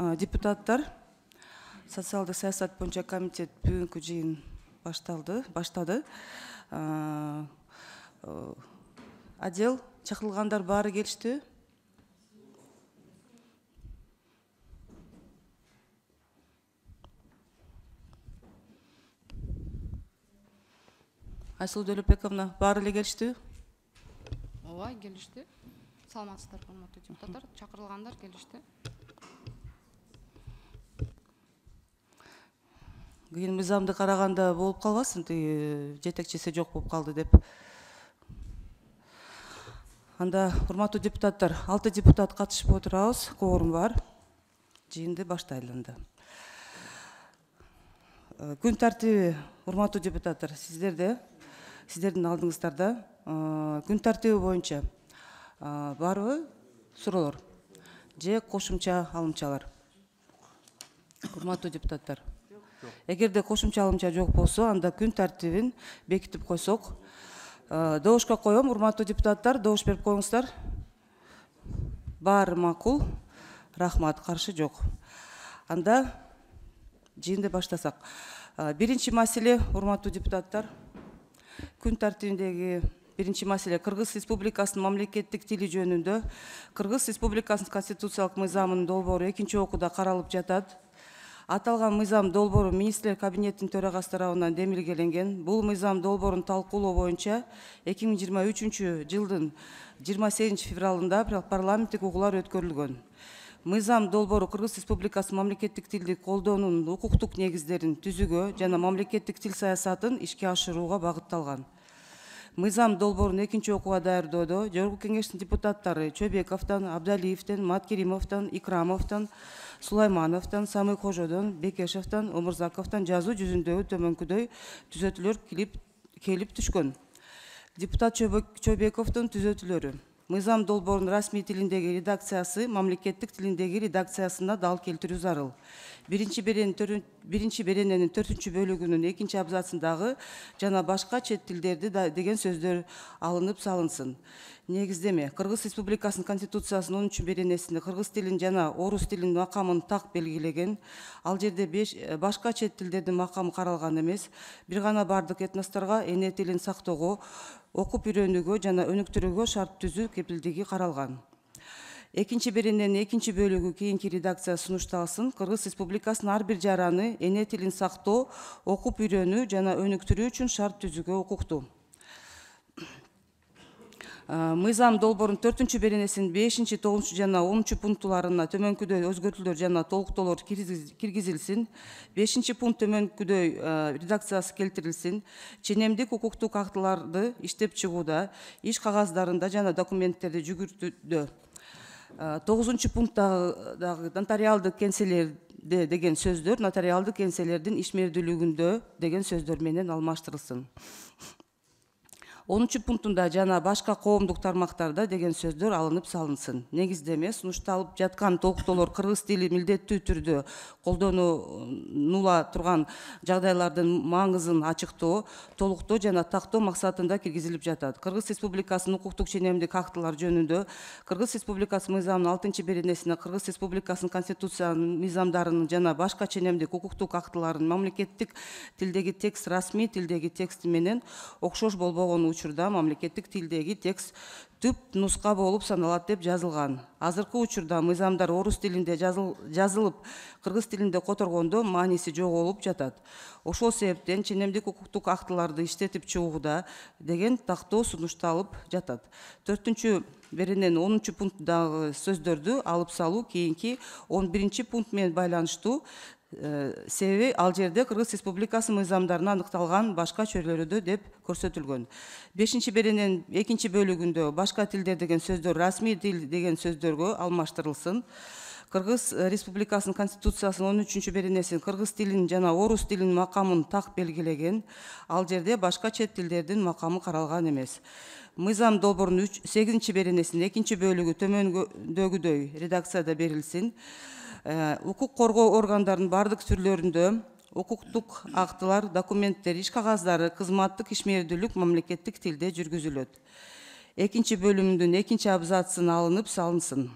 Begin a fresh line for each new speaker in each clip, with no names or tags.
Депутаттар, социалдык саясат боюнча комитет бүгүнкү жыйын баштады. Отдел чакырылгандар баары келишти. Айсулу Дөлөпбековна, баары эле келишти?
Ооба, келишти. Саламатсыздар, урматтуу депутаттар, чакырылгандар келишти.
Кийин мыйзамды караганда болуп калбасын, жетекчиси жок болуп калды деп. Анда, урматтуу депутаттар, 6 депутат катышып отурабыз, кворум бар. Жыйынды баштайлы анда. Күн тартиби, урматтуу депутаттар, сиздердин алдыңыздарда күн тартиби боюнча барбы суроолор же кошумча алымчалар? Урматтуу депутаттар, эгерде кошумча алымча жок болсо, анда күн тартибин бекитип койсок. Добушка коем, урматтуу депутаттар, добуш берип коюңуздар. Баары макул, рахмат, каршы жок. Анда жыйынды баштасак. Биринчи маселе, урматтуу депутаттар, күн тартибиндеги биринчи маселе Кыргыз Республикасынын мамлекеттик тили жөнүндө Кыргыз Республикасынын конституциялык мыйзамынын долбоору экинчи окууда каралып жатат. Аталган мыйзам долбоору министрлер кабинетинин төрагасы тарабынан демилгеленген. Бул мыйзам долбоорун талкуулоо боюнча 2023 жылдын 28 февралында парламенттик угуулар өткөрүлгөн. Мыйзам долбоору Кыргыз Республикасынын мамлекеттик тилди колдоонун укуктук негиздерин түзүүгө жана мамлекеттик тил саясатын ишке ашырууга багытталган. Мыйзам долбоорун экинчи окууга даярдоодо Жогорку Кеңештин депутаттары Чөбековдон, Абдалиевден, Маткеримовдон, Икрамовдон, Сулаймановдон, Самый-Кожодон, Бекешевдон, Омурзаковдон жазуу жүзүндөгү төмөнкүдөй түзөтүүлөр келип түшкөн. Депутат Чөбековдун түзөтүүлөрү. Мыйзам долбоорунун расмий тилиндеги редакциясы мамлекеттик тилиндеги редакциясына дал келтирүү зарыл. Биринчи берененин 4-чү бөлүгүнүн 2-чи абзацындагы жана башка чет тилдерди деген сөздөр алынып салынсын. Негиздеме. Кыргыз Республикасынын Конституциясынын 10-чу беренесинде кыргыз тилин жана орус тилинин макамын так белгилеген. Ал жерде башка чет тилдердин макамы каралган эмес. Бир гана бардык этносторго эне тилин сактоого, окуп үйрөнүүгө жана өнүктүрүүгө шарт түзүү кепилдиги каралган. Экинчи берененин 2-чи бөлүгү кийинки редакция сунушталсын. Кыргыз Республикасынын ар бир жараны эне тилин сактоо, окуп үйрөнүү жана өнүктүрүү үчүн шарт түзүүгө укуктуу. Мыйзам долбоорунун 4-чү беренесинин 5-чи, 9-чу жана 10-чу пунктуларына төмөнкүдөй өзгөртүүлөр жана толуктоолор киргизилсин. 5-чи пункт төмөнкүдөй редакциясы келтирилсин. Ченемдик укуктук актыларды иштеп чыгууда, иш кагаздарында жана документтерди жүгүртүүдө. 9-чу пункттагы нотариалдык кеңселерде деген сөздөр нотариалдык кеңселердин ишмердүүлүгүндө деген сөздөр менен алмаштырылсын. 10-чу пунктунда жана башка коомдук тармактарда деген сөздөр алынып салынсын. Негиздеме сунушталып жаткан толуктоолор кыргыз тили милдеттүү түрдө колдонула турган жагдайлардын маңызын ачыктоо, толуктоо жана тактоо максатында киргизилип жатат. Кыргыз Республикасынын укуктук ченемдик актылар жөнүндө Кыргыз Республикасы мыйзамынын 6-чы беренесине Кыргыз Республикасынын конституциянын мыйзамдарынын жана башка ченемдик укуктук актыларынын мамлекеттик тилдеги текст расмий тилдеги тексти менен окшош болбогон учурда мамлекеттик тилдеги текст түп нуска болуп саналат деп жазылган. Азыркы учурда мыйзамдар орус тилинде жазылып, кыргыз тилинде которгондо мааниси жоголуп жатат. Ошол себептен ченемдик укуктук актыларды иштетип чыгууда деген тактоо сунушталып жатат. 4-чү берененин 10-чу пунктдагы сөздөрдү алып салуу кийинки 11-чи пункт менен байланыштуу. Себеби ал жерде Кыргыз Республикасы мыйзамдарына аныкталган башка чөйрөлөрдө деп көрсөтүлгөн. 5-чи берененин 2-чи бөлүгүндө башка тилдер деген сөздөр расмий тил деген сөздөргө алмаштырылсын. Кыргыз Республикасынын Конституциясынын 13-чү беренесин кыргыз тилин жана орус тилинин макамын так белгилеген. Ал жерде башка чет тилдердин макамы каралган эмес. Мыйзам долбоорунун 8-чи беренесинин 2-чи бөлүгү төмөндөгүдөй редакцияда берилсин. Укук коргоо органдарынын бардык түрлөрүндө укуктук актылар, документтер, иш кагаздары, кызматтык ишмердүүлүк мамлекеттик тилде жүргүзүлөт. 2-чи бөлүмүнүн 2-чи абзацын алынып салынсын.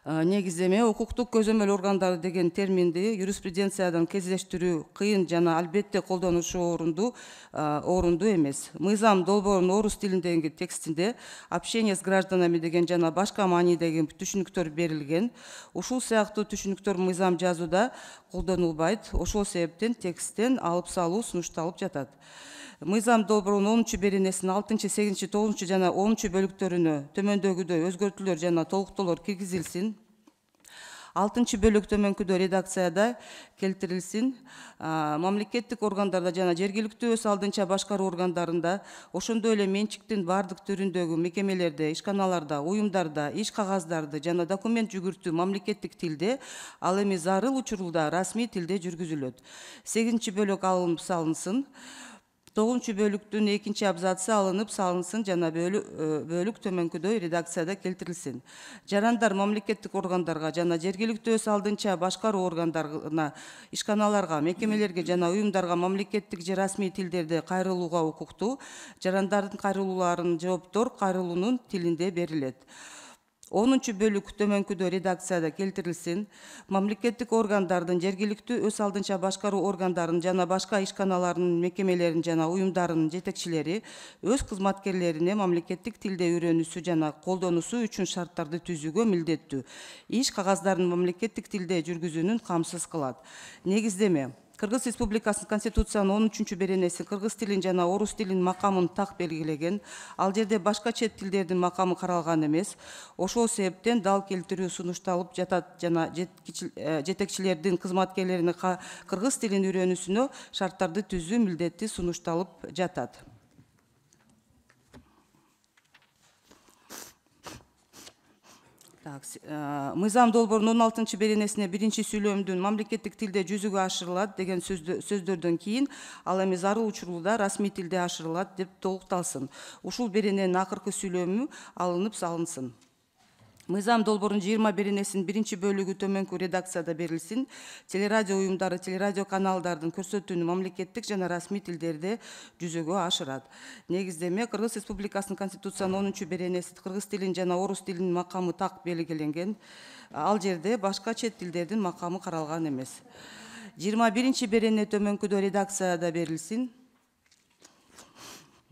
Негиздеме укуктук көзөмөл органдары деген терминди юриспруденциядан кездештирүү кыйын жана албетте колдонушу орунду эмес. Мыйзам долбоорунун орус тилиндеги текстинде общение с гражданами деген жана башка маанидеги түшүнүктөр берилген. Ушул сыяктуу түшүнүктөр мыйзам жазууда колдонулбайт. Ошол себептен тексттен алып салуу сунушталып жатат. Мыйзам долбоорунун 10 беренесинин 6, 8, 9 жана 10 бөлүктөрүнө төмөндөгүдөй өзгөртүүлөр жана толуктоолор киргизилсин. 6 бөлүк төмөнкүдөй редакцияда келтирилсин. Мамлекеттик органдарда жана жергиликтүү өз алдынча башкаруу органдарында, ошондой эле менчиктин бардык түрүндөгү мекемелерде, ишканаларда, уюмдарда, иш кагаздарды жана документ жүгүртүү мамлекеттик тилде, ал эми зарыл учурулда расмий тилде жүргүзүлөт. 8 бөлүк алынып салынсын. 9 бөлүктүн 2 абзацы алынып салынсын жана бөлүк төмөнкүдөй редакцияда келтирилсин. Жарандар мамлекеттик органдарга жана жергиликтүү өз алдынча башкаруу органдарына, ишканаларга, мекемелерге жана уюмдарга мамлекеттик же расмий тилдерде кайрылууга укуктуу. Жарандардын кайрылууларын жооптор кайрылуунун тилинде берилет. 10 бөлүк төмөнкүдөй редакцияда келтирилсин. Мамлекеттик органдардын, жергиликтүү өз алдынча башкаруу органдарын жана башка ишканаларынын, мекемелерин жана уюмдарынын жетекчилери өз кызматкерлерине мамлекеттик тилде үйрөнүүсү жана колдонуусу үчүн шарттарды түзүүгө милдеттүү. Иш кагаздарын мамлекеттик тилде жүргүзүүнүн камсыз кылат. Негиздеме. Кыргыз Республикасынын Конституциянын 13 беренеси кыргыз тилин жана орус тилинин макамын так белгилеген. Ал жерде башка чет тилдердин макамы каралган эмес. Ошол себептен дал келтирүү сунушталып жатат жана жетекчилердин кызматкерлерине кыргыз тилин үйрөнүүсүнө шарттарды түзүү милдети сунушталып жатат. Мыйзам долбоорунун 16 беренесине 1 сүйлөмдүн мамлекеттик тилде жүзүгө ашырылат деген сөздөрдөн кийин ал эми зарыл учурулда расмий тилде ашырылат деп толукталсын. Ушул берененин акыркы сүйлөмү алынып салынсын. Мыйзам долбоорунун 20 беренесинин 1 бөлүгү төмөнкү редакцияда берилсин. Телерадио уюмдары, телерадио каналдардын көрсөтүүнү мамлекеттик жана расмий тилдерде жүзөгө ашырат. Негиздеме Кыргыз Республикасынын Конституциянын 10 беренеси кыргыз тилин жана орус тилинин макамы так белгиленген. Ал жерде башка чет тилдердин макамы каралган эмес. 21 берене төмөнкүдөй редакцияда берилсин.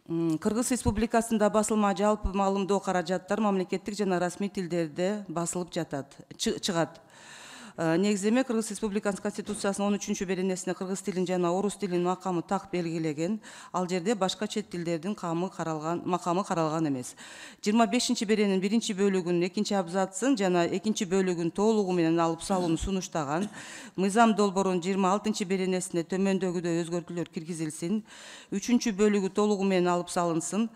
Кыргыз Республикасында басылма жалпы маалымдоо каражаттар мамлекеттик жана расмий тилдерде басылып чыгат. Негиздеме Кыргыз Республикасынын Конституциясынын 13 беренесине кыргыз тилин жана орус тилинин макамы так белгилеген. Ал жерде башка чет тилдердин макамы каралган эмес. 25 берененин 1 бөлүгүнүн 2 абзацын жана 2 бөлүгүн толугу менен алып салууну сунуштаган. Мыйзам долбоорунун 26 беренесине төмөндөгүдөй өзгөртүүлөр киргизилсин. 3 бөлүгү толугу менен алып салынсын.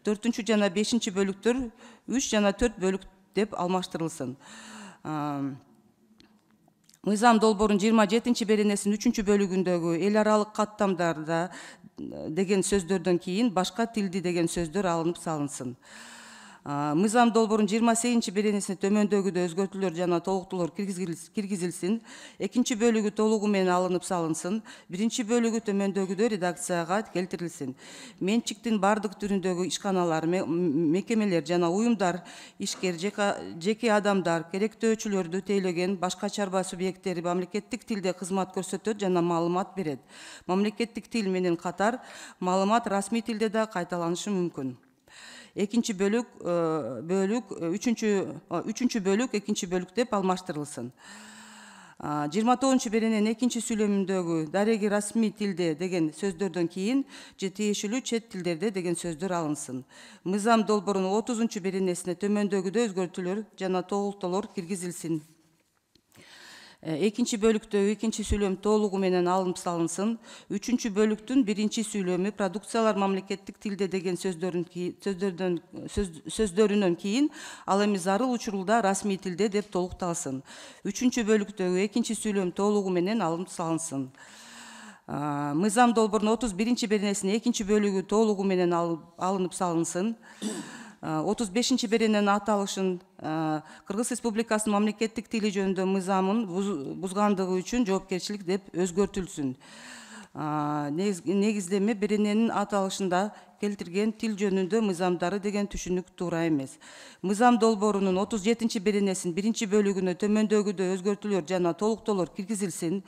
4 жана 5 бөлүктөр 3 жана 4 бөлүк деп алмаштырылсын. Мыйзам долбоорунун 27 беренесинин 3 бөлүгүндөгү эл аралык каттамдарда деген сөздөрдөн кийин башка тилди деген сөздөр алынып салынсын. Мыйзам долбоорунун 28 беренесине төмөндөгүдөй өзгөртүүлөр жана толуктоолор киргизилсин. 2 бөлүгү толугу менен алынып салынсын. 1 бөлүгү төмөндөгүдөй редакцияга келтирилсин. Менчиктин бардык түрүндөгү ишканалар, мекемелер жана уюмдар, ишкер, жеке адамдар керектөөчүлөрдү тейлеген башка чарба субъекттери мамлекеттик тилде кызмат көрсөтөт жана маалымат берет. Мамлекеттик тил менен катар маалымат расмий тилде да кайталанышы мүмкүн. 2 бөлүк, 3 бөлүк, 2 бөлүк деп алмаштырылсын. 29 берененин 2 сүйлөмүндөгү дареги расмий тилде деген сөздөрдөн кийин тиешелүү чет тилдерде деген сөздөр алынсын. Мыйзам долбоорунун 30 беренесине төмөндөгүдөй өзгөртүүлөр жана толуктоолор киргизилсин. 2 бөлүктөгү 2 сүйлөм толугу менен алынып салынсын. 3 бөлүктүн 1 сүйлөмү продукциялар мамлекеттик тилде деген сөздөрүнөн кийин ал эми зарыл учурулда расмий тилде деп толукталсын. 3 бөлүктөгү 2 сүйлөм толугу менен алынып салынсын. Мыйзам долбоорунун 31 беренесинин 2 бөлүгү толугу менен алынып салынсын. 35 берененин аталышын Кыргыз Республикасынын мамлекеттик тили жөнүндө мыйзамын бузгандыгы үчүн жоопкерчилик деп өзгөртүлсүн. Негиздеме берененин аталышында келтирген тил жөнүндө мыйзамдары деген түшүнүк туура эмес. Мыйзам долбоорунун 37-беренесинин 1-бөлүгүнө төмөндөгүдөй өзгөртүүлөр жана толуктоолор киргизилсин.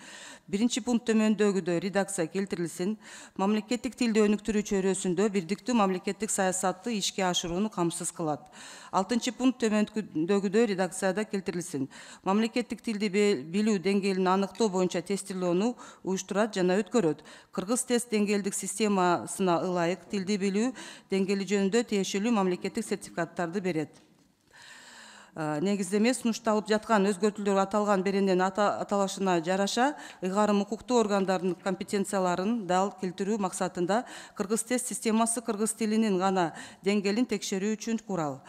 1-пункт төмөндөгүдөй редакция келтирилсин. Мамлекеттик тилди өнүктүрүү чөйрөсүндө бирдиктүү мамлекеттик саясатты ишке ашырууну камсыз кылат. 6-пункт төмөндөгүдөй редакцияда келтирилсин. Мамлекеттик тилди билүү деңгээлин аныктоо боюнча тестилоону уюштурат жана өткөрөт. Кыргыз тест деңгээлдик системасына ылайык тилди билүү деңгээли жөнүндө тиешелүү мамлекеттик сертификаттарды берет. Негиздеме сунушталып жаткан өзгөртүүлөр аталган берененин аталышына жараша ыйгарым укуктуу органдардын компетенцияларын дал келтирүү максатында кыргыз тест системасы кыргыз тилинин гана деңгээлин текшерүү үчүн курал.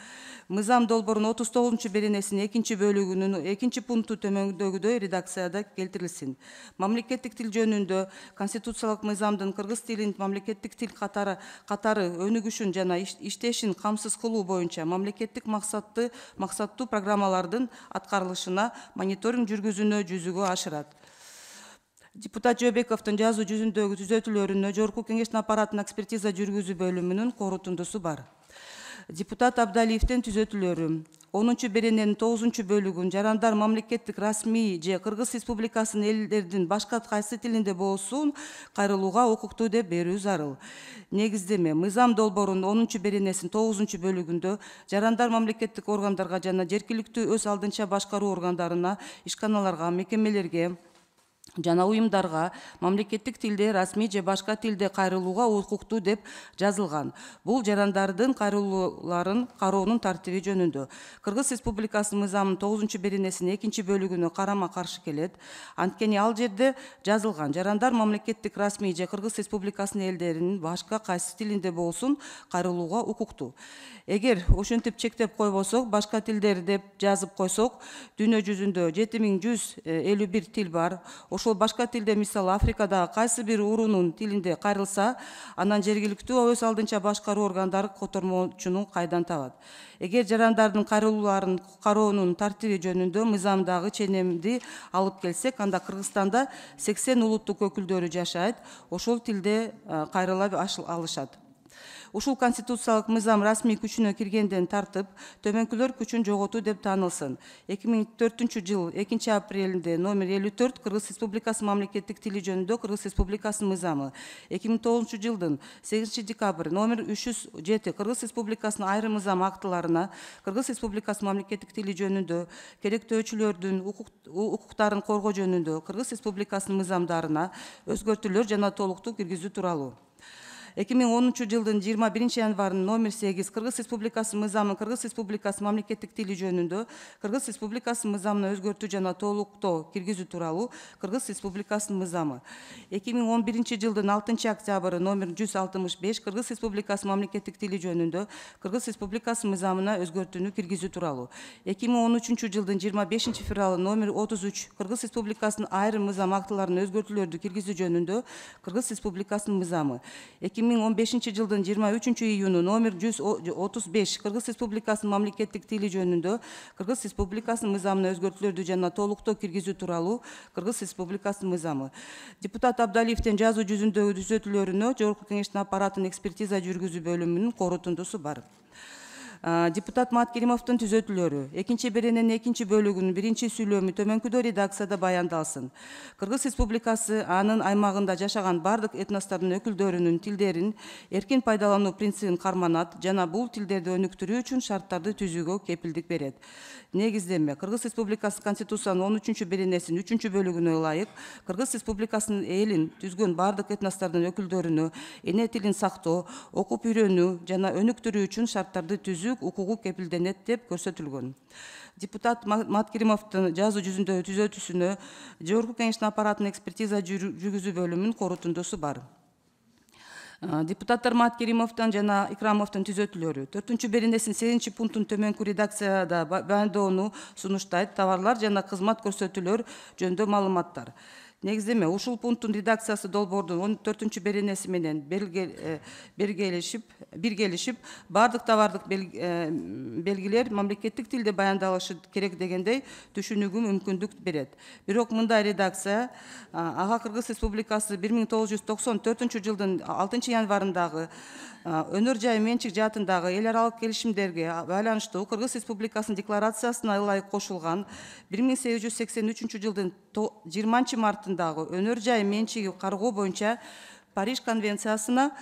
Мыйзам долбоорунун 39-беренесинин 2-бөлүгүнүн 2-пункту төмөндөгүдөй редакцияда келтирилсин. Мамлекеттик тил жөнүндө конституциялык мыйзамдын кыргыз тилин мамлекеттик тил катары өнүгүшүн жана иштешин камсыз кылуу боюнча мамлекеттик максаттуу программалардын аткарылышына мониторинг жүргүзүүнү жүзөгө ашырат. Депутат Жөбековдун жазуу жүзүндөгү түзөтүүлөрүнө Жогорку Кеңештин аппаратынын экспертиза жүргүзүү бөлүмүнүн корутундусу бар. Депутат Абдалиевдин түзөтүүлөрү 10-берененин 9-бөлүгүн жарандар мамлекеттик расмий же Кыргыз Республикасынын элдердин башка кайсы тилинде болсун кайрылууга укуктуу деп берүү зарыл. Негиздеме мыйзам долбоорунун 10-беренесинин 9-бөлүгүндө жарандар мамлекеттик органдарга жана жергиликтүү өз алдынча башкаруу органдарына, ишканаларга, мекемелерге жана уюмдарга мамлекеттик тилде расмий же башка тилде кайрылууга укуктуу деп жазылган. Бул жарандардын кайрылууларын кароонун тартиби жөнүндө. Кыргыз Республикасынын мыйзамынын 9-беренесинин 2-бөлүгүнө карама каршы келет. Анткени ал жерде жазылган жарандар мамлекеттик расмий же Кыргыз Республикасынын элдеринин башка кайсы тилинде болсун кайрылууга укуктуу. Эгер ошентип чектеп койбосок, башка тилдер деп жазып койсок, дүйнө жүзүндө 7151 тил бар. Ошол башка тилде, мисалы, Африкадагы кайсы бир уруунун тилинде кайрылса, анан жергиликтүү өз алдынча башкаруу органдары котормочуну кайдан табат? Эгер жарандардын кайрылууларын кароонун тартиби жөнүндө мыйзамдагы ченемди алып келсек, анда Кыргызстанда 80 улуттук өкүлдөрү жашайт, ошол тилде кайрыла алышат. Ушул конституциялык мыйзам расмий күчүнө киргенден тартып, төмөнкүлөр күчүн жоготуу деп таанылсын. 2004-жыл 2-апрелинде номер 54 Кыргыз Республикасы мамлекеттик тили жөнүндө Кыргыз Республикасынын мыйзамы. 2009-жылдын 8-декабрь номер 307 Кыргыз Республикасынын айрым мыйзам актыларына Кыргыз Республикасы мамлекеттик тили жөнүндө керектөөчүлөрдүн укуктарын коргоо жөнүндө Кыргыз Республикасынын мыйзамдарына өзгөртүүлөр жана толуктуу киргизүү тууралуу. 2010-жылдын 21-январынын номер 8 Кыргыз Республикасынын мыйзамы Кыргыз Республикасынын мамлекеттик тили жөнүндө Кыргыз Республикасынын мыйзамына өзгөртүү жана толуктоо киргизүү тууралуу Кыргыз Республикасынын мыйзамы. 2011-жылдын 6-октябры номер 165 Кыргыз Республикасынын мамлекеттик тили жөнүндө Кыргыз Республикасынын мыйзамына өзгөртүүнү киргизүү тууралуу. 2013-жылдын 25-февралы номер 33 Кыргыз Республикасынын айрым мыйзам актыларына өзгөртүүлөрдү киргизүү жөнүндө Кыргыз Республикасынын мыйзамы. 2015-жылдын 23-июню номер 135 Кыргыз Республикасынын мамлекеттик тили жөнүндө Кыргыз Республикасынын мыйзамына өзгөртүүлөрдү жана толуктоо киргизүү тууралуу Кыргыз Республикасынын мыйзамы. Депутат Абдалиевдин жазуу жүзүндөгү түзөтүүлөрүнө Жогорку Кеңештин аппаратынын экспертиза жүргүзүү бөлүмүнүн корутундусу бар. Депутат Маткеримовдун түзөтүүлөрү 2-берененин 2-бөлүгүнүн 1-сүйлөмү төмөнкүдөй редакцияда баяндалсын. Кыргыз Республикасы анын аймагында жашаган бардык этностордун өкүлдөрүнүн тилдерин эркин пайдалануу принцибин карманат жана бул тилдерди өнүктүрүү үчүн шарттарды түзүүгө кепилдик берет. Негиздеме Кыргыз Республикасы Конституциянын 13-беренесинин 3-бөлүгүнө ылайык Кыргыз Республикасынын элин түзгөн бардык этностордун өкүлдөрүнө эне тилин сактоо, окуп үйрөнүү жана өнүктүрүү үчүн шарттарды түзүү укугу кепилденет деп көрсөтүлгөн. Депутат Маткеримовдун жазуу жүзүндөгү түзөтүүсүнө Жогорку Кеңештин аппаратынын экспертиза жүргүзүү бөлүмүнүн корутундусу бар. Депутаттар Маткеримовдун жана Икрамовдун түзөтүүлөрү 4-беренесинин 8-пунктун төмөнкү редакцияда баяндоону сунуштайт. Товарлар жана кызмат көрсөтүүлөр жөнүндө маалыматтар. Негиздеме ушул пункттун редакциясы долбоордун 14 беренеси менен биргелишип, бардык товардык белгилер мамлекеттик тилде баяндалышы керек дегендей түшүнүүгө мүмкүндүк берет. Бирок мындай редакция ага Кыргыз Республикасы 1994 жылдын 6 январындагы өнөр жай менчик жаатындагы эл аралык келишимдерге байланыштуу Кыргыз Республикасынын декларациясына ылайык кошулган 1883 жылдын 20 мартындагы өнөр жай менчиги каргоо боюнча Париж конвенциясына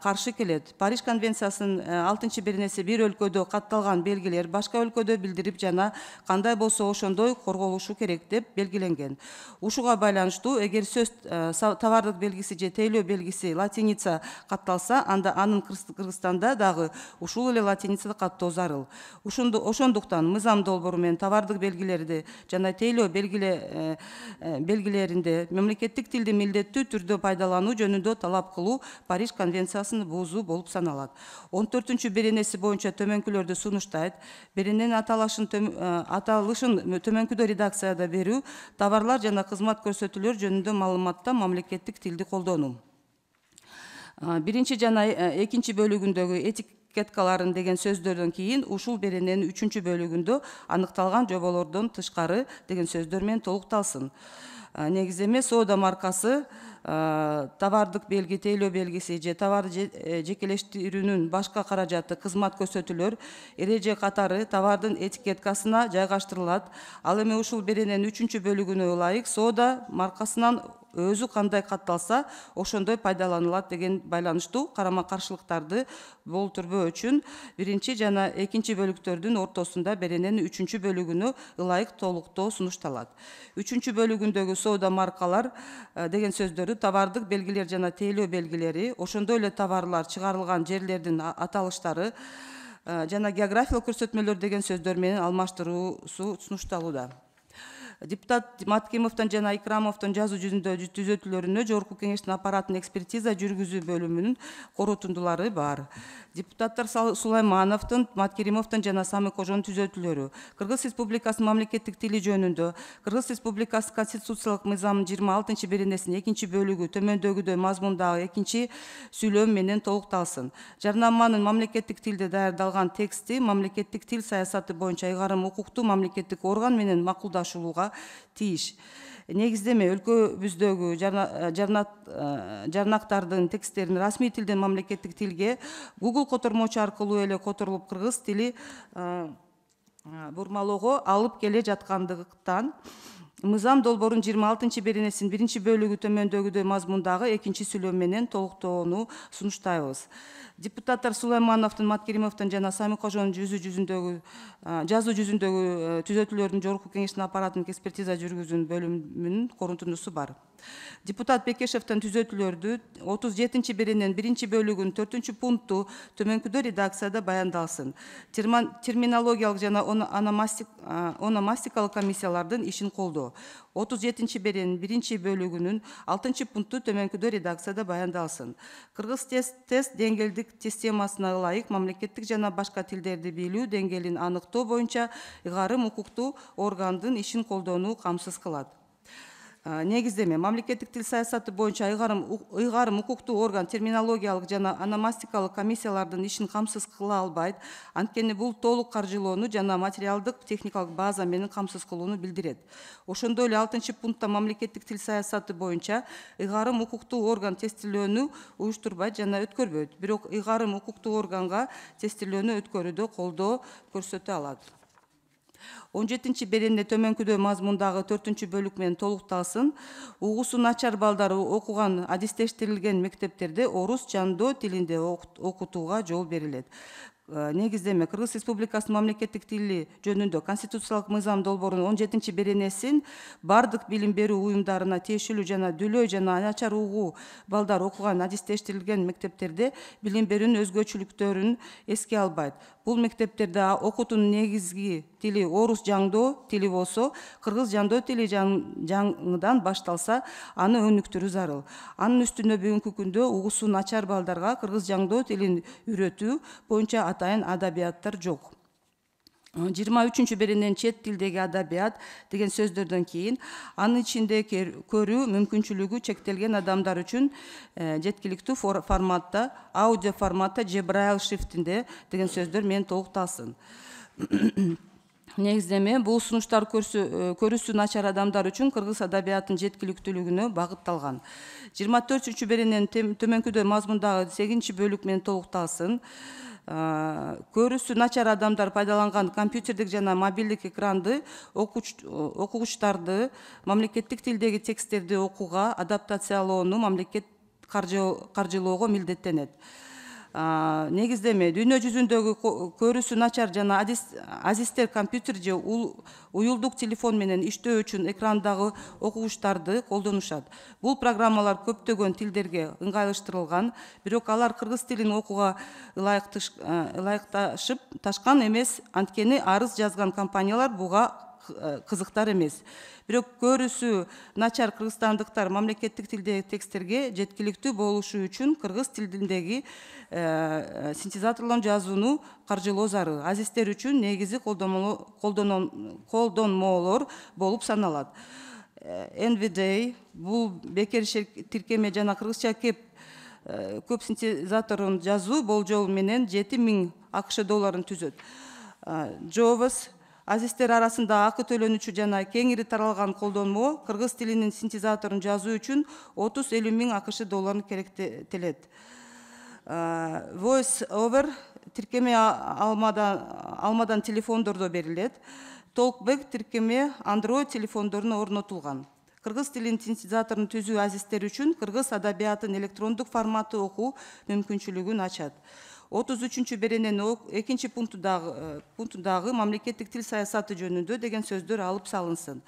каршы келет. Париж конвенциясынын 6 беренеси бир өлкөдө катталган белгилер башка өлкөдө билдирип жана кандай болсо ошондой корголушу керек деп белгиленген. Ушуга байланыштуу эгер сөз товардык белгиси же тейлөө белгиси латиница катталса, анда анын Кыргызстанда дагы ушул эле латиницада каттоо зарыл. Ошондуктан мыйзам долбоору менен товардык белгилерди жана тейлөө белгилеринде мамлекеттик тилди милдеттүү түрдө пайдалануу жөнүндө талап кылуу Париж конвенциясыны буузуу болуп саналат. 14 беренеси боюнча төмөнкүлөрдү сунуштайт. Берененин аталышын төмөнкүдө редакцияда берүү, товарлар жана кызмат көрсөтүүлөр жөнүндө маалыматта мамлекеттик тилди колдонуу. Биринчи жана экинчи бөлүгүндөгү этикеткаларын деген сөздөрдөн кийин ушул берененин 3 бөлүгүндө аныкталган жоболордон тышкары деген сөздөр менен толукталсын. Негиздеме соода маркасы, товардык белги, тейлөө белгиси же товарды жекелештирүүнүн башка каражаты, кызмат көрсөтүүлөр эреже катары товардын этикеткасына жайгаштырылат. Ал эми ушул берененин 3 бөлүгүнө ылайык соода маркасынан өзү кандай катталса, ошондой пайдаланылат деген байланыштуу карама каршылыктарды болтурбоо үчүн биринчи жана экинчи бөлүктөрдүн ортосунда берененин 3 бөлүгүнө ылайык толуктоо сунушталат. 3 бөлүгүндөгү соода маркалар деген сөздөрү товардык белгилер жана тейлөө белгилери, ошондой эле товарлар чыгарылган жерлердин аталыштары жана географиялык көрсөтмөлөр деген сөздөр менен алмаштыруусу сунушталууда. Депутат Маткимовдун жана Икрамовдун жазуу жүзүндө түзөтүүлөрүнө Жогорку Кеңештин аппараттын экспертиза жүргүзүү бөлүмүнүн корутундулары бар. Депутаттар Сулаймановдун, Маткеримовдун жана Самыкожонун түзөтүүлөрү. Кыргыз Республикасынын мамлекеттик тили жөнүндө Кыргыз Республикасы Конституциялык мыйзамынын 26 беренесинин 2 бөлүгү төмөндөгүдөй мазмундагы 2 сүйлөм менен толукталсын. Жарнаманын мамлекеттик тилде даярдалган тексти мамлекеттик тил саясаты боюнча ыйгарым укуктуу мамлекеттик орган менен макулдашылууга тийиш. Негиздеме өлкөбүздөгү жарнактардын тексттерин расмий тилден мамлекеттик тилге Google котормочу аркылуу эле которулуп кыргыз тили бурмалоого алып келе жаткандыктан мыйзам долбоорунун 26 беренесинин 1 бөлүгү төмөндөгүдөй мазмундагы 2 сүйлөм менен толуктоону сунуштайбыз. Депутаттар Сулаймановдун, Маткеримовдун жана Самыкожонун жазуу жүзүндөгү түзөтүүлөрдүн Жогорку Кеңештин аппараттын экспертиза жүргүзүүнүн бөлүмүнүн корутундусу бар. Депутат Бекешевдин түзөтүүлөрдү 37 берененин 1 бөлүгүнүн 4 пункту төмөнкүдө редакцияда баяндалсын. Терминологиялык жана ономастикалык комиссиялардын ишин колдоо. 37 берененин 1 бөлүгүнүн 6 пункту төмөнкүдө редакцияда баяндалсын. Кыргыз тест деңгээлдик системасына ылайык мамлекеттик жана башка тилдерди билүү деңгээлин аныктоо боюнча ыйгарым укуктуу органдын ишин колдонуу камсыз кылат. Негиздеме мамлекеттик тил саясаты боюнча ыйгарым укуктуу орган терминологиялык жана ономастикалык комиссиялардын ишин камсыз кыла албайт. Анткени бул толук каржылоону жана материалдык техникалык база менен камсыз кылууну билдирет. Ошондой эле 6 пунктта мамлекеттик тил саясаты боюнча ыйгарым укуктуу орган тестилөөнү уюштурбайт жана өткөрбөйт. Бирок ыйгарым укуктуу органга тестилөөнү өткөрүүдө колдоо көрсөтө алат. 17 беренеде төмөнкүдөй мазмундагы 4 бөлүк менен толукталсын. Угуусу начар балдары окуган адистештирилген мектептерде орус жандоо тилинде окутууга жол берилет. Негиздеме Кыргыз Республикасынын мамлекеттик тили жөнүндө Конституциялык мыйзам долбоорунун 17 беренесин бардык билим берүү уюмдарына тиешелүү жана дүлөй жана начар угуу балдар окуган адистештирилген мектептерде билим берүүнүн өзгөчөлүктөрүн эске албайт. Бул мектептерде окутуунун негизги тили орус жандоо тили болсо, кыргыз жандоо тили жаңыдан башталса, аны өнүктүрүү зарыл. Анын үстүнө бүгүнкү күндө угуусу начар балдарга кыргыз жандоо тилин үйрөтүү боюнча атайын адабияттар жок. 23 беренен чет тилдеги адабият деген сөздөрдөн кийин анын ичинде көрүү мүмкүнчүлүгү чектелген адамдар үчүн жеткиликтүү форматта, аудио форматта же брайл шрифтинде деген сөздөр менен толукталсын. Негиздеме бул сунуштар көрүүсү начар адамдар үчүн кыргыз адабиятынын жеткиликтүүлүгүнө багытталган. 24 беренен төмөнкүдө мазмундагы 8 бөлүк менен толукталсын. Көрүүсү начар адамдар пайдаланган компьютердик жана мобилдик экранды окугучтарды мамлекеттик тилдеги тексттерди окууга, адаптациялоону мамлекет каржылоого милдеттенет. Негиздеме дүйнө жүзүндөгү көрүүсү начар жана азистер компьютер же уюлдук телефон менен иштөө үчүн экрандагы окугучтарды колдонушат. Бул программалар көптөгөн тилдерге ыңгайлаштырылган, бирок алар кыргыз тилин окууга ылайыкташып ташкан эмес, анткени арыз жазган компаниялар буга кызыктар эмес. Бирок көрүүсү начар кыргызстандыктар мамлекеттик тилдеги тексттерге жеткиликтүү болушу үчүн кыргыз тилиндеги синтезаторлон жазууну каржылоо зарыл. Азистер үчүн негизи колдонмолор болуп саналат. NVDA бул бекер тиркеме жана кыргызча көп синтезаторун жазуу болжол менен 7000 АКШ долларын түзөт. JAWS азистер арасында акы төлөнүчү жана кеңири таралган колдонмо кыргыз тилинин синтезаторун жазуу үчүн 30-50 миң АКШ долларын керектелет. Voice over тиркеме алмадан телефондордо берилет. Talkback тиркеме Android телефондоруна орнотулган. Кыргыз тилинин синтезаторун түзүү азистер үчүн кыргыз адабиятын электрондук форматты окуу мүмкүнчүлүгүн ачат. 33 беренен 2 пунктундагы мамлекеттик тил саясаты жөнүндө деген сөздөр алып салынсын.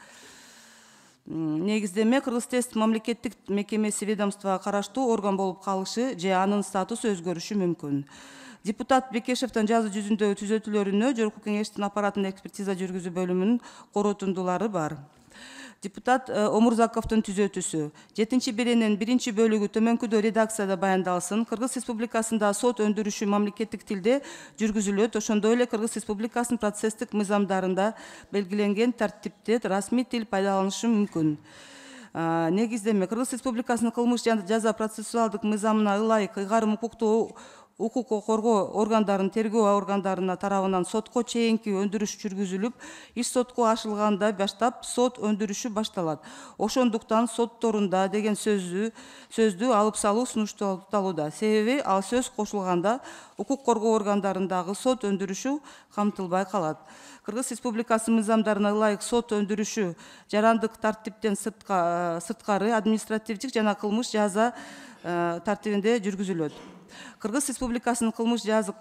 Негиздеме кыргыз тест мамлекеттик мекемеси ведомствого караштуу орган болуп калышы же анын статусу өзгөрүшү мүмкүн. Депутат Бекешевдин жазуу жүзүндөгү түзөтүүлөрүнө Жогорку Кеңештин аппараттын экспертиза жүргүзүү бөлүмүнүн коротундулары бар. Депутат Омурзаковдун түзөтүүсү 7 беренен 1 бөлүгү төмөнкүдө редакцияда баяндалсын. Кыргыз Республикасында сот өндүрүшү мамлекеттик тилде жүргүзүлөт. Ошондой эле Кыргыз Республикасынын процесстик мыйзамдарында белгиленген тартипте расмий тил пайдаланышы мүмкүн. Негиздеме Кыргыз Республикасынын кылмыш жаза процессуалдык мыйзамына ылайык ыйгарым укуктуу укук коргоо органдарынын тергөө органдарына тарабынан сотко чейинки өндүрүш жүргүзүлүп, иш сотко ашылганда баштап сот өндүрүшү башталат. Ошондуктан сотторунда деген сөздү алып салуу сунушталууда. Себеби ал сөз кошулганда укук коргоо органдарындагы сот өндүрүшү камтылбай калат. Кыргыз Республикасынын мыйзамдарына ылайык сот өндүрүшү жарандык тартиптен сырткары административдик жана кылмыш жаза тартибинде жүргүзүлөт. Кыргыз Республикасынын кылмыш жазык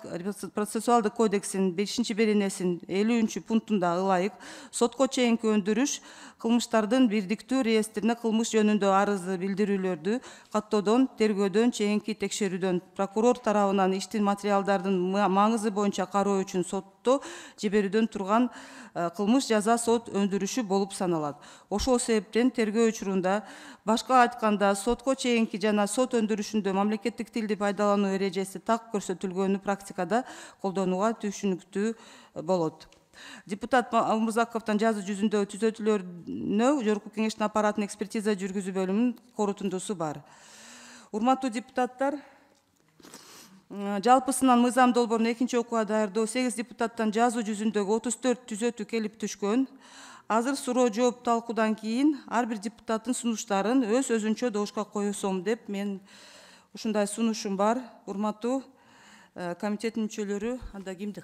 процессуалдык кодексинин 5 беренесинин 50 пунктунда ылайык сотко чейинки өндүрүш кылмыштардын бирдиктүү реестрине кылмыш жөнүндө арызды билдирүүлөрдү каттоодон тергөөдөн чейинки текшерүүдөн прокурор тарабынан иштин материалдардын маңызы боюнча кароо үчүн сотто жиберүүдөн турган кылмыш жаза сот өндүрүшү болуп саналат. Ошол себептен тергөө учурунда башка айтканда сотко чейинки жана сот өндүрүшүндө мамлекеттик тилди пайдалануу эрежеси так көрсөтүлгөнү практикада колдонууга түшүнүктүү болот. Депутат Омурзаковдун жазуу жүзүндөгү түзөтүүлөрүнө Жогорку Кеңештин аппараттын экспертиза жүргүзүү бөлүмүнүн корутундусу бар. Урматтуу депутаттар, жалпысынан мыйзам долбоорун экинчи окууга даярдоо 8 депутаттан жазуу жүзүндөгү 34 түзөтүү келип түшкөн. Азыр суроо жооп талкуудан кийин ар бир депутаттын сунуштарын өзүнчө добушка коесом деп мен ушундай сунушум бар. Урматтуу комитеттин мүчөлөрү, анда кимди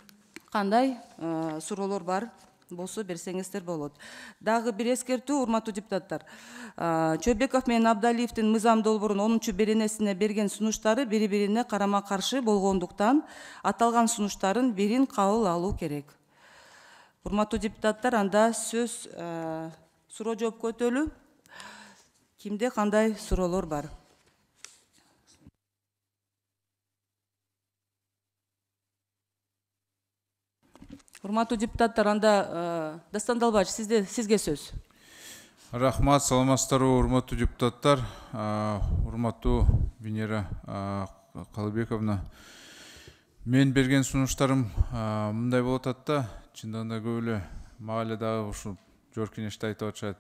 кандай суроолор бар болсо берсеңиздер болот. Дагы бир эскертүү, урматтуу депутаттар. Чөбеков менен Абдалиевдин мыйзам долбоорунун 10 беренесине берген сунуштары бири-бирине карама-каршы болгондуктан аталган сунуштарын бирин кабыл алуу керек. Урматтуу депутаттар, анда сөз суроо жооп өтөлү. Кимде кандай суроолор бар? Урматтуу депутаттар, анда Дастан Далбач, сизге сөз.
Рахмат, саламатсыздарбы, урматтуу депутаттар, урматтуу Венера Калыбековна. Мен берген сунуштарым мындай болот да, чындыгында көп эле мага эле дагы ушул Жоркинеште айтып атышат.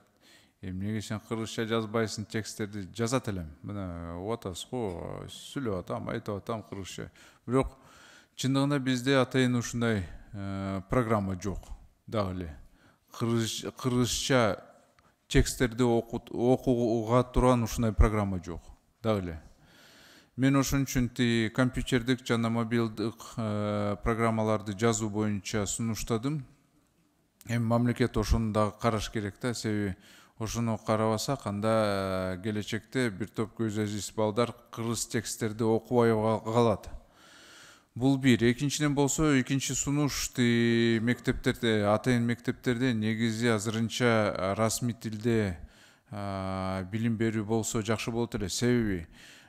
Эмнеге сен кыргызча жазбайсың, тексттерди жазат элем. Мына атасыз го, сүйлөп атам, айтып атам кыргызча. Бирок чындыгында бизде атайын ушундай программа жок дагы эле. Кыргызча тексттерди окууга турган ушундай программа жок дагы эле. Мен ошон үчүн компьютердик жана мобилдик программаларды жазуу боюнча сунуштадым. Эми мамлекет ошону дагы караш керек да, себеби ошону карабасак анда келечекте бир топ көз азиз балдар кыргыз тексттерди окубай калат. Бул бир. Экинчиден болсо, экинчи сунуш мектептерде, атайын мектептерде негизи азырынча расмий тилде билим берүү болсо жакшы болот эле. Себеби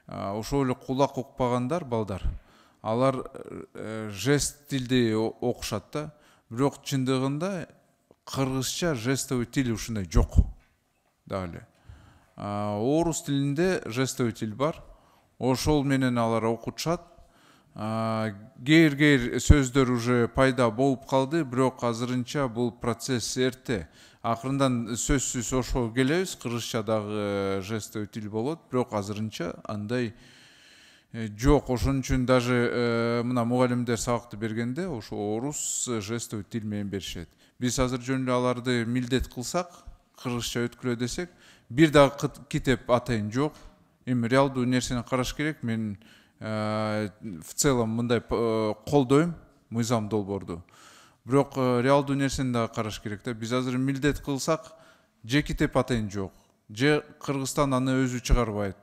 ошол эле кулак укпагандар балдар, алар жест тилди окушат да. Бирок чындыгында кыргызча жестовый тил ушундай жок дагы эле. Орус тилинде жестовый тил бар. Ошол менен алар окутушат. Кээ-кээ сөздөр уже пайда болуп калды, бирок азырынча бул процесс эрте. Акырындан сөзсүз ошол келебиз, кыргызча дагы жестовый тил болот, бирок азырынча андай жок. Ошон үчүн даже мына мугалимдер сабакты бергенде ошо орус жестовый тил менен беришет. Биз азыр жөн эле аларды милдет кылсак, кыргызча өткүлө десек, бир дагы китеп атайын жок. Эми реалдуу нерсени караш керек. Мен в целом мындай колдойм мыйзам долбоорду. Бирок реалдуу нерсени дагы караш керек да. Биз азыр милдет кылсак, же китеп атайын жок, же Кыргызстан аны өзү чыгарбайт.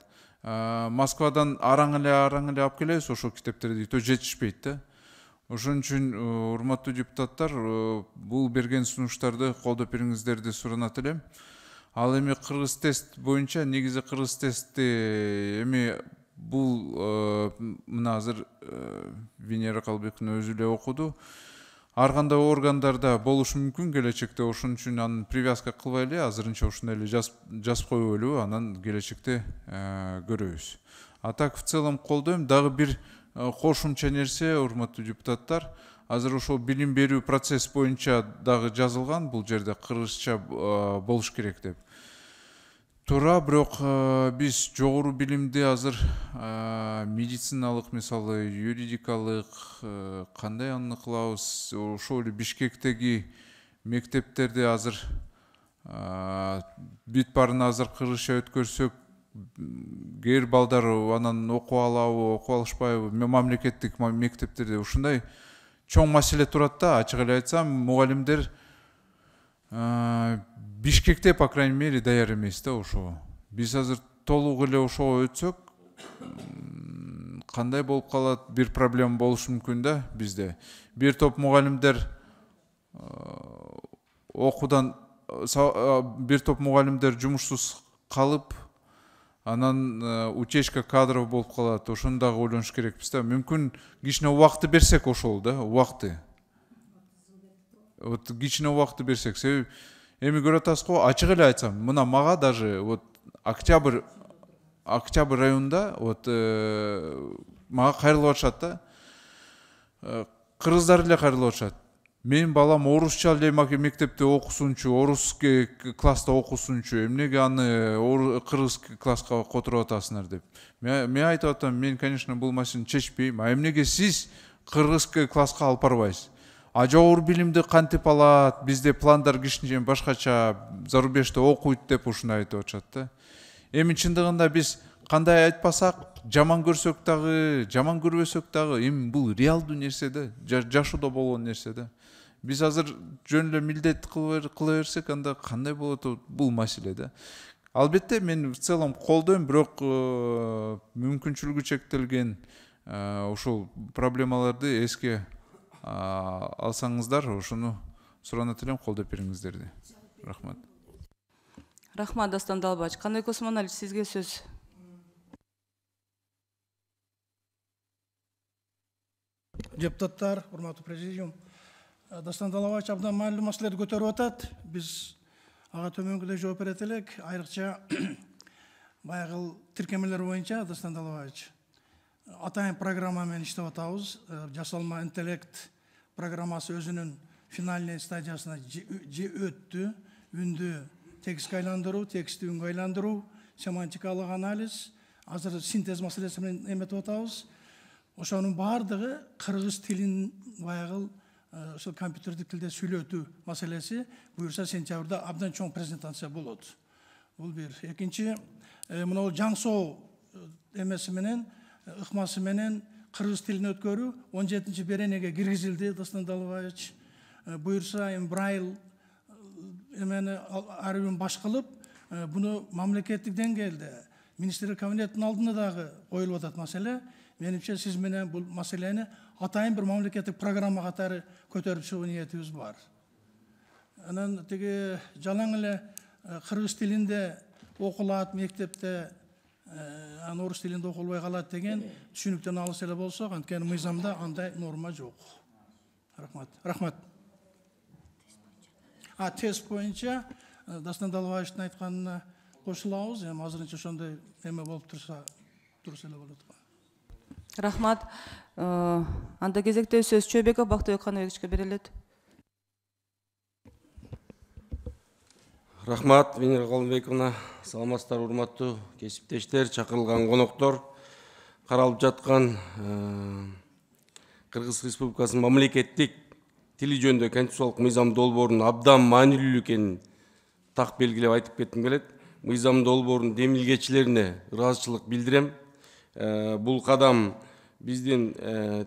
Москвадан араң эле алып келебиз, ошол китептерди то жетишпейт да. Ошон үчүн урматтуу депутаттар, бул берген сунуштарды колдоп бериңиздерди суранат элем. Ал эми кыргыз тест боюнча, негизи кыргыз тестти эми бул мына азыр Венера Калбековна өзү эле окуду. Ар кандай органдарда болушу мүмкүн келечекте, ошон үчүн анын привязка кылбай эле азырынча ушундай эле жазып коюп эле, анан келечекте көрөбүз. А так в целом колдойм. Дагы бир кошумча нерсе, урматтуу депутаттар, азыр ошол билим берүү процесс боюнча дагы жазылган, бул жерде кыргызча болуш керек деп. Туура, бирок биз жогору билимди азыр медициналык, мисалы юридикалык кандай аны кылабыз, ошол эле Бишкектеги мектептерди азыр бүт баарын азыр кыргызча өткөрсөк, кээ балдар анан окуп алабы, окуп алышпайбы, мамлекеттик мектептерде ушундай чоң маселе турат да. Ачык эле айтсам, мугалимдер Бишкекте, по крайней мере, даяр эмес да ошого. Биз азыр толук эле ошого өтсөк, кандай болуп калат, бир проблема болушу мүмкүн да бизде. Бир топ мугалимдер окуудан, бир топ мугалимдер жумушсуз калып, анан утечка кадров болуп калат. Ошону дагы ойлонуш керекпиз да. Мүмкүн кичине убакыт берсек ошол да, убакыты. Вот кичине убакыт берсек, себеби эми көрүп атасыз го, ачык эле айтсам, мына мага даже вот Октябрь районунда вот мага кайрылып атышат да. Кыргыздар эле кайрылып атышат. Менин балам орусча эле мектепте окусунчу, орус класста окусунчу, эмнеге аны кыргыз класска которуп атасыңар деп. Мен айтып атам, мен, конечно, бул маселени чечпейм. А эмнеге сиз кыргыз класска алып барбайсыз? А жогору билимди кантип алат, бизде пландар кичине башкача, зарубежде окуйт деп ушуну айтып атышат да. Эми чындыгында биз кандай айтпасак, жаман көрсөк дагы, жаман көрбөсөк дагы, эми бул реалдуу нерсе да, жашоодо болгон нерсе да. Биз азыр жөн эле милдет кыла берсек, анда кандай болот бул маселе да. Албетте мен в целом колдойм, бирок мүмкүнчүлүгү чектелген ушул проблемаларды эске алсаңыздар, ошону суранат элем, колдоп бериңиздерди. Рахмат.
Рахмат, Дастан Далбач. Кандайкы Осмонович, сизге сөз.
Депутаттар, урматтуу президиум, Дастан Далбач абдан маанилүү маселелерди көтөрүп атат. Биз ага төмөнгүдөй жооп берет элек. Айрыкча баягы тиркемелер боюнча Дастан Далбач атайын программа менен иштеп атабыз. Жасалма интеллект программасы өзүнүн финальный стадиясына өттү. Үндү текстке айландыруу, текстти үнгө айландыруу, семантикалык анализ, азыр синтез маселеси менен эметип атабыз. Ошонун баардыгы кыргыз тилин баягы ошол компьютердик тилде сүйлөтүү маселеси буюрса сентябрда абдан чоң презентация болот. Бул бир. Экинчи, мына жаңсоо эмеси менен, ыкмасы менен кыргыз тилин өткөрүү 17-чи беренеге киргизилди, Дастан Далбаевич. Буюрса Брайл эмени арбин баш кылып, буну мамлекеттик деңгээлде министрлер кабинетинин алдына дагы коюлуп атат маселе. Менимче сиз менен бул маселени атайын бир мамлекеттик программа катары көтөрүп чыгуу ниетибиз бар. Анан тиги жалаң эле кыргыз тилинде окулат мектепте, аны орус тилинде окулбай калат деген түшүнүктөн алыс эле болсок, анткени мыйзамда андай норма жок. Рахмат. Тест боюнча Дастан Далбаевичтин айтканына кошулабыз. Эми азырынча ошондой эме болуп турса дурус эле болот.
Рахмат. Анда кезекте сөз Чөбеков Бактыбек Каныбековичке берилет.
Рахмат, Венера Калымбековна. Саламатсыздар, урматтуу кесиптештер, чакырылган коноктор. Каралып жаткан Кыргыз Республикасынын мамлекеттик тили жөнүндө конституциялык мыйзам долбоорунун абдан маанилүү экенин так белгилеп айтып кетким келет. Мыйзам долбоорунун демилгечилерине ыраазычылык билдирем. Бул кадам биздин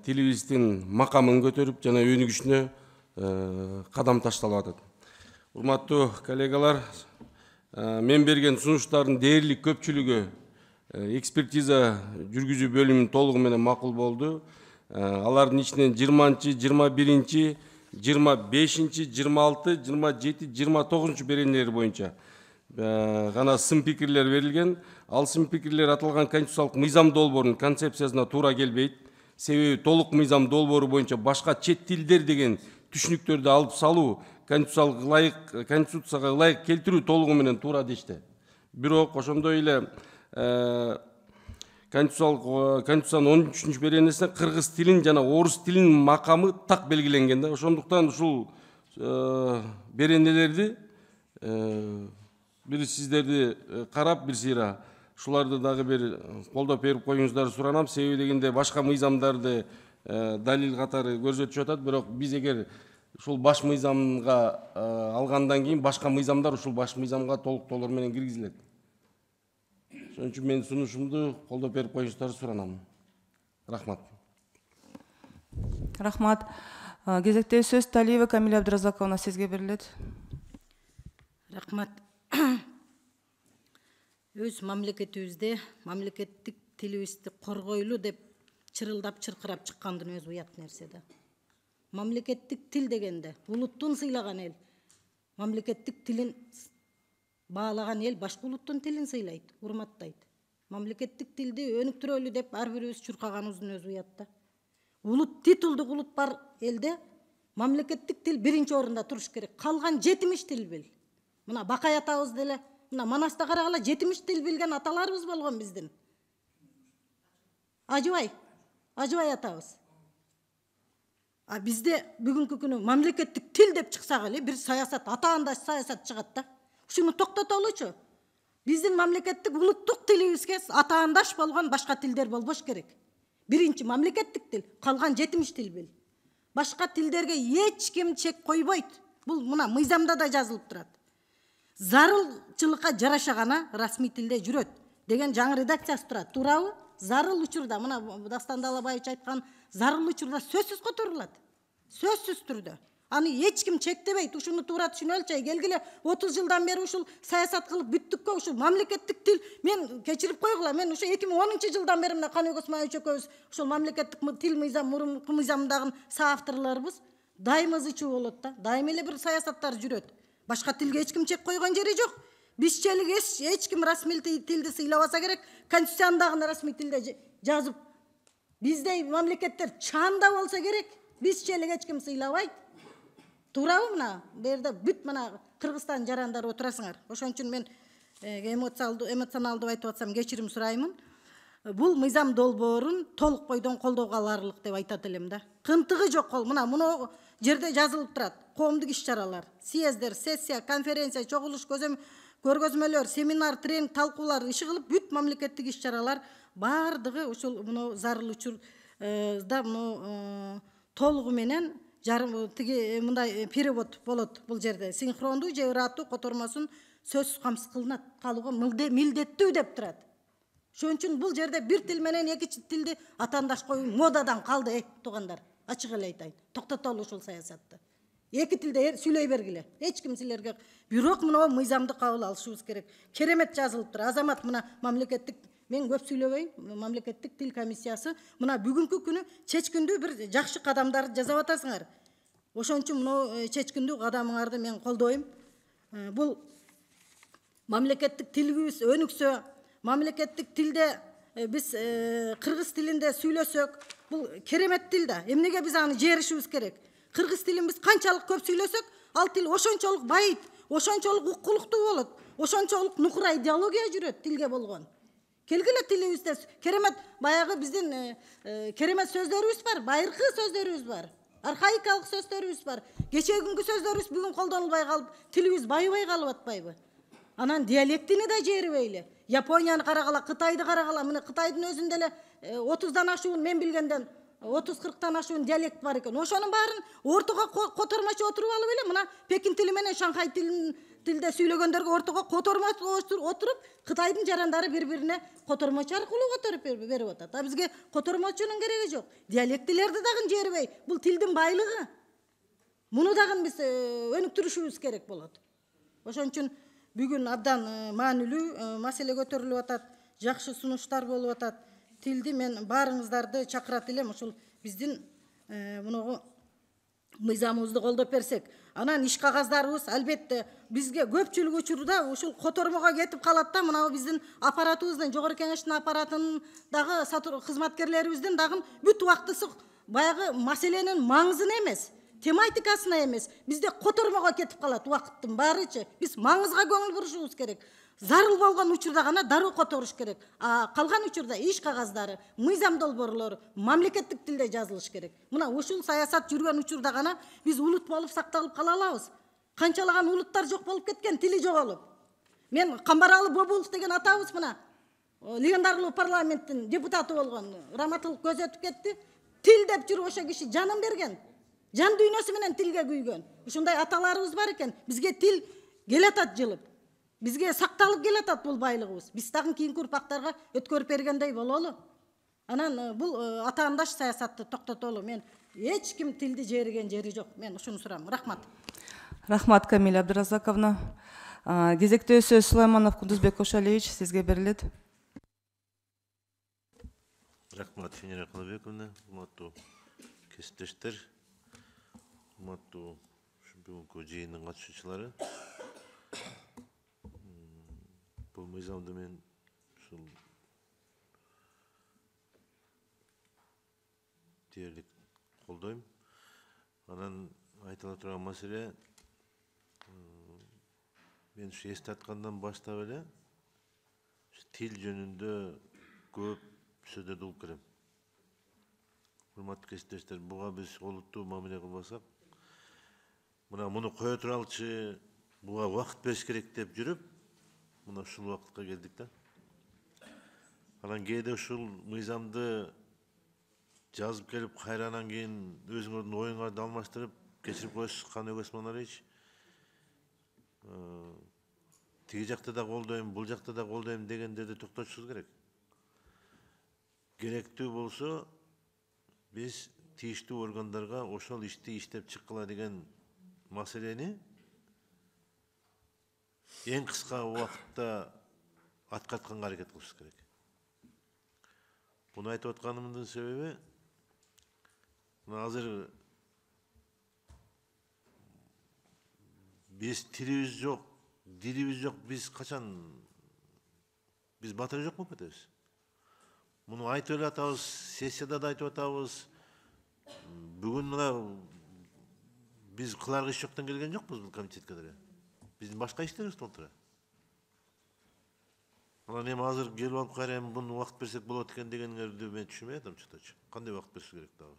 тилибиздин макамын көтөрүп жана өнүгүшүнө кадам ташталып атат. Урматтуу коллегалар, мен берген сунуштардын дээрлик көпчүлүгү экспертиза жүргүзүү бөлүмүнүн толугу менен макул болду. Алардын ичинен 20-чы, 21-чи, 25-чи, 26, 27, 29 беренелери боюнча гана сын пикирлер берилген. Ал сын пикирлер аталган конституциялык мыйзам долбоорунун концепциясына туура келбейт. Себеби толук мыйзам долбоору боюнча башка чет тилдер деген түшүнүктөрдү алып салуу, конституцияга ылайык келтирүү толугу менен туура дешти. Бирок ошондой эле конституциянын 13-чү беренесинде кыргыз тилин жана орус тилинин макамы так белгиленген да. Ошондуктан ушул беренелерди бир сиздерди карап, бир сыйра шуларды дагы бир колдоп берип коюңуздарды суранам. Себеби дегенде башка мыйзамдарды далил катары көрсөтүшүп атат, бирок биз эгер ушул баш мыйзамга алгандан кийин башка мыйзамдар ушул баш мыйзамга толуктоолор менен киргизилет. Ошон үчүн мен сунушумду колдоп берип коюңуздарды суранам. Рахмат.
Рахмат. Кезекте сөз Талиева Камиля Абдыразаковна сизге берилет.
Рахмат. Өз мамлекетибизде мамлекеттик тилибизди коргойлу деп чырылдап чыркырап чыккандын өзү уят нерсе да. Мамлекеттик тил дегенде улуттун сыйлаган эл, мамлекеттик тилин баалаган эл башка улуттун тилин сыйлайт, урматтайт. Мамлекеттик тилди өнүктүрөлү деп ар бирибиз чуркаганыбыздын өзү уят да. Улут титулдук улут бар элде мамлекеттик тил биринчи орунда туруш керек. Калган 70 тил бил. Мына Бакай атабыз деле, мына Манаста карагыла 70 тил билген аталарыбыз болгон биздин. Ажыбай атабыз. Бизде бүгүнкү күнү мамлекеттик тил деп чыксак эле бир саясат, атаандаш саясат чыгат да. Ушуну токтотолучу. Биздин мамлекеттик улуттук тилибизге атаандаш болгон башка тилдер болбош керек. Биринчи мамлекеттик тил, калган 70 тил бил. Башка тилдерге эч ким чек койбойт. Бул мына мыйзамда да жазылып турат. Зарылчылыкка жараша гана расмий тилде жүрөт деген жаңы редакциясы турат. Туурабы? Зарыл учурда, мына Дастан Далбаевич айткан зарыл учурда сөзсүз которулат. Сөзсүз түрдө. Аны эч ким чектебейт. Ушуну туура түшүнөлчү. Келгиле 30 жылдан бери ушул саясат кылып бүттүккө ушул мамлекеттик тил мен кечирип койгула. Мен ушу 2010 жылдан бери мына Каныбек Осмонович экөөбүз ушул мамлекеттик тил мурунку мыйзамдагы соавторлорубуз. Дайым ызычуу болот да. Дайым эле бир саясаттар жүрөт. Башка тилге эч ким чек койгон жери жок. Бизчелик эч ким расмий тилди сыйлабаса керек. Конституцияндагы расмий тилде жазып. Биздей мамлекеттер чанда болсо керек. Бизчелик эч ким сыйлабайт. Туурабы мына? Берде бүт мына Кыргызстан жарандар отурасыңар. Ошон үчүн мен эмоционалдуу айтып атсам кечирим сураймын. Бул мыйзам долбоорун толук бойдон колдоого аларлык деп айтат элем да. Кынтыгы жок кол. Мына жерде жазылып турат. коомдук иш-чаралар, съездер, сессия, конференция, чогулуш, көргөзмөлөр, семинар, тренинг, талкуулар, иши кылып бүт мамлекеттик иш-чаралар баардыгы ушул мына зарыл учурда толугу менен тиги мындай перевод болот бул жерде. Синхрондуу же ыраттуу котормосун сөзсүз камсыз калууга милдеттүү деп турат. Ошон үчүн бул жерде бир тил менен эки тилди атаандаш коюу модадан калды, туугандар. Ачык эле айтайын. Токтотолу ушул саясатты. Эки тилде сүйлөй бергиле. Эч ким силерге. Бирок мына мыйзамды кабыл алышыбыз керек. Керемет жазылып тур. Азамат мына мамлекеттик, мен көп сүйлөбөйүн, мамлекеттик тил комиссиясы мына бүгүнкү күнү чечкиндүү бир жакшы кадамдарды жасап атасыңар. Ошон үчүн мына чечкиндүү кадамыңарды мен колдойм. Бул мамлекеттик тилибиз өнүксө, мамлекеттик тилде биз кыргыз тилинде сүйлөсөк, бул керемет тил да. Эмнеге биз аны жеришибиз керек? Кыргыз тилин биз канчалык көп сүйлөсөк, ал тил ошончолук байыйт, ошончолук уккулуктуу болот, ошончолук нукура идеология жүрөт тилге болгон. Келгиле тилибизде керемет баягы биздин керемет сөздөрүбүз бар, байыркы сөздөрүбүз бар, архаикалык сөздөрүбүз бар. Кечеги сөздөрүбүз бүгүн колдонулбай калып, тилибиз байыбай калып атпайбы? Анан диалектини да жерибейли. Японияны карагала, Кытайды карагала, мына Кытайдын өзүндө эле 30дан ашуун мен билгенден 30-40тан ашуун диалект бар экен. Ошонун баарын ортого котормочу отуруп алып эле мына Пекин тили менен Шанхай тилде сүйлөгөндөргө ортого котормочу отуруп, Кытайдын жарандары бири-бирине котормочу аркылуу которуп берип атат. А бизге котормочунун кереги жок. Диалектилерди дагы жерибей, бул тилдин байлыгы. Муну дагы биз өнүктүрүшүбүз керек болот. Ошон үчүн бүгүн абдан маанилүү маселе көтөрүлүп атат, жакшы сунуштар болуп атат. Тилди мен баарыңыздарды чакырат элем, ушул биздин мунугу мыйзамыбызды колдоп берсек. Анан иш кагаздарыбыз албетте бизге көпчүлүк учурда ушул котормого кетип калат да, мына биздин аппаратыбыздын, жогорку кеңештин аппаратындагы кызматкерлерибиздин дагы бүт убактысы баягы маселенин маңызын эмес, тематикасына эмес, бизде котормого кетип калат убакыттын баарычы. Биз маңызга көңүл бурушубуз керек. Зарыл болгон учурда гана дароо которуш керек. Калган учурда иш кагаздары, мыйзам долбоорлору мамлекеттик тилде жазылыш керек. Мына ушул саясат жүргөн учурда гана биз улут болуп сакталып кала алабыз. Канчалаган улуттар жок болуп кеткен, тили жоголуп. Мен Камбаралы Бобулов деген атабыз мына легендарлуу парламенттин депутаты болгон, раматылык көз өтүп кетти. Тил деп жүрүп ошо киши жанын берген. Жан дүйнөсү менен тилге күйгөн. Ушундай аталарыбыз бар экен. Бизге тил келатат жылып. Бизге сакталып келатат бул байлыгыбыз. Биз дагы кийинки урпактарга өткөрүп бергендей бололу. Анан бул атаандаш саясатты токтотолу. Мен эч ким тилди жериген жери жок. Мен ушуну сурам. Рахмат.
Рахмат, Камиля Абдыразаковна. Кезектөө сөз Сулайманов Кундузбек Кошалевич, сизге берилет.
Рахмат, Фенера Калабековна, урматтуу кесиптештер, урматтуу бүгүнкү жыйындын катышуучулары. Бул мыйзамды мен ушул дээрлик колдойм. Анан айтыла турган маселе мен ушу эсте аткандан баштап эле тил жөнүндө көп сөздөрдү угуп келем. Урматтуу кесиптештер, буга биз олуттуу мамиле кылбасак, мына муну кое туралчы, буга убакыт бериш керек деп жүрүп, мына ушул убакытка келдик да. Анан кээде ушул мыйзамды жазып келип, кайранан кийин өзүңөрдүн оюңарды алмаштырып, кечирип коесуз, Каны Өкөсманович. Тиги жакта да колдойм, бул жакта да колдойм дегендерди токтотушубуз керек. Керектүү болсо, биз тийиштүү органдарга ошол ишти иштеп чыккыла деген маселени эң кыска убакытта аткартканга аракет кылышыбыз керек. Буну айтып атканымдын себеби, мына азыр биз тилибиз жок, дилибиз жок, биз качан биз батыры жок болуп кетебиз. Муну айтып эле атабыз, сессияда да айтып атабыз. Бүгүн мына биз кылар иш жоктон келген жокпуз бул комитетке деле. Биздин башка иштерибиз болуп турат. Анан эми азыр келип алып кайрайм, буну убакыт берсек болот экен дегениңерди мен түшүнбөй атам чатачы. Кандай убакыт берсе керек дагы.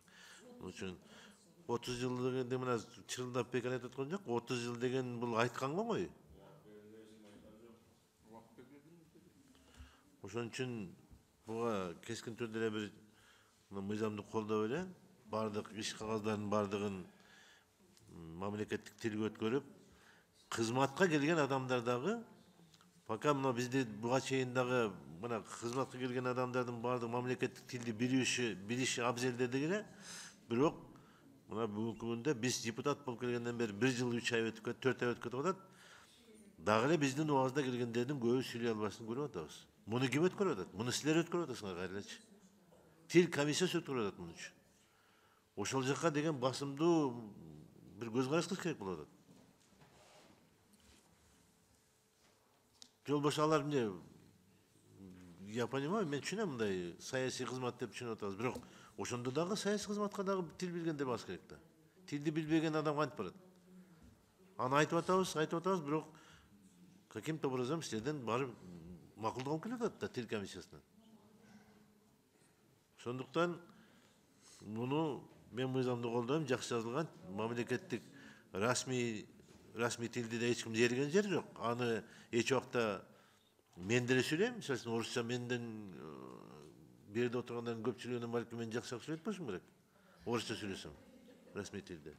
Ошон үчүн 30 жыл дегенде мына чырылдап бекер айтып аткан жок. 30 жыл деген бул айтканга ғой. Ошон үчүн буга кескин түрдө бир мыйзамды колдоп эле бардык иш кагаздарын бардыгын мамлекеттик тилге өткөрүп, кызматка келген адамдар дагы пока мына бизде буга чейин дагы мына кызматка келген адамдардын бардык мамлекеттик тилди билиши абзелдеди эле. Бирок мына бүгүнкү күндө биз депутат болуп келгенден бери 1 жыл 3 ай өтүп кетти, 4 ай өтүп кетип атат. Дагы эле биздин убагыбызда келгендердин көбү сүйлөй албасын көрүп атабыз. Муну ким өткөрүп атат? Муну силер өткөрүп атасыңар кайрылачы. Тил комиссиясы өткөрүп атат муну үчүн. Ошол жака деген басымдуу bir göz karış kız gerek buladı. Yol boşalar ne? Ya понимаю, men düşünem bunday siyasi hizmet dep düşünüp atабыз. Бирок ошондо дагы саясий кызматка дагы тил билгендер бас керек да. Тилди билбеген адам кантип барат? Аны айтып атабыз, бирок каким-то образом силерден барып макулдук алып келип атат да тил комиссиясынан. Ошондуктан муну мен мыйзамды колдойм, жакшы жазылган, мамлекеттик расмий тилде да эч ким жерген жери жок. Аны эч убакта мен деле сүйлөйм, мисалы орусча менден берде отургандардын көпчүлүгүнөн балким мен жакшы сүйлөп болушум керек. Орусча сүйлөсөм, расмий тилде.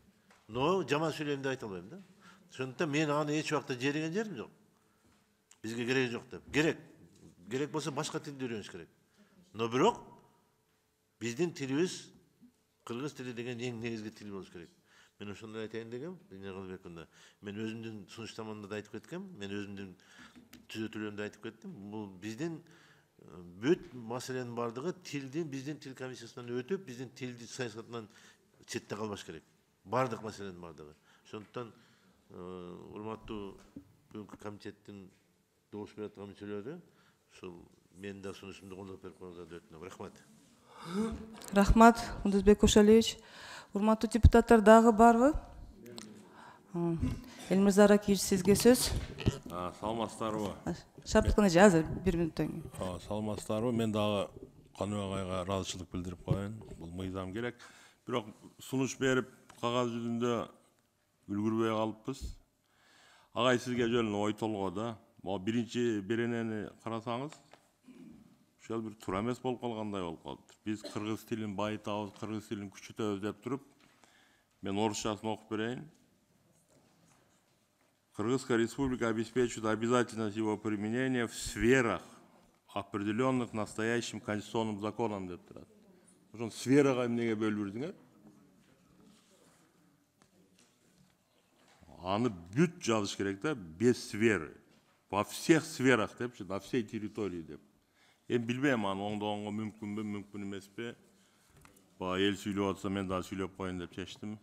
Но жаман сүйлөйм деп айта албайм да. Ошондуктан мен аны эч убакта жерген жерим жок. Бизге кереги жок деп. Керек болсо башка тилди үйрөнүш керек. Но бирок биздин тилибиз кыргыз тили деген эң негизги тил болуш керек. Мен ошондой айтайын дегем, мен өзүмдүн сунуштамамда да айтып кеткем, мен өзүмдүн түзөтүүлөрүмдө айтып кеттим. Бул биздин бүт маселенин бардыгы тилдин биздин тил комиссиясынан өтүп, биздин тилди саясатынан четте калбаш керек. Бардык маселенин бардыгы. Ошондуктан урматтуу бүгүнкү комитеттин добуш берип аткан мүчөлөрү, ушул мен да сунушумду колдоп берип коюңуздар деп өтүнөм. Рахмат.
Рахмат, Мундузбек Кошалевич. Урматтуу депутаттар дагы барбы? Элмирза Ракиевич, сизге сөз.
Саламатсыздарбы?
Шарттык кана азыр 1 мүнөттөн кийин.
Саламатсыздарбы? Мен дагы Каныбек агайга ыраазычылык билдирип коеюн. Бул мыйзам керек. Бирок сунуш берип кагаз жүзүндө үлгүрбөй калыппыз. Агай сизге жөн ой толгоду. Могу биринчи беренени карасаңыз, ушул бир туура эмес болуп калгандай болуп калыптыр. Биз кыргыз тилин байытабыз, кыргыз тилин күчөтөбүз деп туруп, мен орусчасын окуп берейин. Кыргызская республика обеспечивает обязательность его применения в сферах, определенных настоящим конституционным законом деп турат. Ошон сферага эмнеге бөлүп бирдиңер? Аны бүт жазыш керек да, без сферы. Во всех сферах депчи, на всей территории деп. Эми билбейм, аны оңдогонго мүмкүнбү, мүмкүн эмеспи. Эл сүйлөп атса мен да сүйлөп коеюн деп чечтим.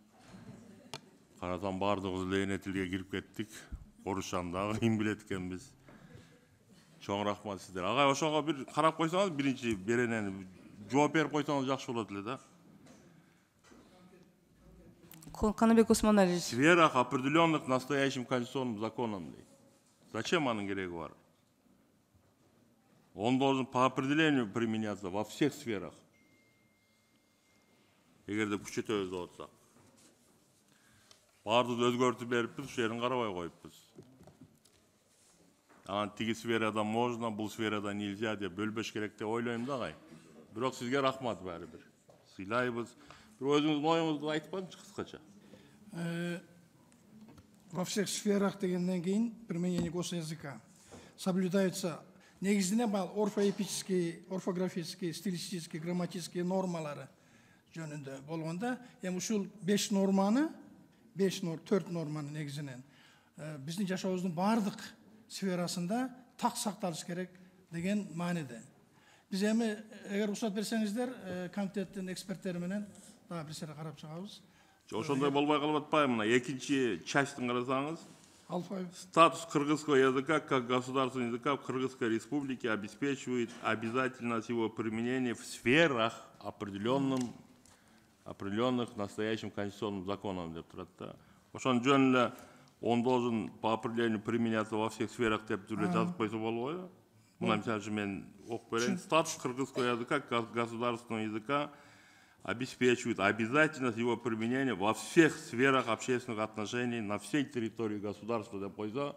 Карасам баардыгыбыз эле эне тилге кирип кеттик. Орусчаны дагы кыйын билет экенбиз. Чоң рахмат сиздер. Агай, ошого бир карап койсоңуз, биринчи беренени жооп берип койсоңуз жакшы болот эле да.
Каныбек Осмоналиевич.
В сферах, определенных настоящим конституционным законом. Зачем анын кереги бар? Он должен по определению применяться во всех сферах. Эгерде күчөтөбүз деп атсак. Баардыгын өзгөртүп бериппиз, ушул жерин карабай коюппуз. Анан тиги сферада можно, бул сферада нельзя деп бөлбөш керек деп ойлойм да агай. Бирок сизге рахмат баары бир. Сыйлайбыз. Бир өзүңүздүн оюңузду айтып коюңузчу кыскача.
Во всех сферах дегенден кийин применение госязыка соблюдаются негизине орфоэпические, орфографические, стилистические, грамматические нормалары жөнүндө болгондо, эми ушул 4 норманы негизинен биздин жашообуздун баардык сферасында так сакталыш керек деген мааниде. Биз эми эгер уруксат берсеңиздер, комитеттин эксперттери менен дагы бир сере карап чыгабыз.
Ошондой болбой калып атпайбы? Мына экинчи частын карасаңыз, статус кыргызского языка как государственного языка в Кыргызской республике обеспечивает обязательность его применения в сферах, определенных настоящим конституционным законом деп турат да. Ошон жөн эле он должен по определению применяться во всех сферах деп жазып койсо болбойбу? Мына мисалы үчүн мен окуп берейин. Статус кыргызского языка как государственного языка обеспечивает обязательность его применения во всех сферах общественных отношений на всей территории государства деп койсо,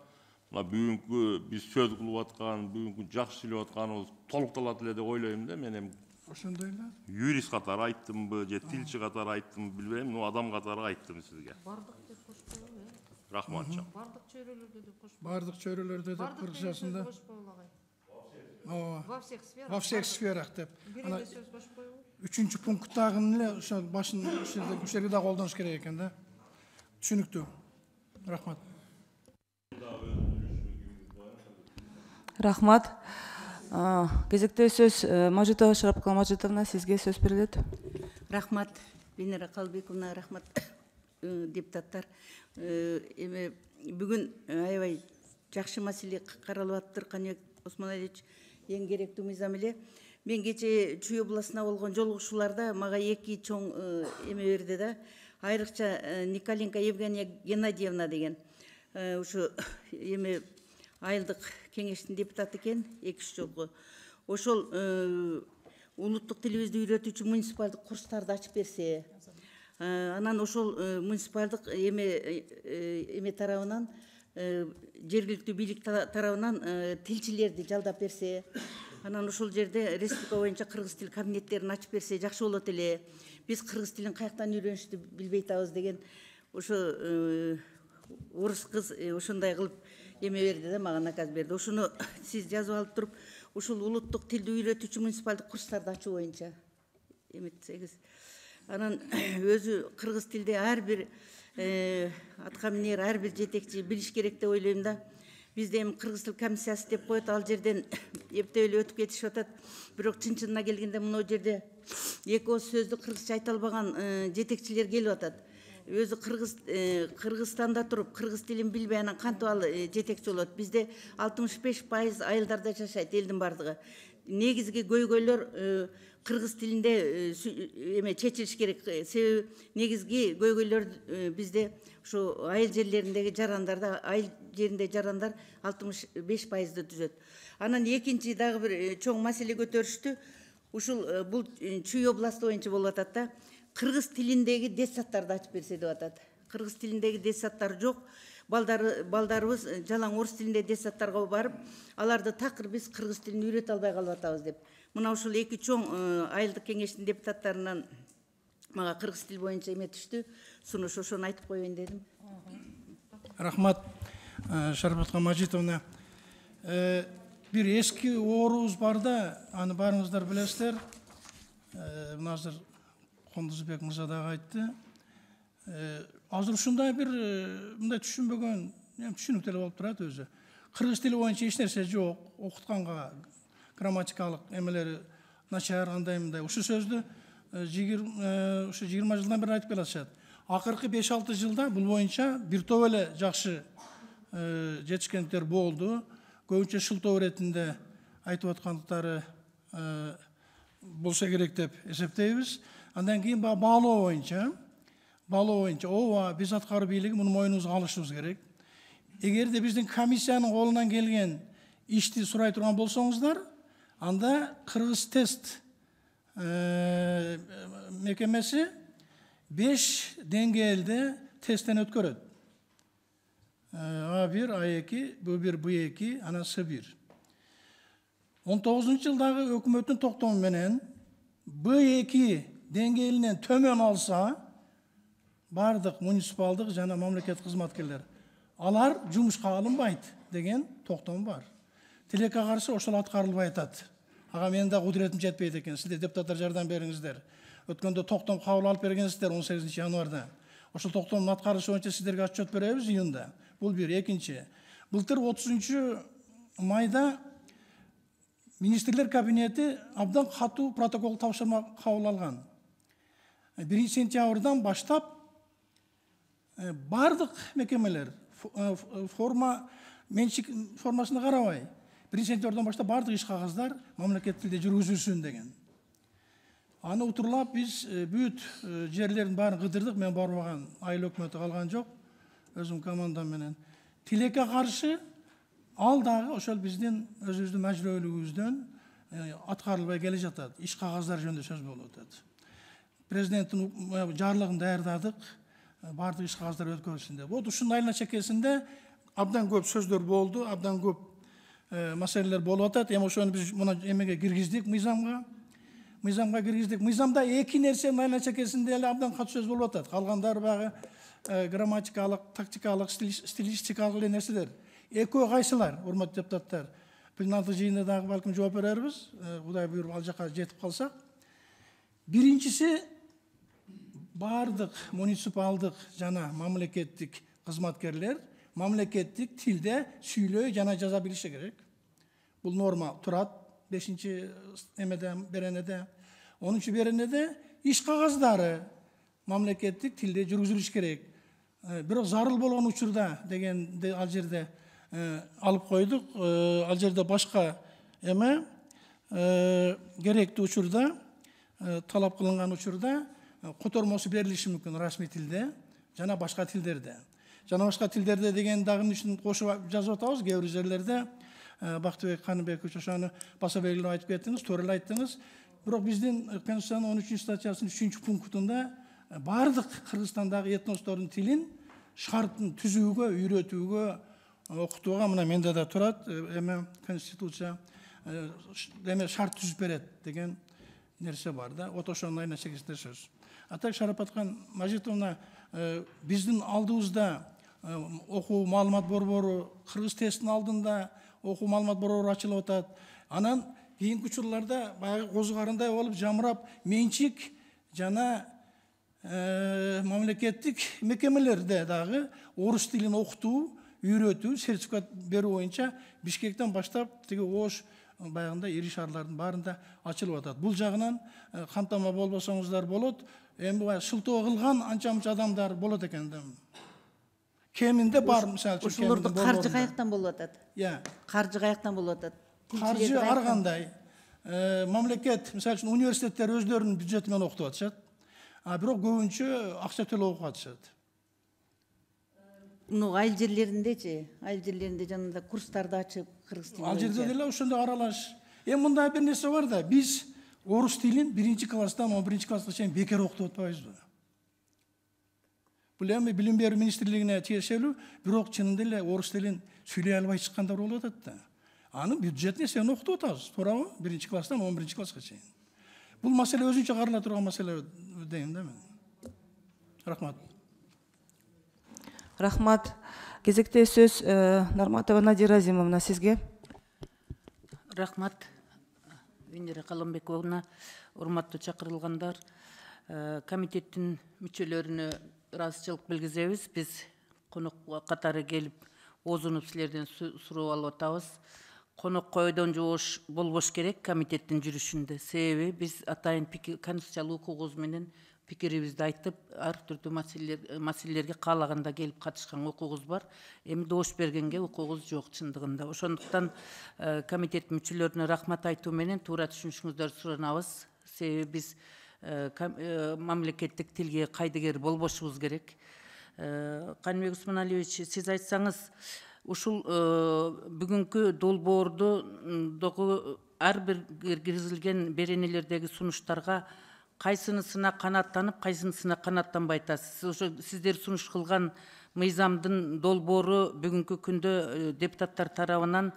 мына бүгүнкү биз сөз кылып аткан, бүгүнкү жакшы сүйлөп атканыбыз толукталат эле деп ойлойм да. Мен эми
ошондой эле.
юрист катары айттымбы, же тилчи катары айттымбы билбейм, но адам катары айттым сизге.
Бардык деп кошпойбу,
Рахматчы.
бардык чөйрөлөрдө деп кошпойбу.
Бардык чөйрөлөрдө деп кыргызчасында.
Во всех сферах.
Во всех сферах деп.
Бир эле сөз кошпойбу.
Үчүнчү пункттагын эле ошо башын ушерге да колдонуш керек экен да. Түшүнүктүү. Рахмат.
Рахмат. Кезектеги сөз Мажитова Шарапкала Мажитовна, сизге сөз берилет.
Рахмат, Венера Калбековна, рахмат депутаттар. Эми бүгүн аябай жакшы маселе каралып атыптыр. Каныбек Осмонович, эң керектүү мыйзам эле. Мен кече Чүй областына болгон жолугушууларда мага эки чоң эме берди да. Айрыкча Николенко Евгения Геннадьевна деген ушу эме айылдык кеңештин депутаты экен, 2-3 жолку. Ошол улуттук тилибизди үйрөтүүчү муниципалдык курстарды ачып берсе, анан ошол муниципалдык эме тарабынан, жергиликтүү бийлик тарабынан тилчилерди жалдап берсе, анан ошол жерде республика боюнча кыргыз тил кабинеттерин ачып берсе жакшы болот эле. Биз кыргыз тилин каяктан үйрөнүштү билбей атабыз деген ошо орус кыз ошондой кылып эме берди да, мага наказ берди. Ошону сиз жазып алып туруп, ушул улуттук тилди үйрөтүүчү муниципалдык курстарды ачуу боюнча эметсеңиз. Анан өзү кыргыз тилде ар бир аткаминер, ар бир жетекчи билиш керек деп ойлойм да. Бизде эми кыргыз тил комиссиясы деп коет, ал жерден эптеп эле өтүп кетишип атат. Бирок чын-чынына келгенде мына жерде эки ооз сөздү кыргызча айта албаган жетекчилер келип атат. Өзү Кыргызстанда туруп, кыргыз тилин билбей, анан кантип ал жетекчи болот? Бизде 65% айылдарда жашайт, элдин бардыгы. Негизги көйгөйлөр кыргыз тилинде эме чечилиш керек. Себеби негизги көйгөйлөр бизде ушу айыл жерлериндеги жарандарда, айыл жеринде жарандар 65%-ды түзөт. Анан экинчи дагы бир чоң маселе көтөрүштү. Ушул бул Чүй областы боюнча болуп атат да. Кыргыз тилиндеги детсадтарды ачып берсе деп атат. Кыргыз тилиндеги детсадтар жок. Балдарыбыз жалаң орус тилинде детсадтарга барып, аларды такыр биз кыргыз тилин үйрөтө албай калып атабыз деп. Мына ушул эки чоң айылдык кеңештин депутаттарынан мага кыргыз тил боюнча эме түштү. Сунуш, ошону айтып коеюн дедим.
Рахмат, Шарапкала Мажитовна. Бир эски оорубуз бар да, аны барыңыздар билесиздер. Азыр Кондузбек мырза дагы айтты. Азыр ушундай бир мындай түшүнбөгөн, түшүнүктүү эле болуп турат өзү. Кыргыз тили боюнча эч нерсе жок, окутканга грамматикалык эмелери начар, андай мындай. Ушу сөздү 20 жылдан бери айтып келатышат. Акыркы 5-6 жылда бул боюнча бир топ эле жакшы жетишкендер болду. Көбүнчө шылтоо иретинде айтып аткандыктары болсо керек деп эсептейбиз. Андан кийин баалоо боюнча, ооба биз аткаруу бийлиги муну мойнубузга алышыбыз керек. Эгерде биздин комиссиянын колунан келген ишти сурай турган болсоңуздар, анда кыргыз тест мекемеси 5 деңгээлде тесттен өткөрөт. A1, A2, B1, B2, анан C1. 19 жылдагы өкмөттүн токтому менен B2 деңгээлинен төмөн алса, бардык муниципалдык жана мамлекет кызматкерлер алар жумушка алынбайт деген токтом бар. Тилекке каршы ошол аткарылбай атат. Ага менин да кудуретим жетпейт экен. Сиздер депутаттар жардам бериңиздер. Өткөндө токтом кабыл алып бергенсиздер 18 январда. Ошол токтомдун аткарышы боюнча сиздерге отчет беребиз июнда. Бул бир. Экинчи, былтыр 30 майда министрлер кабинети абдан катуу протокол тапшырма кабыл алган. 1 сентябрдан баштап бардык мекемелер менчик формасына карабай 1 сентябрдан баштап бардык иш кагаздар мамлекет тилде жүргүзүлсүн деген. Аны утурлап биз бүт жерлерин баарын кыдырдык. Мен барбаган айыл өкмөтү калган жок. Өзүм командам менен. Тилекке каршы ал дагы ошол биздин өзүбүздүн мажбүрөлүгүбүздөн аткарылбай келе жатат. Иш кагаздар жөнүндө сөз болуп атат. президенттин жарлыгын даярдадык, бардык иш кагаздар өткөрүлсүн деп. Вот ушунун айына чекесинде абдан көп сөздөр болду, абдан көп маселелер болуп атат. Эми ошону биз мына эмеге киргиздик, мыйзамга киргиздик. Мыйзамда эки нерсенин айына чекесинде эле абдан кат сөз болуп атат. Калгандары багы грамматикалык, тактикалык, стилистикалык эле нерселер. Экөө кайсылар, урматтуу депутаттар? Пленардык жыйында дагы балким жооп берербиз. Кудай буйруп ал жака жетип калсак. Биринчиси, бардык муниципалдык жана мамлекеттик кызматкерлер мамлекеттик тилде сүйлөй жана жаза билиши керек. Бул норма турат 5-чи беренеде. 10-чу беренеде иш кагаздары мамлекеттик тилде жүргүзүлүш керек. Бирок зарыл болгон учурда дегенде ал жерде алып койдук. Ал жерде башка керектүү учурда, талап кылынган учурда котормосу берилиши мүмкүн расмий тилде жана башка тилдерде. Жана башка тилдерде деген дагы үчүн кошуп жазып атабыз. Кээ бир жерлерде Бактыбек Каныбекович ошону баса белгилеп айтып кеттиңиз, туура эле айттыңыз. Бирок биздин Конституциянын 13-чү статьясынын 3-чү пунктунда бардык Кыргызстандагы этностордун тилин шартын түзүүгө, үйрөтүүгө, окутууга мына менде да турат. Конституция шарт түзүп берет деген нерсе бар да. Вот ошонун айына чекесинде сөз. Атак Шарапаткан Мажитовна, биздин алдыбызда окуу маалымат борбору, Кыргыз тесттин алдында окуу маалымат борбору ачылып атат. Анан кийинки учурларда баягы козу карындай болуп жамырап, менчик жана мамлекеттик мекемелерде дагы орус тилин окутуу, үйрөтүү, сертификат берүү боюнча Бишкектен баштап тиги Ош баягында ири шаарлардын баарында ачылып атат. Бул жагынан камтама болбосоңуздар болот. Эми баягы шылтоо кылган анча-мынча адамдар болот экен да. Кеминде бар, мисалы үчүн.
Ошолорду каржы каяктан болуп атат? Каржы каяктан болуп атат?
Каржы ар кандай. Мамлекет, мисалы үчүн университеттер өздөрүнүн бюджети менен окутуп атышат. Бирок көбүнчө акча төлөп окуп атышат.
Айыл жерлериндечи, айыл жерлеринде жанында курстарды ачып кыргыз тилин.
Ал жерде деле ошондой аралаш. Эми мындай бир нерсе бар да, биз орус тилин 1-чи класстан 11-чи класска чейин бекер окутуп атпайбызбы? Бул эми билим берүү министрлигине тиешелүү, бирок чынында эле орус тилин сүйлөй албай чыккандар болуп атат да. Анын бюджетине сен окутуп атабыз, туурабы? 1-чи класстан 11-чи класска чейин. Бул маселе өзүнчө карала турган маселе дейм да мен. Рахмат.
Рахмат. Кезекте сөз Нарматова Надира Азимовна сизге.
Рахмат. Венера Калымбековна, урматтуу чакырылгандар, комитеттин мүчөлөрүнө ыраазычылык билгизебиз. Биз конок катары келип, озунуп силерден суроо алып атабыз. Коноккойдон жоош болбош керек комитеттин жүрүшүндө. Себеби биз атайын конституциялык укугубуз менен пикирибизди айтып, ар түрдүү маселелерге каалаганда келип катышкан укугубуз бар. Эми добуш бергенге укугубуз жок чындыгында. Ошондуктан комитет мүчөлөрүнө рахмат айтуу менен туура түшүнүшүңүздөрдү суранабыз. Себеби биз мамлекеттик тилге кайдыгер болбошубуз керек. Каныбек Усманалиевич, сиз айтсаңыз, ушул бүгүнкү долбоордогу ар бир киргизилген беренелердеги сунуштарга кайсынысына канааттанып, кайсынысына канааттанбай атасыз. Ошо сиздер сунуш кылган мыйзамдын долбоору бүгүнкү күндө депутаттар тарабынан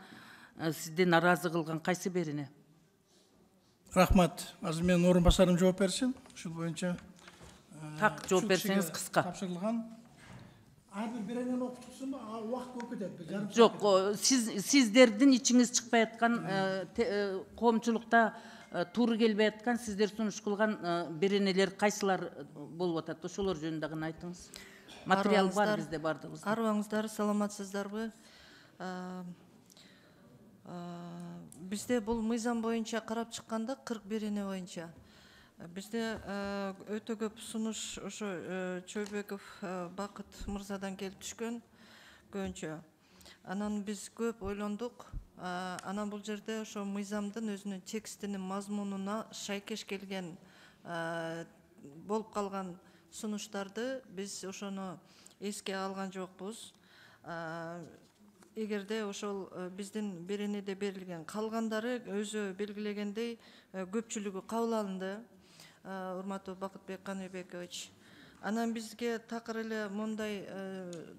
сизден наразы кылган кайсы берене?
Рахмат. Азыр менин орун басарым жооп берсин. Ушул боюнча
так жооп берсеңиз кыска.
Тапшырылган ар бир беренени окутупсунбу? Убакыт көп кетет.
Жок, сиздердин ичиңиз чыкпай аткан, коомчулукта туура келбей аткан, сиздер сунуш кылган беренелер кайсылар болуп атат? Ошолор жөнүндө гана айтыңыз. Материал бар бизде бардыгыбызда.
Арыбаңыздар, саламатсыздарбы? Бизде бул мыйзам боюнча карап чыкканда 40 берене боюнча бизде өтө көп сунуш ошо Чойбеков Бакыт мырзадан келип түшкөн көбүнчө. Анан биз көп ойлондук. Анан бул жерде ошо мыйзамдын өзүнүн текстинин мазмунуна шайкеш келген болуп калган сунуштарды биз ошону эске алган жокпуз. Эгерде ошол биздин беренеде берилген калгандары өзү белгилегендей көпчүлүгү кабыл алынды. урматтуу Бакытбек Каныбекович. Анан бизге такыр эле мындай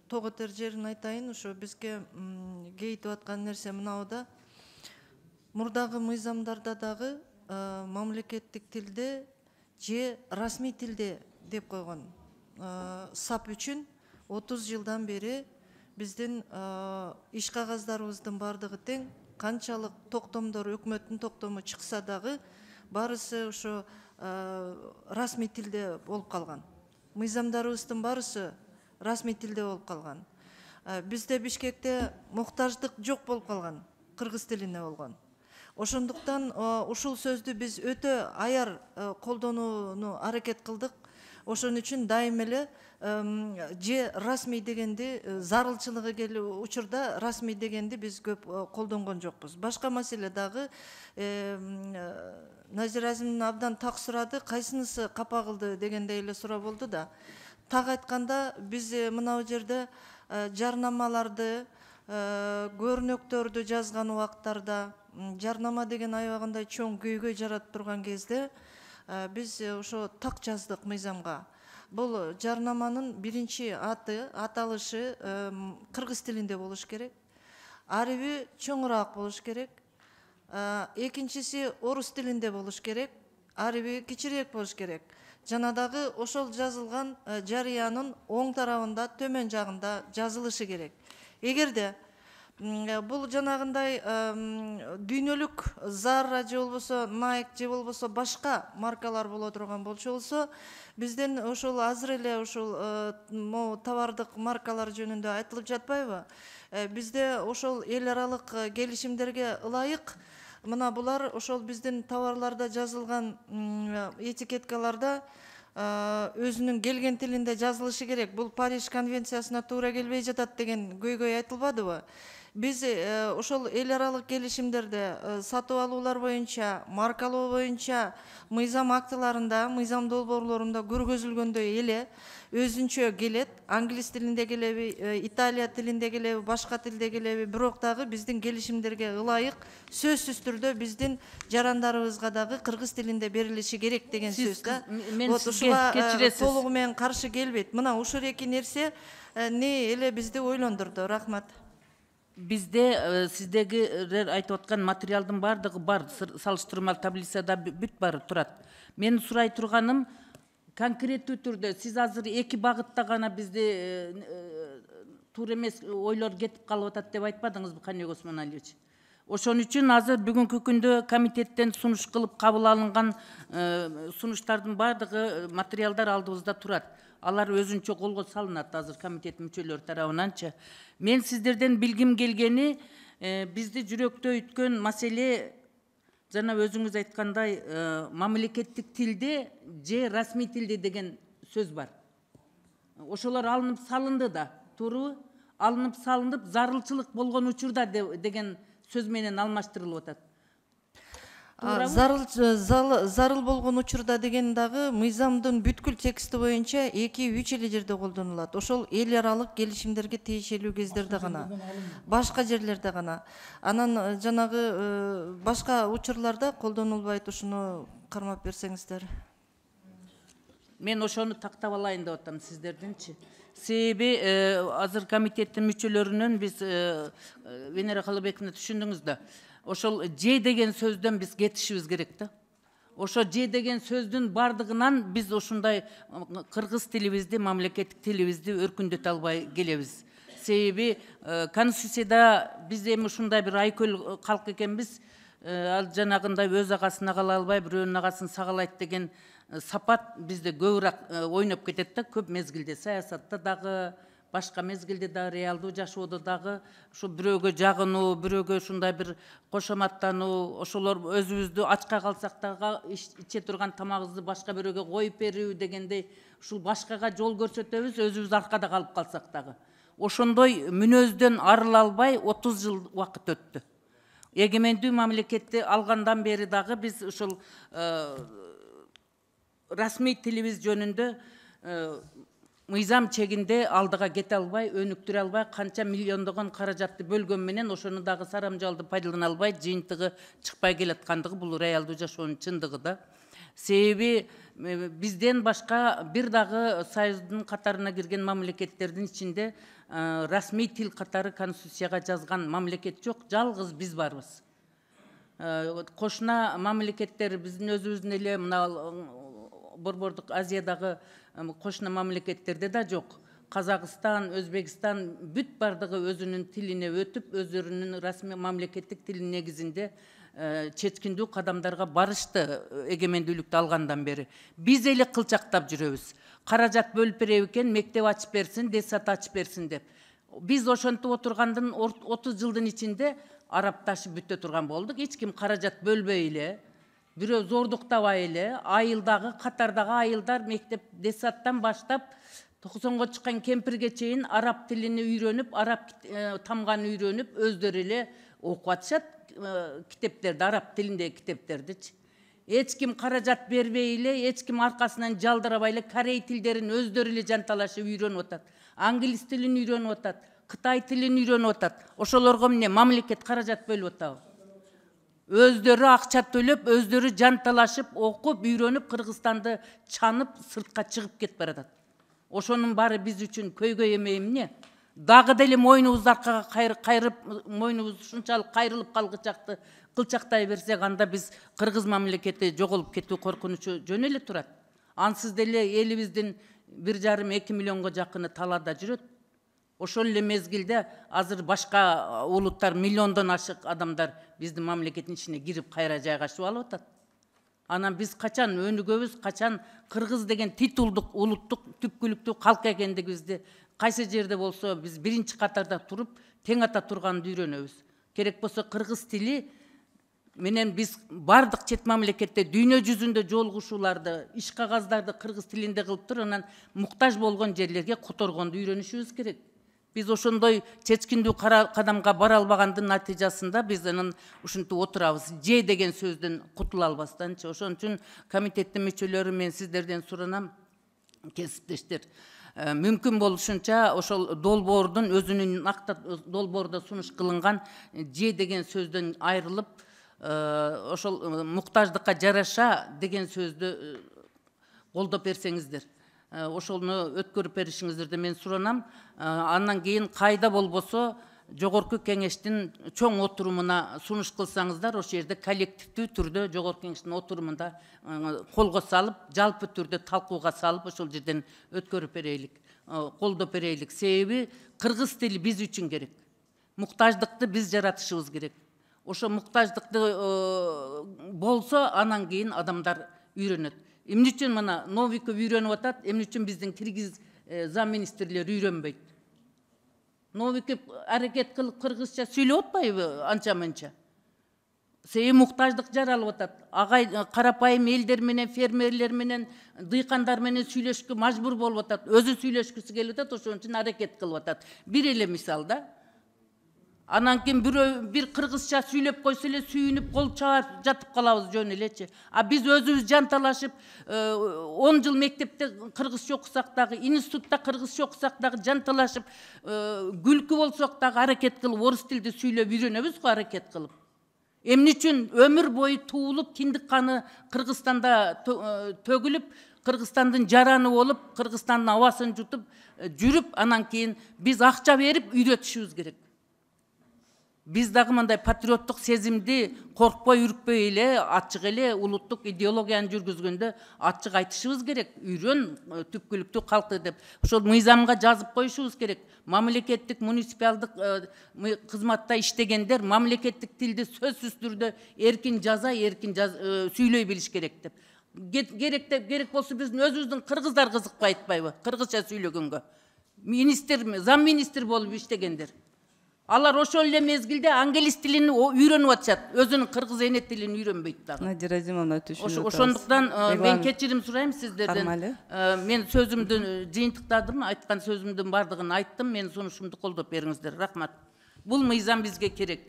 тоготер жерин айтайын, ошо бизге кейтип аткан нерсе мынау да. Мурдагы мыйзамдарда дагы мамлекеттик тилде же расмий тилде деп койгон. САП үчүн 30 жылдан бери биздин иш кагаздарыбыздын бардыгы тең, канчалык токтомдор, өкмөттүн токтому чыкса дагы барысы ошо расмий тилде болуп калган. Мыйзамдарыбыздын барысы расмий тилде болуп калган. Бизде Бишкекте муктаждык жок болуп калган, кыргыз тилине болгон. Ошондуктан ушул сөздү биз өтө аяр колдонууну аракет кылдык. Ошон үчүн дайым эле же расмий дегенди зарылчылыгы келип учурда расмий дегенди биз көп колдонгон жокпуз. Башка маселе дагы Назира Азимдин абдан так сурады, кайсынысы капа кылды дегендей эле суроо болду да. Так айтканда биз мынау жерде жарнамаларды, көрнөктөрдү жазган убактарда, жарнама деген аябагандай чоң көйгөй жаратып турган кезде биз ошо так жаздык мыйзамга. Бул жарнаманын биринчи аталышы кыргыз тилинде болуш керек. Арабы чоңураак болуш керек. Экинчиси орус тилинде болуш керек. Арабы кичирээк болуш керек. Жана дагы ошол жазылган жарыянын оң тарабында, төмөн жагында жазылышы керек. Эгерде бул жанагындай дүйнөлүк Zara же болбосо Nike же болбосо башка маркалар боло турган болчу болсо, бизден ошол азыр эле ошол товардык маркалар жөнүндө айтылып жатпайбы? Бизде ошол эл аралык келишимдерге ылайык мына булар ошол биздин товарларда жазылган этикеткаларда өзүнүн келген тилинде жазылышы керек. Бул Париж конвенциясына туура келбей жатат деген көйгөй айтылбадыбы? Биз ошол эл аралык келишимдерде сатып алуулар боюнча, маркалоо боюнча мыйзам актыларында, мыйзам долбоорлорунда көргөзүлгөндөй эле өзүнчө келет. Англис тилинде келеби, Италия тилинде келеби, башка тилде келеби, бирок дагы биздин келишимдерге ылайык сөзсүз түрдө биздин жарандарыбызга дагы кыргыз тилинде берилиши керек деген сөз да. Вот ушуга толугу менен каршы келбейт. Мына ушул эки нерсе не эле бизди ойлондурду. Рахмат.
Bizde sizdeki айтып аткан материалдын бардыгы бар, салыштырмал таблицада бүт бар турат. Мен сурай турганым конкреттүү түрдө сиз азыр эки багытта гана бизде туура эмес ойлор кетип калып атат деп айтпадыңызбы, Каныбек Осмоналиевич? Ошон үчүн азыр бүгүнкү күндө комитеттен сунуш кылып кабыл алынган сунуштардын бардыгы материалдар алдыбызда турат. Алар өзүнчө колго салынат азыр комитет мүчөлөрү тарабынанчы. Мен сиздерден билгим келгени бизди жүрөктө үткөн маселе жана өзүңүз айткандай мамлекеттик тилде же расмий тилде деген сөз бар. Ошолор алынып салынды да, туурабы? Алынып салынып, зарылчылык болгон учурда деген сөз менен алмаштырылып атат.
Зарыл болгон учурда деген дагы мыйзамдын бүткүл тексти боюнча 2-3 эле жерде колдонулат. Ошол эл аралык келишимдерге тиешелүү кездерде гана, башка жерлерде гана. Анан жанагы башка учурларда колдонулбайт. Ушуну кармап берсеңиздер.
Мен ошону тактап алайын деп атам сиздерденчи. Себеби азыр комитеттин мүчөлөрүнөн биз Венера Калыбековна түшүндүңүз да. Ошол же деген сөздөн биз кетишибиз керек да. Ошо же деген сөздүн бардыгынан биз ошундай кыргыз тилибизди, мамлекеттик тилибизди өркүндөтө албай келебиз. Себеби Конституцияда биз эми ушундай бир айкөл калк экенбиз, ал жанагындай өз агасын агала албай, бирөөнүн агасын сагалайт деген сапат бизде көбүрөөк ойноп кетет да, көп мезгилде, саясатта дагы, башка мезгилде да, реалдуу жашоодо дагы ушу бирөөгө жагынуу, бирөөгө ушундай бир кошоматтануу, ошолор өзүбүздү ачка калсак дагы иче турган тамагыбызды башка бирөөгө коюп берүү дегендей ушул башкага жол көрсөтөбүз, өзүбүз аркада калып калсак дагы. Ошондой мүнөздөн арыла албай 30 жыл убакыт өттү. Эгемендүү мамлекетти алгандан бери дагы биз ушул расмий тилибиз жөнүндө мыйзам чегинде алдыга кете албай, өнүктүрө албай, канча миллиондогон каражатты бөлгөн менен ошону дагы сарамжалды пайдалана албай, жыйынтыгы чыкпай келаткандыгы бул реалдуу жашоонун чындыгы да. Себеби бизден башка бир дагы Союздун катарына кирген мамлекеттердин ичинде расмий тил катары конституцияга жазган мамлекет жок, жалгыз биз барбыз. Кошуна мамлекеттер биздин өзүбүздүн эле мына Борбордук Азиядагы кошуна мамлекеттерде да жок. Казакстан, Өзбекстан бүт бардыгы өзүнүн тилине өтүп, өздөрүнүн расмий мамлекеттик тилинин негизинде чечкиндүү кадамдарга барышты эгемендүүлүктү алгандан бери. Биз эле кылчактап жүрөбүз. Каражат бөлүп береби экен, мектеп ачып берсин, детсад ачып берсин деп. Биз ошентип отургандын 30 жылдын ичинде араб ташып бүтө турган болдук. Эч ким каражат бөлбөй эле, бирөө зордуктабай эле, айылдагы, катардагы айылдар мектеп детсадтан баштап 90-го чыккан кемпирге чейин араб тилини үйрөнүп, араб тамганы үйрөнүп, өздөрү эле окуп атышат китептерди, араб тилиндеги китептердичи. Эч ким каражат бербей эле, эч ким аркасынан жалдырабай эле корей тилдерин өздөрү эле жанталашып үйрөнүп атат. Англис тилин үйрөнүп атат, Кытай тилин үйрөнүп атат. Ошолорго эмне мамлекет каражат бөлүп атабы? Өздөрү акча төлөп, өздөрү жанталашып, окуп, үйрөнүп, Кыргызстанды чанып, сыртка чыгып кетип баратат. Ошонун баары биз үчүн көйгөй эме эмне? Дагы деле мойнубузду аркага кайрып, мойнубуз ушунчалык кайрылып калгычакты кылчактай берсек, анда биз кыргыз мамлекети жоголуп кетүү коркунучу жөн эле турат. Ансыз деле элибиздин 1,5-2 миллионго жакыны талаада жүрөт. Ошол эле мезгилде азыр башка улуттар миллиондон ашык адамдар биздин мамлекеттин ичине кирип кайра жайгашып алып атат. Анан биз качан өнүгөбүз, качан кыргыз деген титулдук, улуттук, түпкүлүктүү калк экендигибизди кайсы жерде болсо биз биринчи катарда туруп, тең ата турганды үйрөнөбүз. Керек болсо кыргыз тили менен биз бардык чет мамлекетте дүйнө жүзүндө жолугушууларды, иш кагаздарды кыргыз тилинде кылып туруп, анан муктаж болгон жерлерге которгонду үйрөнүшүбүз керек. Биз ошондой чечкиндүү кадамга бара албагандын натыйжасында биз анан ушинтип отурабыз. Же деген сөздөн кутула албастанчы. Ошон үчүн комитеттин мүчөлөрү, мен сиздерден суранам, кесиптештер. Мүмкүн болушунча ошол долбоордун өзүнүн долбоордо сунуш кылынган же деген сөздөн айрылып, ошол муктаждыкка жараша деген сөздү колдоп берсеңиздер. Ошону өткөрүп беришиңиздерди мен суранам. Андан кийин кайда болбосо жогорку кеңештин чоң отурумуна сунуш кылсаңыздар, ошол жерде коллективдүү түрдө жогорку кеңештин отурумунда колго салып, жалпы түрдө талкууга салып, ошол жерден өткөрүп берейлик, колдоп берейлик. Себеби кыргыз тили биз үчүн керек. Муктаждыкты биз жаратышыбыз керек. Ошо муктаждыкты болсо, анан кийин адамдар үйрөнөт. Эмне үчүн мына Новиков үйрөнүп атат, эмне үчүн биздин киргиз замминистрлери үйрөнбөйт? Новиков аракет кылып кыргызча сүйлөп атпайбы анча-мынча? Себеби муктаждык жаралып атат. Агай карапайым элдер менен, фермерлер менен, дыйкандар менен сүйлөшкө мажбур болуп атат. Өзү сүйлөшкүсү келип атат, ошон үчүн аракет кылып атат. Бир эле мисал да. Анан кийин бир кыргызча сүйлөп койсо эле сүйүнүп кол чаап жатып калабыз жөн элечи. А биз өзүбүз жанталашып 10 жыл мектепте кыргызча окусак дагы, институтта кыргызча окусак дагы жанталашып, күлкү болсок дагы аракет кылып орус тилде сүйлөп үйрөнөбүз го аракет кылып. Эмне үчүн өмүр бою туулуп, киндик каны Кыргызстанда төгүлүп, Кыргызстандын жараны болуп, Кыргызстандын абасын жутуп жүрүп, анан кийин биз акча берип үйрөтүшүбүз керек. Биз дагы мындай патриоттук сезимди коркпой, үркпөй эле, ачык эле улуттук идеологияны жүргүзгөндө ачык айтышыбыз керек. Үйрөн түпкүлүктүү калкты деп. Ошол мыйзамга жазып коюшубуз керек. Мамлекеттик, муниципалдык кызматта иштегендер мамлекеттик тилди сөзсүз түрдө эркин жаза, эркин сүйлөй билиш керек деп. Керек болсо биздин өзүбүздүн кыргыздар кызыкпай атпайбы? Кыргызча сүйлөгөнгө. Министр, замминистр болуп иштегендер. Алар ошол эле мезгилде англис тилин үйрөнүп атышат. Өзүнүн кыргыз эне тилин үйрөнбөйт дагы.
Надира Разимовна түшүнүп атабыз.
Ошондуктан мен кечирим сурайм сиздерден. Мен сөзүмдү жыйынтыктадым, айткан сөзүмдүн бардыгын айттым. Мен сунушумду колдоп бериңиздер. Рахмат. Бул мыйзам бизге керек.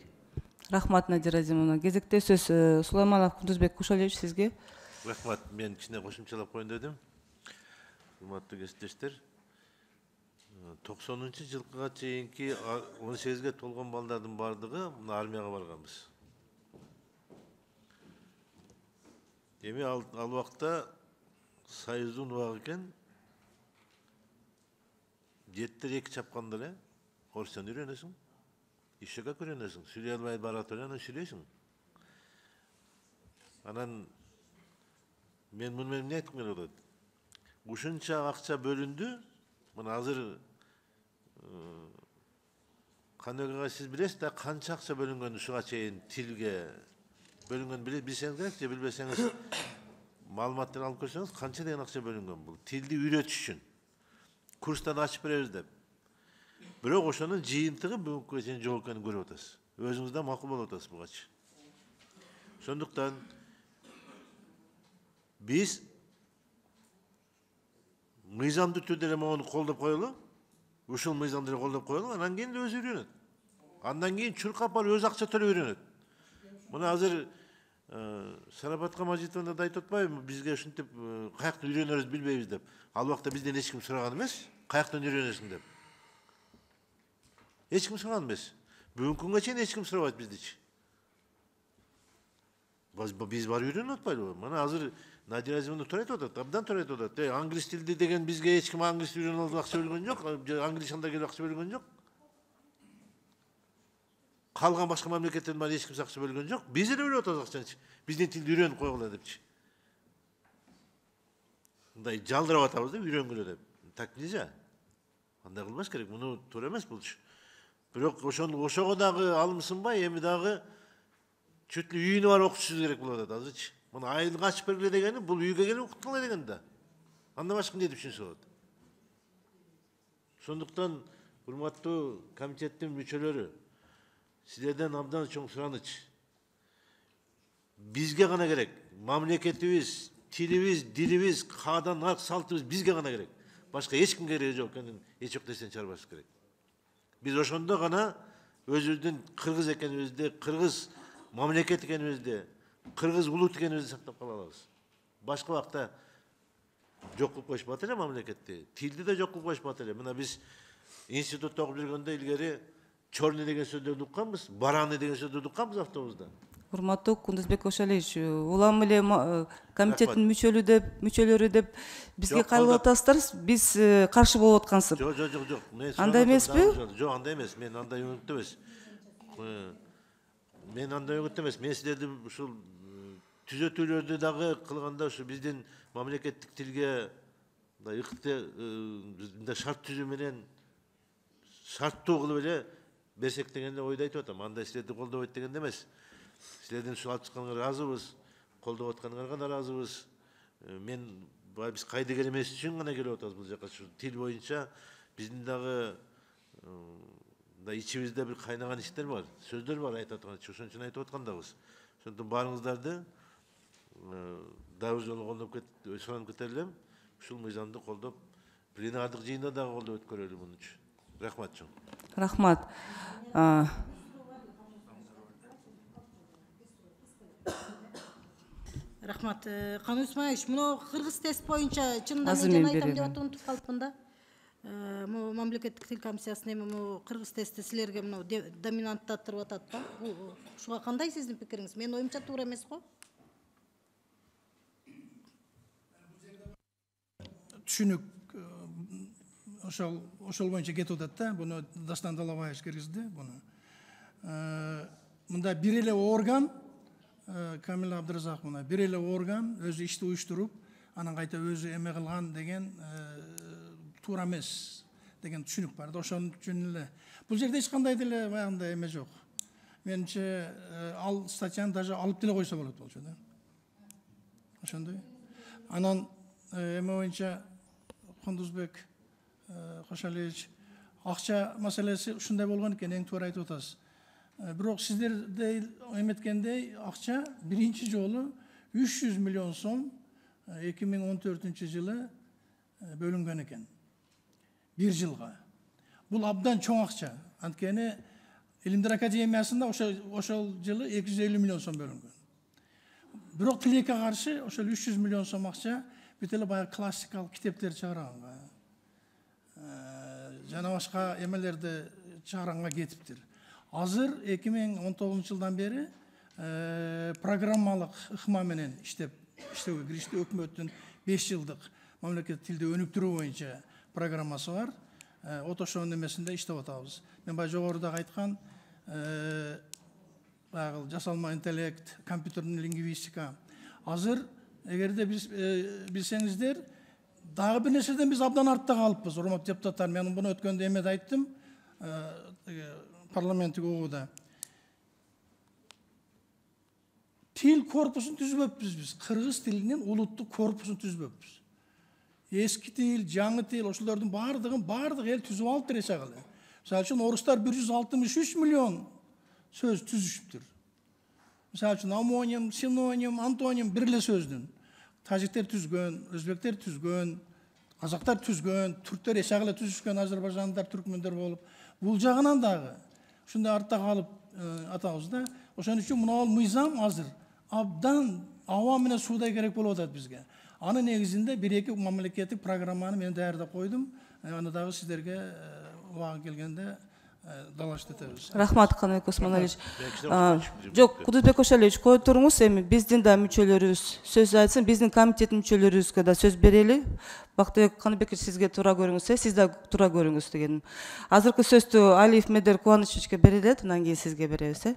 Рахмат, Надира Разимовна. Кезекте сөз Сулайманов Кундузбек Кушалевич сизге.
Рахмат. Мен кичине кошумчалап коеюн дедим. Урматтуу кесиптештер. 90-жылга чейинки 18-ге толгон балдардын бардыгы армияга барганбыз. Эми ал убакта Союздун убагы экен. Жеттер эки чапканда эле орусчаны үйрөнөсүң. Ишеге көрөнөсүң. Сүйлөй албай барат эле анан сүйлөйсүң. Анан мен муну эмне айткым келип атат? Ушунча акча бөлүндү. Мына азыр Канөгага сиз билесиз да канча акча бөлүнгөн ушуга чейин тилге бөлүнгөн билсеңиз керек же билбесеңиз маалыматтар алып көрсөңүз канча деген акча бөлүнгөн бул тилди үйрөтүш үчүн. Курстан ачып беребиз деп. Бирок ошонун жыйынтыгы бүгүнкү чейин жок экенин көрүп атасыз. Өзүңүз да макул болуп атасыз бугачы. Ошондуктан биз мыйзамдуу түрдө эле могуну колдоп коелу. Ушул мыйзамды колдоп коелу, анан кийин өзү үйрөнөт. Андан кийин чуркап алып өз акча төлөп үйрөнөт. Мына азыр Сарапатка Мажитовна да айтып атпайбы, бизге ушинтип каяктан үйрөнөрүбүз билбейбиз деп. Ал убакта бизден эч ким сураган эмес, каяктан үйрөнөсүң деп. Эч ким сураган эмес. Бүгүнкү күнгө чейин эч ким сурабайт биздичи. Биз барып үйрөнүп атпайлыбы? Мына азыр Надира Азимовна туура айтып атат, абдан туура айтып атат. Англис тилди деген бизге эч ким англис үйрөнүп алып акча бөлгөн жок, англишанда келип акча бөлгөн жок. Калган башка мамлекеттердин баары эч ким акча бөлгөн жок. Биз эле бөлүп атабыз акчаны. Биздин тилди үйрөнүп койгула депчи. Мындай жалдырап атабыз да үйрөнгүлө деп. Так нельзя. Андай кылбаш керек. Муну туура эмес булчу. Бирок ошого дагы алымсынбай, эми дагы чөт эле үйүнө барып окутушубуз керек болуп атат азырчы. Мына айылга ачып бергиле дегени бул үйгө келип окуткула деген да. Андан башка эмне деп түшүнсө болот? Ошондуктан урматтуу комитеттин мүчөлөрү, силерден абдан чоң сураныч. Бизге гана керек. Мамлекетибиз, тилибиз, дилибиз, каадан арк салтыбыз бизге гана керек. Башка эч кимге кереги жок экенин эч жок нерсени чыгарбаш керек. Биз ошондо гана өзүбүздүн кыргыз экенибизди, кыргыз мамлекет экенибизди, кыргыз улут экенибизди сактап кала алабыз. Башка убакта жок кылып коюшпат эле мамлекетти. Тилди да жок кылып коюшпат эле. Мына биз институтта окуп жүргөндө илгери чорный деген сөздөрдү укканбыз, бараны деген сөздөрдү укканбыз автобуста.
Урматтуу Кундузбек Ошалиевич, улам эле комитеттин мүчөлөрү деп бизге кайрылып атасыздар, биз каршы болуп аткансыз.
Жок.
Андай эмеспи?
Жок, андай эмес. Мен андай үмүттө эмес. Мен силерди ушул түзөтүүлөрдү дагы кылганда ушу биздин мамлекеттик тилге мындай шарт түзүү менен шарттуу кылып эле берсек деген ойду айтып атам. Андай силерди колдобойт дегенде эмес. Силердин ушул алып чыкканыңарга ыраазыбыз, колдоп атканыңарга да ыраазыбыз. Биз кайдыгер эмес үчүн гана келип атабыз бул жака. Тил боюнча биздин дагы ичибизде бир кайнаган иштер бар, сөздөр бар айтып аткан. Ошон үчүн айтып аткандабыз. Ошондуктан баарыңыздарды дагы жолу суранып кетер элем. Ушул мыйзамды колдоп, пленардык жыйында дагы колдоп өткөрөлү муну үчүн. Рахмат чоң.
Рахмат.
Рахмат. Кану Исмаилович, муну кыргыз тест боюнча чынында мен айтам деп унутуп калыпмын да. Мамлекеттик тил комиссиясынын эми кыргыз тести силерге мына доминанттатырып атат да. Ушуга кандай сиздин пикириңиз? Менин оюмча туура эмес го?
Түшүнүк ошол боюнча кетип атат да. Буну Дастан Далабаевич киргизди буну. Мында бир эле орган, Камил Абдыразаков мына бир эле орган өзү ишти уюштуруп, анан кайта өзү эме кылган деген туура эмес деген түшүнүк бар да. Ошон үчүн эле бул жерде эч кандай деле баягындай эме жок. Менимче ал статьяны даже алып деле койсо болот болчу да. Ошондой. Анан эме боюнча Кундузбек Кошалиевич, акча маселеси ушундай болгон экен, эң туура айтып атасыз. Бирок сиздердей эметкендей акча биринчи жолу 300 миллион сом 2014 жылы бөлүнгөн экен. Бир жылга. Бул абдан чоң акча. Анткени Илимдер академиясында ошол жылы 250 миллион сом бөлүнгөн. Бирок тилекке каршы ошол 300 миллион сом акча бүт эле баягы классикалык китептерди чыгарганга, жана башка эмелерди чыгарганга кетиптир. Азыр 2019 жылдан бери программалык ыкма менен иштеп иштеуге киришти. Өкмөттүн 5 жылдык мамлекеттик тилди өнүктүрүү боюнча программасы бар. Отошонун немесинде иштеп атабыз. Мен баягы жогоруда айткан баягы жасалма интеллект, компьютерный лингвистика. Азыр эгерде биз билсеңиздер, дагы бир нерседен биз абдан артта калыппыз, урматтуу депутаттар. Мен буну өткөндө эмеде айттым, парламенттик угууда. Тил корпусун түзбөппүз биз. Кыргыз тилинин улуттук корпусун түзбөппүз. Эски тил, жаңы тил, ошолордун бардык эл түзүп алыптыр эч агалы. Мисалы үчүн орустар 163 миллион сөз түзүшүптүр. Мисалы үчүн амоним, синоним, антоним бир эле сөздүн. Тажиктер түзгөн, өзбектер түзгөн, казактар түзгөн, түрктөр эч агалы түзүшкөн, азербайжандар, түркмөндөр болуп. Бул жагынан дагы ушундай артта калып атабыз да. Ошон үчүн мына мыйзам азыр абдан аба менен суудай керек болуп атат бизге. Анын негизинде 1-2 мамлекеттик программаны мен даярдап койдум. Аны дагы сиздерге убагы келгенде далашып өтөбүз.
Рахмат, Каныбек Осмоналиевич. Жок, Кудусбек Ошалевич, кое туруңуз, эми биздин да мүчөлөрүбүз сөз айтсын, биздин комитеттин мүчөлөрүбүзгө да сөз берели. Бактыбек Каныбекович, сизге туура көрүңүз, сиз да туура көрүңүз дегеним. Азыркы сөздү Алиев Медер Кубанычевичке берилет, андан кийин сизге беребиз.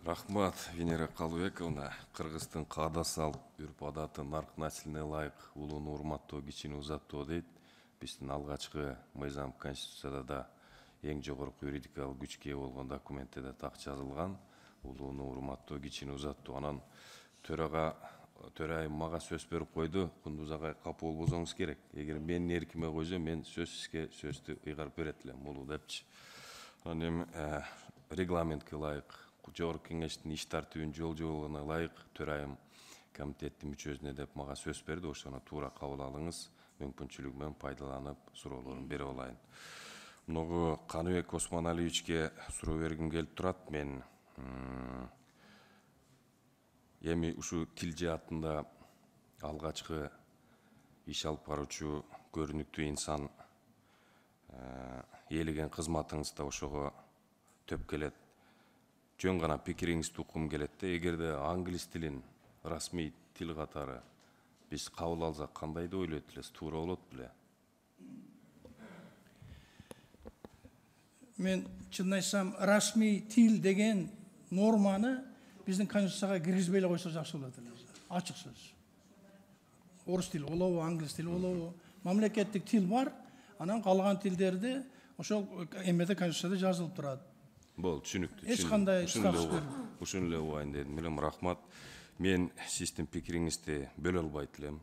Рахмат, Венера Калыбековна. Кыргыздын каада салт, үрп адаты, нарк населине ылайык улууну урматтоо, кичини узаттоо дейт. Биздин алгачкы мыйзам Конституцияда да эң жогорку юридикалык күчкө ээ болгон документте да так жазылган. Улууну урматтоо, кичини узаттоо. Анан төрайым мага сөз берип койду. Кундуз агай капа болбосоңуз керек. Эгер менин эркиме койсо, мен сизге сөздү ыйгарып берет элем, улуу депчи. Анан эми регламентке ылайык, жогорку кеңештин иш тартибинин жол жоболуна ылайык төрайым комитеттин мүчөсүнө деп мага сөз берди. Ошону туура кабыл алыңыз. Мүмкүнчүлүгү менен пайдаланып суроолорун бере алайын. Могу Каныбек Осмоналиевичке суроо бергим келип турат. Мен эми ушу тил жаатында алгачкы иш алып баруучу көрүнүктүү инсан ээлеген кызматыңыз да ошого төп келет. Жөн гана пикириңизди уккум келет да, эгерде англис тилин расмий тил катары биз кабыл алсак кандай деп ойлойт элесиз? Туура болот беле?
Мен чынын айтсам, расмий тил деген норманы биздин конституцияга киргизбей эле койсо жакшы болот эле. Ачык сөз. Орус тили болобу, англис тили болобу, мамлекеттик тил бар, анан калган тилдерди ошол эмеде конституцияда жазылып турат.
Бол, түшүнүктүү.
Эч кандай статус
ушун эле убайын дедим элем. Рахмат. Мен сиздин пикириңизди бөлө албайт элем.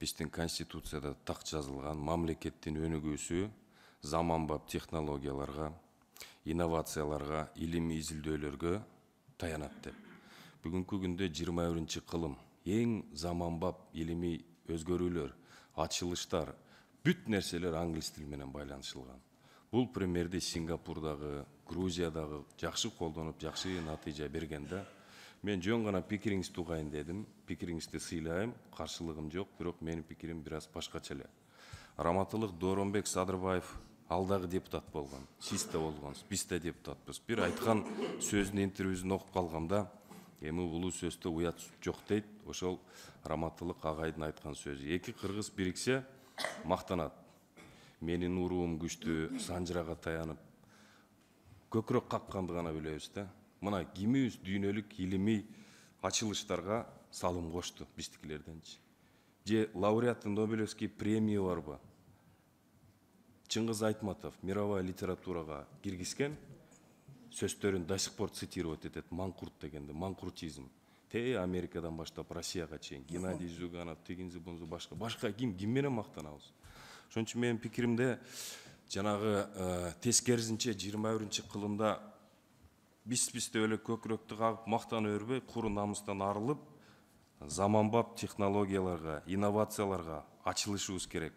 Биздин конституцияда так жазылган мамлекеттин өнүгүүсү заманбап технологияларга, инновацияларга, илимий изилдөөлөргө таянат деп. Бүгүнкү күндө 21-кылым эң заманбап илимий өзгөрүүлөр, ачылыштар, бүт нерселер англис тили менен байланышылган. Бул примерди Сингапурдагы, Грузиядагы жакшы колдонуп, жакшы натыйжа берген да. Мен жөн гана пикириңизди угайын дедим. Пикириңизди сыйлайм, каршылыгым жок, бирок менин пикирим бир аз башкача эле. Раматылык Дооронбек Садырбаев алдагы депутат болгон. Сиз да болгонсуз, биз да депутатпыз. Бир айткан сөзүнүн интервьюсун окуп калгамда, эми улуу сөздө уят жок дейт. Ошол Раматылык агайдын айткан сөзү. Эки кыргыз бириксе мактанат. Менин уруум күчтүү, санжырага таянып, көкүрөк какканды гана билебиз да. Мына кимибиз дүйнөлүк илимий ачылыштарга салым кошту биздикилерденчи. Же лауреаттын Нобелевский премия барбы? Чыңгыз Айтматов мировая литературага киргизген сөздөрүн до сих пор цитировать этет. Манкурт дегенде, манкуртизм. Америкадан баштап Россияга чейин Геннадий Зюганов, Тегинзи Бунзу башка ким менен мактанабыз? Ошон үчүн менин пикиримде жанагы тескерисинче 21-кылымда биз деп эле көкүрөктү кагып мактана бербей, куру намыстан арылып, заманбап технологияларга, инновацияларга ачылышыбыз керек.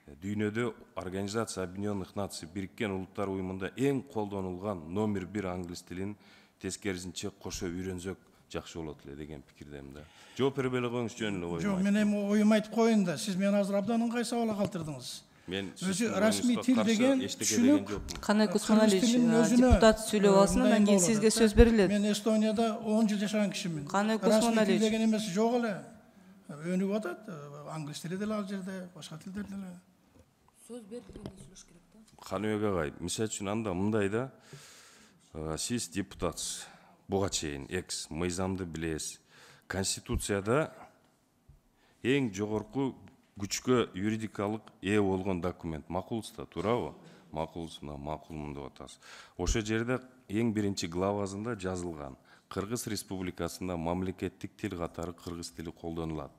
Дүйнөдө Организация Объединенных Наций Бириккен Улуттар уюмунда эң колдонулган номер 1 англис тилин тескерисинче кошо үйрөнсөк жакшы болот эле деген пикирдемин да. Жооп бере эле коюңуз, жөн эле коюңуз.
Жок, мен эми оюм айтып коеюн да, сиз мени азыр абдан ыңгай сабалга калтырдыңыз.
Мен
өзү расмий тил деген түшүнүк
Канек
кыргыз
Усманович,
тилинин өзүнө
депутат сүйлөп алсын, андан кийин сизге сөз берилет.
Мен Эстонияда 10 жыл жашаган кишимин.
Канек
Расмий
Усманович.
тил деген эмеси жок эле. Өнүгүп атат, англис тили деле ал жерде, башка тилдер деле.
Сөз берилгенде сүйлөш керек да.
Каныбек агай, мисалы үчүн анда мындай да, сиз депутатсыз, буга чейин экс мыйзамды билесиз. Конституцияда эң жогорку күчкө юридикалык ээ болгон документ. Макулсызда, туурабы? Макулсыз, макулмун деп атасыз. Ошо жерде эң биринчи главасында жазылган. Кыргыз Республикасында мамлекеттик тил катары кыргыз тили колдонулат.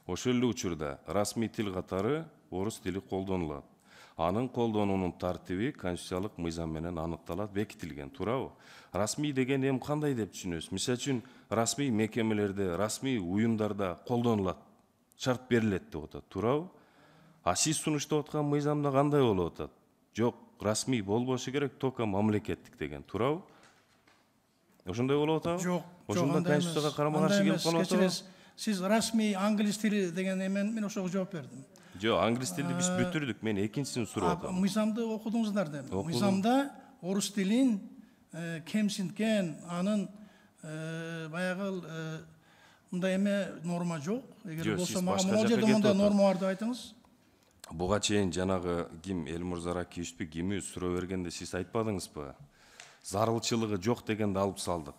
Ошол эле учурда расмий тил катары орус тили колдонулат. Анын колдонуунун тартиби конституциялык мыйзам менен аныкталат, бекитилген, туурабы? Расмий деген эми кандай деп түшүнөсүз? Мисалы үчүн расмий мекемелерде, расмий уюмдарда колдонулат, шарт берилет деп атат, туурабы? А сиз сунуштап аткан мыйзамда кандай болуп атат? Жок, расмий болбошу керек, только мамлекеттик деген, туурабы? Ошондой болуп атабы?
Жок,
ошондо конституцияга карама каршы келип калып атабы?
Сиз расмий англис тили деген мен ошого жооп бердим.
Жок, англис тилди биз бүтүрдүк, мен экинчисин сурап атам.
Мыйзамды окудуңуздар деп. Мыйзамда орус тилин кемсинткен, анын баягы мындай эме норма жок. Эгер болсо мага могу жерде мындай норма бар деп айтыңыз.
Буга чейин жанагы ким Элмурза Ракиевичпи кими суроо бергенде сиз айтпадыңызбы? Зарылчылыгы жок дегенди алып салдык.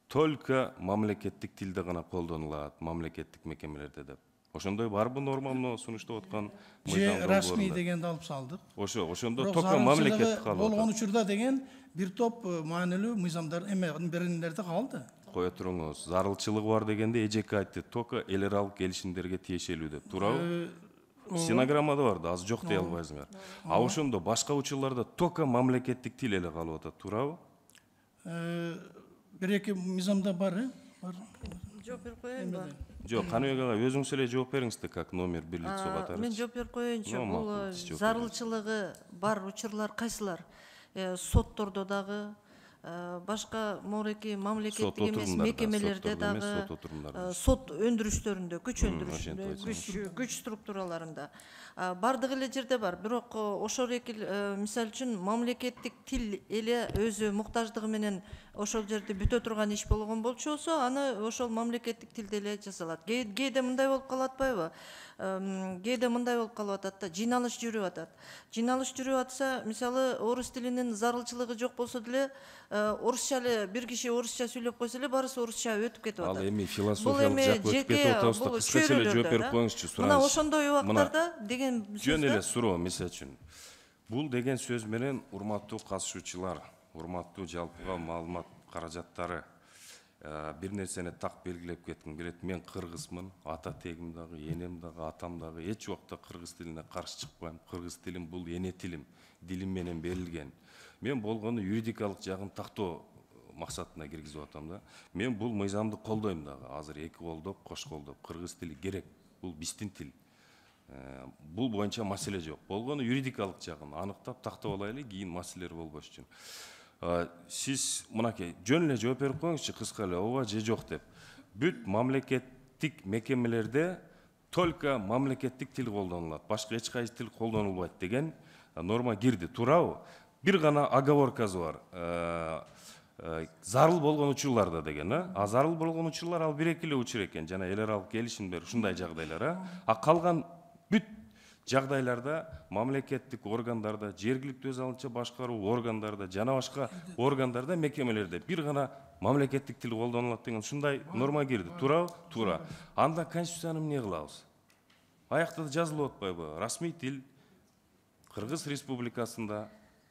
Только мамлекеттик тилде гана колдонулат, мамлекеттик мекемелерде деп. Ошондой барбы норманы сунуштап аткан
мыйзам расмий дегенди алып салдык.
Ошондо только мамлекеттик калып
болгон учурда деген бир топ маанилүү мыйзамдар берилимдерде калды.
Кое туруңуз, зарылчылыгы бар дегенде эжеке айтты, только эл аралык келишимдерге тиешелүү деп. Туурабы? Стенограммада бар да, аз жок дей албайсыңар. А ошондо башка учурларда только мамлекеттик тил эле калып атат, туурабы?
Бир эки мыйзамда бар, бар.
Жооп берип коеюнбу?
Жок, Каныбек агай, өзүңүз эле жооп бериңиз да, как номер бир лицо катары.
Мен жооп берип коеюнчу, бул зарылчылыгы бар учурлар кайсылар? Соттордо дагы, башка мореки мамлекеттик эмес мекемелерде дагы, сот өндүрүштөрүндө, күч өндүрүш, күч структураларында бардык эле жерде бар. Бирок ошол эки мисалы үчүн мамлекеттик тил эле өзү муктаждыгы менен ошол жерде бүтө турган иш болгон болчу болсо, аны ошол мамлекеттик тилде эле жасалат. Кээде мындай болуп калып атпайбы? Кээде мындай болуп калып атат да, жыйналыш жүрүп атат. Жыйналыш жүрүп атса, мисалы орус тилинин зарылчылыгы жок болсо деле, орусча эле бир киши орусча сүйлөп койсо эле барысы орусча өтүп кетип атат.
Ал эми философиялык жакка өтүп кетип атабыз да, кыскача эле жооп берип коюңузчу, сураңыз.
Мына ошондой убактарда деген
жөн эле суроо, мисалы үчүн. Бул деген сөз менен урматтуу катышуучулар, урматтуу жалпыга маалымат каражаттары, бир нерсени так белгилеп кетким келет. Мен кыргызмын, ата тегим дагы, энем дагы, атам дагы эч убакта кыргыз тилине каршы чыкпайм. Кыргыз тилим бул эне тилим, дилим менен берилген. Мен болгону юридикалык жагын тактоо максатына киргизип атам да. Мен бул мыйзамды колдойм дагы. Азыр эки колдоп, кош колдоп, кыргыз тили керек. Бул биздин тил. Бул боюнча маселе жок. Болгону юридикалык жагын аныктап тактап алайлы, кийин маселелер болбош үчүн. Сиз мынакей жөн эле жооп берип коюңузчу, кыска эле, ооба же жок деп. Бүт мамлекеттик мекемелерде только мамлекеттик тил колдонулат, башка эч кайсы тил колдонулбайт деген норма кирди, туурабы? Бир гана оговоркасы бар. Зарыл болгон учурларда деген, а зарыл болгон учурлар ал бир эки эле учур экен, жана эл аралык келишимдер, ушундай жагдайлар, а калган бүт жагдайларда мамлекеттик органдарда, жергиликтүү өз алынча башкаруу органдарда, жана башка органдарда, мекемелерде бир гана мамлекеттик тил колдонулат деген ушундай норма кирди, туурабы? Туура. Анда конституцияны эмне кылабыз? Аякта жазылып атпайбы? Расмий тил Кыргыз Республикасында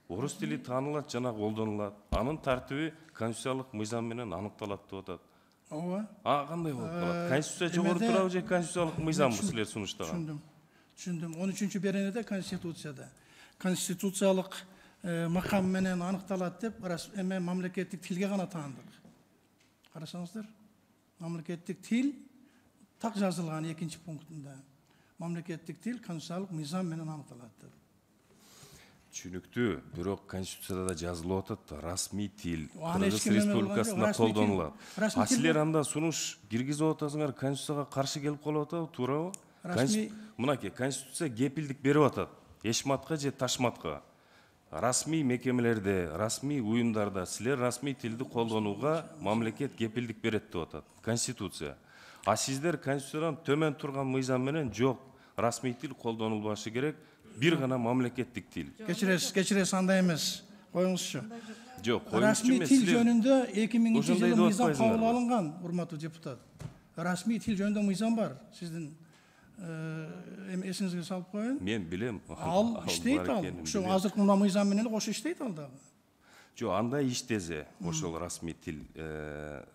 орус тили таанылат жана колдонулат. Анын тартиби конституциялык мыйзам менен аныкталат деп атат.
Ооба.
Кандай болуп калат? Конституция жогору турабы же конституциялык мыйзамбы силер сунуштаган?
Түшүндүм. 13-чү беренеде конституцияда конституциялык макам менен аныкталат деп, эме мамлекеттик тилге гана таандык. Карасаңыздар, мамлекеттик тил так жазылган 2-чи пунктунда. Мамлекеттик тил конституциялык мыйзам менен аныкталат деп.
Түшүнүктүү, бирок конституцияда жазылып атат, расмий тил Кыргыз Республикасында колдонулат. А силер анда сунуш киргизип атасыңар, конституцияга каршы келип калып атабы, туурабы? Мынакей конституция кепилдик берип атат. эшматка же ташматка расмий мекемелерде, расмий уюмдарда силер расмий тилди колдонууга мамлекет кепилдик берет деп атат Конституция. А сиздер Конституциядан төмен турган мыйзам менен жок, расмий тил колдонулбашы керек, бир гана мамлекеттик тил.
Кечиресиз, андай эмес. Коюңузчу.
Жок, коюңузчу
Расмий
эмес.
тил жөнүндө 2000 жылы мыйзам кабыл
атпайсыңарбы?
алынган, урматтуу депутат. Расмий тил жөнүндө мыйзам бар. Сиздин эсиңизге салып коеюн.
Мен билем.
Ал иштейт ал. Ошо азыркы мына мыйзам менен кошо иштейт ал дагы.
Жок, андай иштезе, ошол расмий тил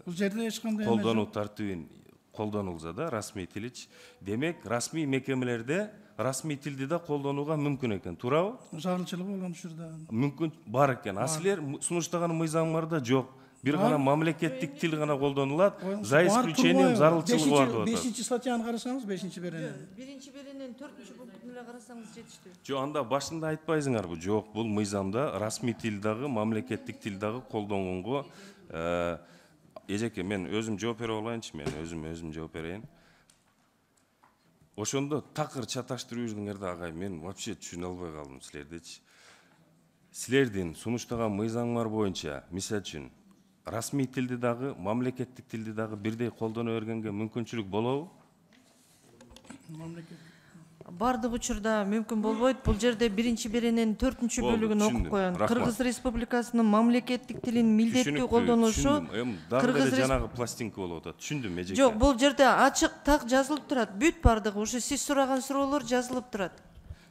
Бул жерде эч кандай
колдонуу тартибин колдонулса да, расмий тилич. Демек, расмий мекемелерде расмий тилди да колдонууга мүмкүн экен, туурабы?
зарылчылык болгон учурда.
Мүмкүн бар экен. А силер сунуштаган мыйзамдарда жок. Бир гана мамлекеттик тил гана колдонулат, за исключением зарылчылыгы бар деп атат.
5-чи статьяны карасаңыз, 5-чи беренен.
Биринчи беренен 4-чү пунктун эле карасаңыз жетиштүү.
Жок, анда башында айтпайсыңарбы? Жок, бул мыйзамда расмий тил дагы, мамлекеттик тил дагы колдонгонго эжеке, мен өзүм жооп бере алайынчы, мен өзүм жооп берейин. Ошондо такыр чаташтырып жүргөңөрдө агай, мен вообще түшүнө албай калдым силердичи. Силердин сунуштаган мыйзамыңар боюнча, мисалы үчүн, расмий тилди дагы, мамлекеттик тилди дагы бирдей колдоно бергенге мүмкүнчүлүк болобу?
Бардык учурда мүмкүн болбойт. Бул жерде биринчи беренен 4-чү бөлүгүн окуп коён. Кыргыз Республикасынын мамлекеттик тилин милдеттүү колдонушу
Кыргыз жанагы пластинка болуп атат. Түшүндүм, эжеке.
Жок, бул жерде ачык так жазылып турат. Бүт бардыгы ушу сиз сураган суроолор жазылып турат.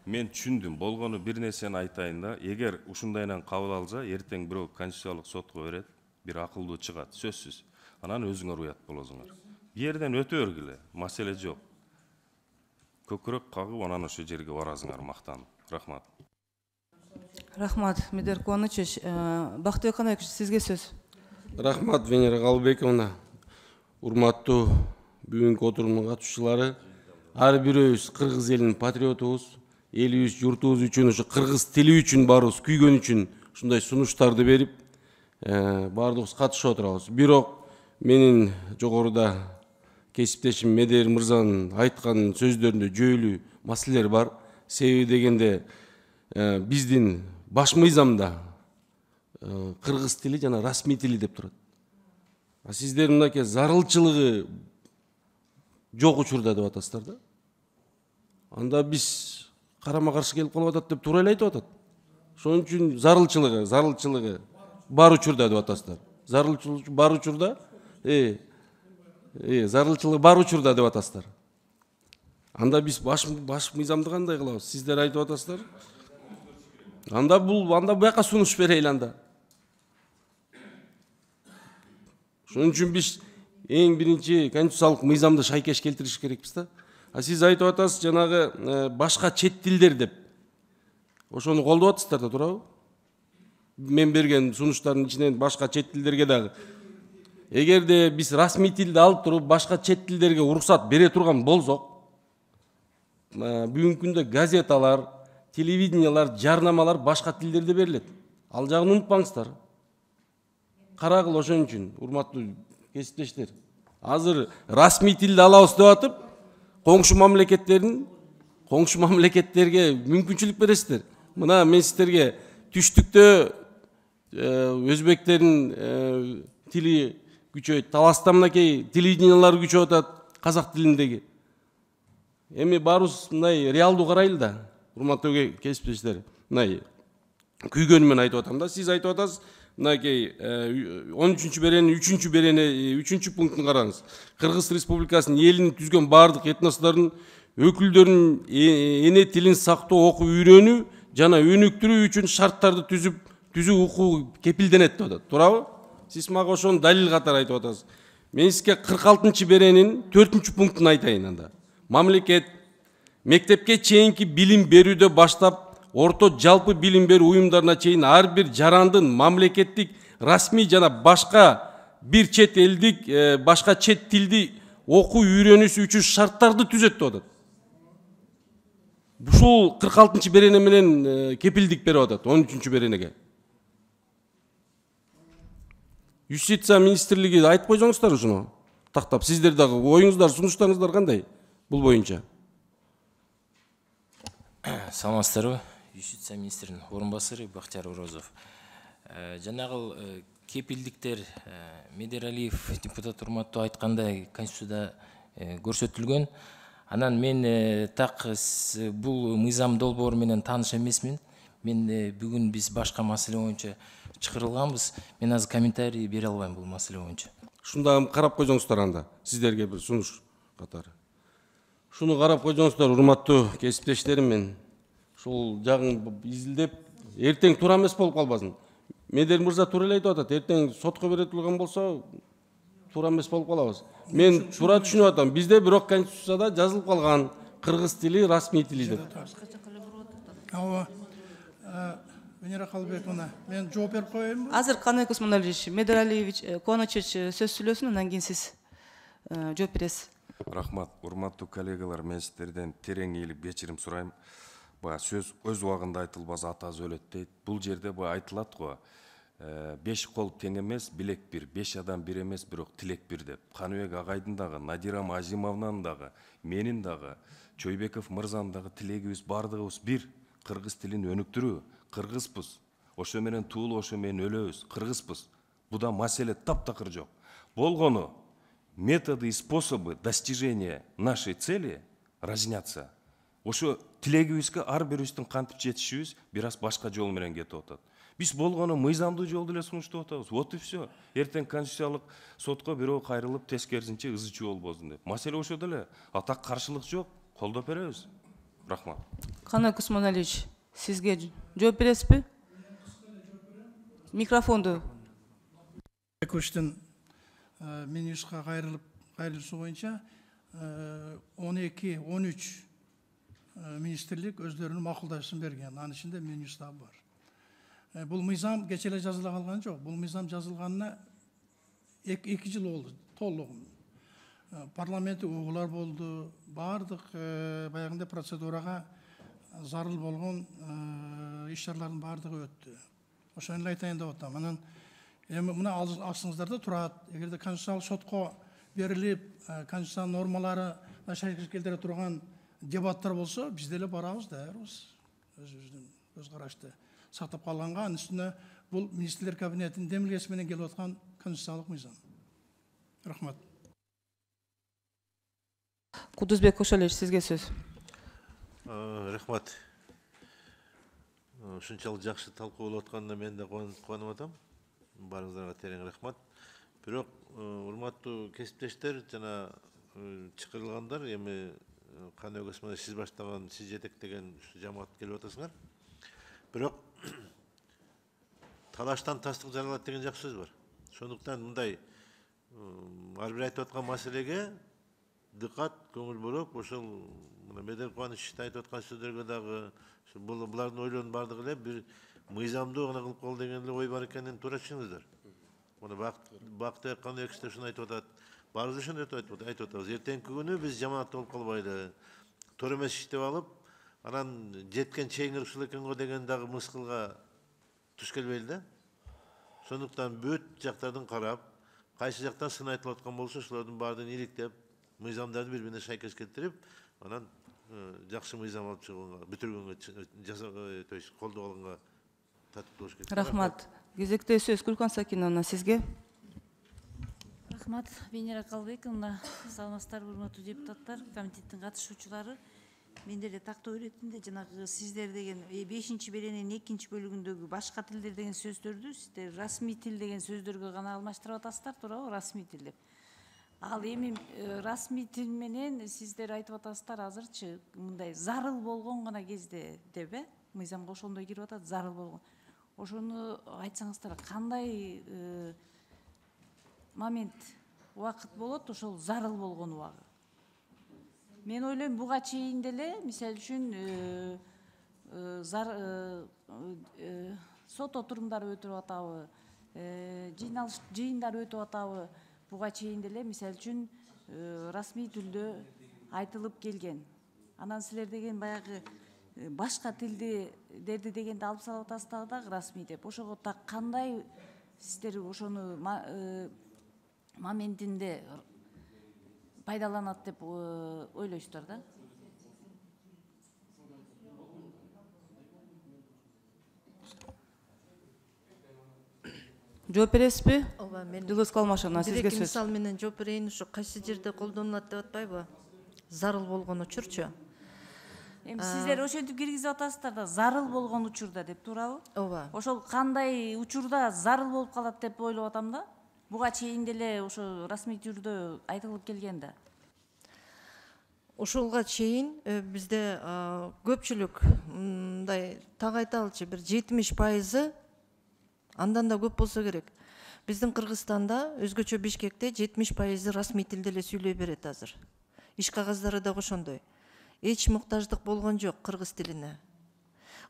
Мен түшүндүм. Болгону бир нерсени айтайын да. Эгер ушундайынан кабыл алса, эртең бирөө конституциялык сотко берет, бир акылдуу чыгат, сөзсүз. Анан өзүңөр уят болосуңар. Жерден өтө бергиле, маселе жок. Көкүрөк кагып, анан ошо жерге барасыңар мактанып. Рахмат.
Рахмат, Медер Куанычевич. Бактыбек Канаевич, сизге сөз.
Рахмат, Венера Калыбековна. Урматтуу бүгүнкү отурумдун катышуучулары, ар бирөөбүз кыргыз элинин патриотубуз, элибиз, журтубуз үчүн, ошо кыргыз тили үчүн барыбыз күйгөн үчүн ушундай сунуштарды берип, баардыгыбыз катышып отурабыз. Бирок менин жогоруда кесиптешим Медер мырзанын айткан сөздөрүндө жөйлүү маселелер бар. Себеби дегенде биздин баш мыйзамда кыргыз тили жана расмий тили деп турат. А сиздердин мынакей зарылчылыгы жок учурда деп атасыздар да. Анда биз карама каршы келип калып атат деп туура эле айтып атат. Ошон үчүн зарылчылыгы бар учурда деп атасыздар. Зарылчылык бар учурда, зарылчылыгы бар учурда деп атасыздар. Анда биз баш мыйзамды кандай кылабыз? Сиздер айтып атасыздар. Анда буяка сунуш берейли анда. Ошон үчүн биз эң биринчи конституциялык мыйзамды шайкеш келтириш керекпиз да. А сиз айтып атасыз жанагы башка чет тилдер деп. Ошону колдоп атасыздар да, туурабы? Мен берген сунуштардын ичинен башка чет тилдерге дагы. Эгерде биз расмий тилди алып туруп башка чет тилдерге уруксат бере турган болсок, бүгүнкү күндө газеталар, телевидениялар, жарнамалар башка тилдерде берилет. Ал жагын унутпаңыздар. Карагыл ошон үчүн, урматтуу кесиптештер. Азыр расмий тилди алабыз деп атып, коңшу мамлекеттерге мүмкүнчүлүк бересиздер. Мына мен сиздерге түштүктө өзбектердин тили күчөйт, таласта мынакей телевидениялар күчөп атат казак тилиндеги. Эми баарыбыз мындай реалдуу карайлы да, урматтуу кесиптештер. Мындай күйгөнүмөн айтып атам да, сиз айтып атасыз, мынакей 13-чү беренин 3-чү пунктун караңыз. Кыргыз Республикасынын элин түзгөн баардык этностордун өкүлдөрүнүн эне тилин сактоо, окуп үйрөнүү жана өнүктүрүү үчүн шарттарды түзүү укугу кепилденет деп атат. Туурабы? Сиз мага ошону далил катары айтып атасыз. Мен сизге 46-чы беренин 4-чү пунктун айтайын анда. Мамлекет мектепке чейинки билим берүүдө баштап орто жалпы билим берүү уюмдарына чейин ар бир жарандын мамлекеттик расмий жана башка бир чет элдик башка чет тилди окуу үйрөнүүсү үчүн шарттарды түзөт деп атат. Ушул 46-чы берене менен кепилдик берип атат 13-чү беренеге. Юстиция министрлиги айтып койсоңуздар ушуну тактап. Сиздер дагы оюңуздар, сунуштарыңыздар кандай бул боюнча?
Саламатсыздарбы? Юстиция министринин орун басары Бактияр Орозов. Жанагыл кепилдиктер Медералиев депутат урматтуу айткандай Конституцияда көрсөтүлгөн. Анан мен так бул мыйзам долбоору менен тааныш эмесмин. Мен бүгүн биз башка маселе боюнча чакырылганбыз. Мен азыр комментарий бере албайм бул маселе боюнча.
Шунда карап койсоңуздар анда, сиздерге бир сунуш катары. Шуну карап койсоңуздар, урматтуу кесиптештерим, мен ушул жагын изилдеп, эртең туура эмес болуп калбасын. Медер мырза туура эле айтып атат, эртең сотко бере турган болсо туура эмес болуп калабыз. Мен туура түшүнүп атам. Бизде бирок Конституцияда жазылып калган кыргыз тили расмий тили деп.
Ооба. Венера Калбековна, мен жооп берип коеюнбу?
Азыр Каныбек Усмоналиевич, Медералиевич, Куанычевич сөз сүйлөсүн, андан кийин сиз жооп бересиз.
Рахмат, урматтуу коллегалар, мен сиздерден терең ийилип кечирим сурайм. Бая сөз өз убагында айтылбаса ата өлөт дейт. Бул жерде бая айтылат го. 5 кол тең эмес, билек бир, 5 адам бир эмес, бирок тилек бир деп. Каныбек агайдын дагы, Надира Азимовнанын дагы, менин дагы, Чойбеков мырзанын дагы тилегибиз бардыгыбыз бир. Кыргыз тилин өнүктүрүү, кыргызбыз. Ошо менен туулуп, ошо менен өлөбүз, кыргызбыз. Буда маселе таптакыр жок. Болгону методы и способы достижения нашей цели разнятся. Ошо тилегибизге ар бирибиздин кантип жетишибиз бир аз башка жол менен кетип атат. Биз болгону мыйзамдуу жолду эле сунуштап атабыз. Вот и все. Эртең конституциялык сотко бирөө кайрылып тескерисинче ызы чуу болбосун деп. Маселе ошодо эле. Ата каршылык жок. Колдоп беребиз. Рахмат.
Каныбек Усмоналиевич, сизге жооп бересизби? Микрофонду.
Көштүн минуска кайрылышы боюнча 12-13 министрлик өздөрүнүн макулдашын берген. Анын ичинде минус да бар. Бул мыйзам кече эле жазыла калган жок. Бул мыйзам жазылганына 2 жыл болду толугу. Парламенттик угуулар болду. Бардык баягындай процедурага зарыл болгон иш-чаралардын бардыгы өттү. Ошону эле айтайын деп атам. Анан эми мына астыңыздарда турат. Эгерде конституциялык сотко берилип, конституция нормалары шайкеш келтире турган дебаттар болсо, биз деле барабыз, даярбыз. Өзүбүздүн көз карашты сактап калганга, анын үстүнө бул министрлер кабинетинин демилгеси менен келип аткан конституциялык мыйзам. Рахмат.
Кудусбек Кошалевич, сизге сөз.
Рахмат. Ушунчалык жакшы талкуу болуп атканына мен да кубанып атам. Барыңыздарга терең рахмат. Бирок урматтуу кесиптештер жана чакырылгандар, эми Каныбек Усмонович сиз баштаган, сиз жетектеген жамаат келип атасыңар. Бирок талаштан тастык жаралат деген жакшы сөз бар. Сондуктан мындай ар бир айтып аткан маселеге дыкат, көңүл буруп, ошол Медер Кубанычевич айтып аткан сөздөргө дагы булардын ойлорунун бардыгы эле бир мыйзамдуу гана кылып кал деген эле ой бар экенин туура түшүнүңүздөр. Муну Бактыяр Каныбекович да ушуну айтып атат. Баарыбыз ошону айтып атабыз. Эртеңки күнү биз жамаат болуп калбайлы. Туура эмес иштеп алып, анан жеткен чейиңер ушул экен го деген дагы мыскылга туш келбейли да. Сондуктан бүт жактардан карап, кайсы жактан сын айтылып аткан болсо, ошолордун баардыгын иликтеп, мыйзамдарды бири-бирине шайкеш келтирип, анан жакшы мыйзам алып чыгууга, бүтүргөнгө, то есть колдоо алганга татыктуу болуш керек.
Рахмат. Кезекте сөз Гүлкан Сакиновна, сизге.
Рахмат, Венера Калбековна, саламатсыздарбы, урматтуу депутаттар, комитеттин катышуучулары. Мен деле тактоо иретинде жанагы сиздер деген 5-беренин 2-бөлүгүндөгү башка тилдер деген сөздөрдү сиздер расмий тил деген сөздөргө гана алмаштырып атасыздар, туурабы? Расмий тил деп. Ал эми расмий тил менен сиздер айтып атасыздар азырчы мындай зарыл болгон гана кезде деп, мыйзамга ошондой кирип атат, зарыл болгон. Ошону айтсаңыздар, кандай момент, убакыт болот ошол зарыл болгон убагы? Мен ойлойм, буга чейин деле, мисалы үчүн сот отурумдары өтүп атабы, жыйындар өтүп атабы, буга чейин деле, мисалы үчүн расмий түрдө айтылып келген. Анан силер деген баягы башка тилдерди дегенди алып салып атасыздар дагы расмий деп. Ошого так кандай сиздер ошону моментинде пайдаланат деп ойлойсуздар да?
Жооп бересизби?
Ооба, мен
Дилос Калмашевна, сизге
бир-эки
сөз.
мисал менен жооп берейин. Ушу кайсы жерде колдонулат деп атпайбы? Зарыл болгон учурчу.
Эми сиздер ошентип киргизип атасыздар да, зарыл болгон учурда деп, туурабы?
Ооба.
Ошол кандай учурда зарыл болуп калат деп ойлоп атам да. Буга чейин деле ошо расмий түрдө айтылып келген да.
Ошолга чейин бизде көпчүлүк мындай так айталычы бир 70% андан да көп болсо керек. Биздин Кыргызстанда, өзгөчө Бишкекте 70% расмий тилде эле сүйлөй берет азыр. Иш кагаздары да ошондой. Эч муктаждык болгон жок кыргыз тилине.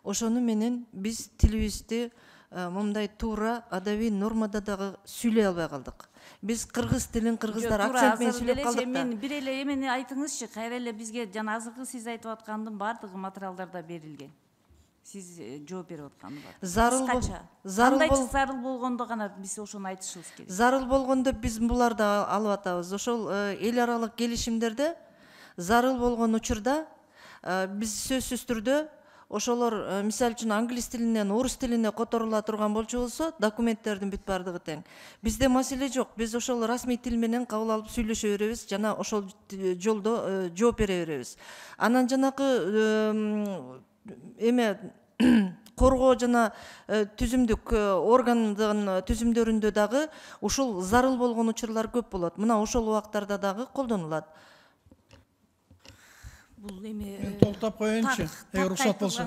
Ошону менен биз тилибизди мындай туура адабий нормада дагы сүйлөй албай калдык. Биз кыргыз тилин кыргыздар акцент менен сүйлөп калдык да.
Бир эле эмени айтыңызчы, кайра эле бизге жана азыркы сиз айтып аткандын баардыгы материалдарда берилген. Сиз жооп берип атканы бар.
Зарыл
Кандайчы зарыл болгондо гана биз ошону айтышыбыз керек.
Зарыл болгондо биз буларды алып атабыз. Ошол эл аралык келишимдерде зарыл болгон учурда биз сөзсүз түрдө ошолор мисал үчүн англис тилинен орус тилине которула турган болчу болсо, документтердин бүт баардыгы тең. Бизде маселе жок. Биз ошол расмий тил менен кабыл алып сүйлөшө беребиз, жана ошол жолдо жооп бере беребиз. Анан жанакы эме коргоо жана түзүмдүк органдын түзүмдөрүндө дагы ушул зарыл болгон учурлар көп болот. Мына ошол убактарда дагы колдонулат.
Бул эми
толтоп коеюнчу, эгер уруксат болсо.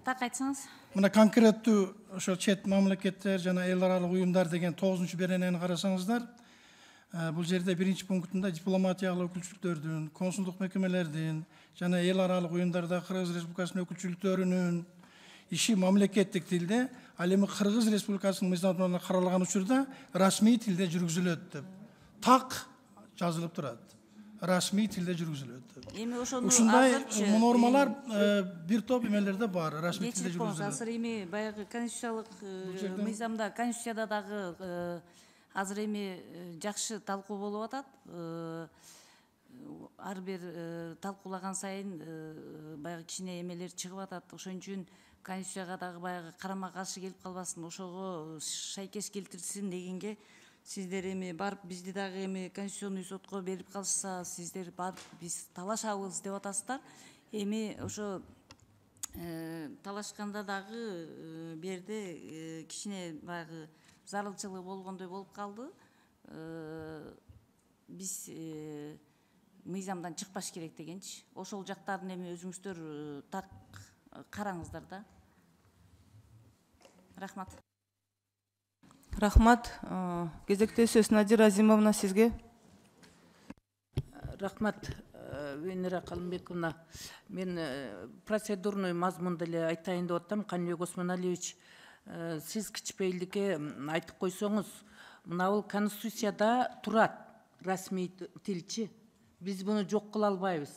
Так айтсаңыз.
Мына конкреттүү ошо чет мамлекеттер жана эл аралык уюмдар деген 9-беренени карасаңыздар, бул жерде 1-пунктунда дипломатиялык өкүлчүлүктөрдүн, консулдук мекемелердин жана эл аралык уюмдарда Кыргыз Республикасынын өкүлчүлүктөрүнүн иши мамлекеттик тилде, ал эми Кыргыз Республикасынын мыйзамдамаларына каралган учурда расмий тилде жүргүзүлөт деп так жазылып турат. Расмий тилде жүргүзүлөт.
Эми ошону
ушундай нормалар бир топ эмелерде бар, расмий тилде жүргүзүлөт.
Азыр эми баягы конституциялык мыйзамда, конституцияда дагы азыр эми жакшы талкуу болуп атат. Ар бир талкуулаган сайын баягы кичине эмелер чыгып атат. Ошон үчүн конституцияга дагы баягы карама каршы келип калбасын, ошого шайкеш келтирилсин дегенге сиздер эми барып бизди дагы эми конституционный сотко берип калса, сиздер барып биз талашабыз деп атасыздар. Эми ошо талашканда дагы берде кичине баягы зарылчылык болгондой болуп калды. Биз мыйзамдан чыкпаш керек дегенчи. Ошол жактарын эми өзүңүздөр так караңыздар да. Рахмат.
Рахмат. Кезектеги сөз Надира Азимовна сизге.
Рахмат, Венера Калымбековна. Мен процедурный мазмунду эле айтайын деп атам. Каныбек Осмоналиевич, сиз кичпейилдикке айтып койсоңуз, мына бул конституцияда турат расмий тилчи. Биз буну жок кыла албайбыз.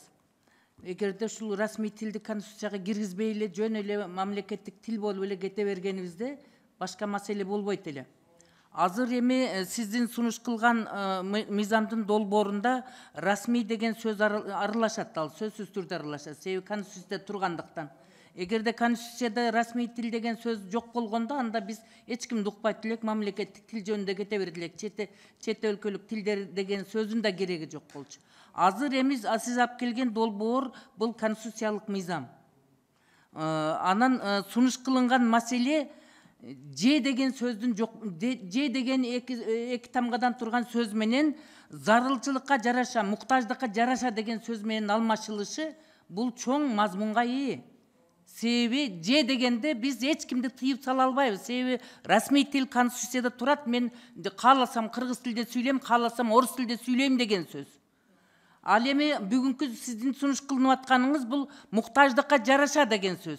Эгерде ушул расмий тилди конституцияга киргизбей эле жөн эле мамлекеттик тил болуп эле кете бергенибизде башка маселе болбойт эле. Азыр эми сиздин сунуш кылган мыйзамдын долбоорунда расмий деген сөз аралашат, ал сөзсүз түрдө аралашат. Себеби конституцияда тургандыктан. Эгерде конституцияда расмий тил деген сөз жок болгондо, анда биз эч кимди укпайт элек, мамлекеттик тил жөнүндө кете берет элек. Чет өлкөлүк тилдер деген сөзүн да кереги жок болчу. Азыр эми сиз алып келген долбоор бул конституциялык мыйзам. Анан сунуш кылынган маселе же деген сөздүн жок, же деген эки тамгадан турган сөз менен зарылчылыкка жараша, муктаждыкка жараша деген сөз менен алмашылышы бул чоң мазмунга ээ. Себеби же дегенде биз эч кимди тыйып сала албайбыз. Себеби расмий тил конституцияда турат, мен кааласам кыргыз тилде сүйлөйм, кааласам орус тилде сүйлөйм деген сөз. Ал эми бүгүнкү сиздин сунуш кылынып атканыңыз бул муктаждыкка жараша деген сөз.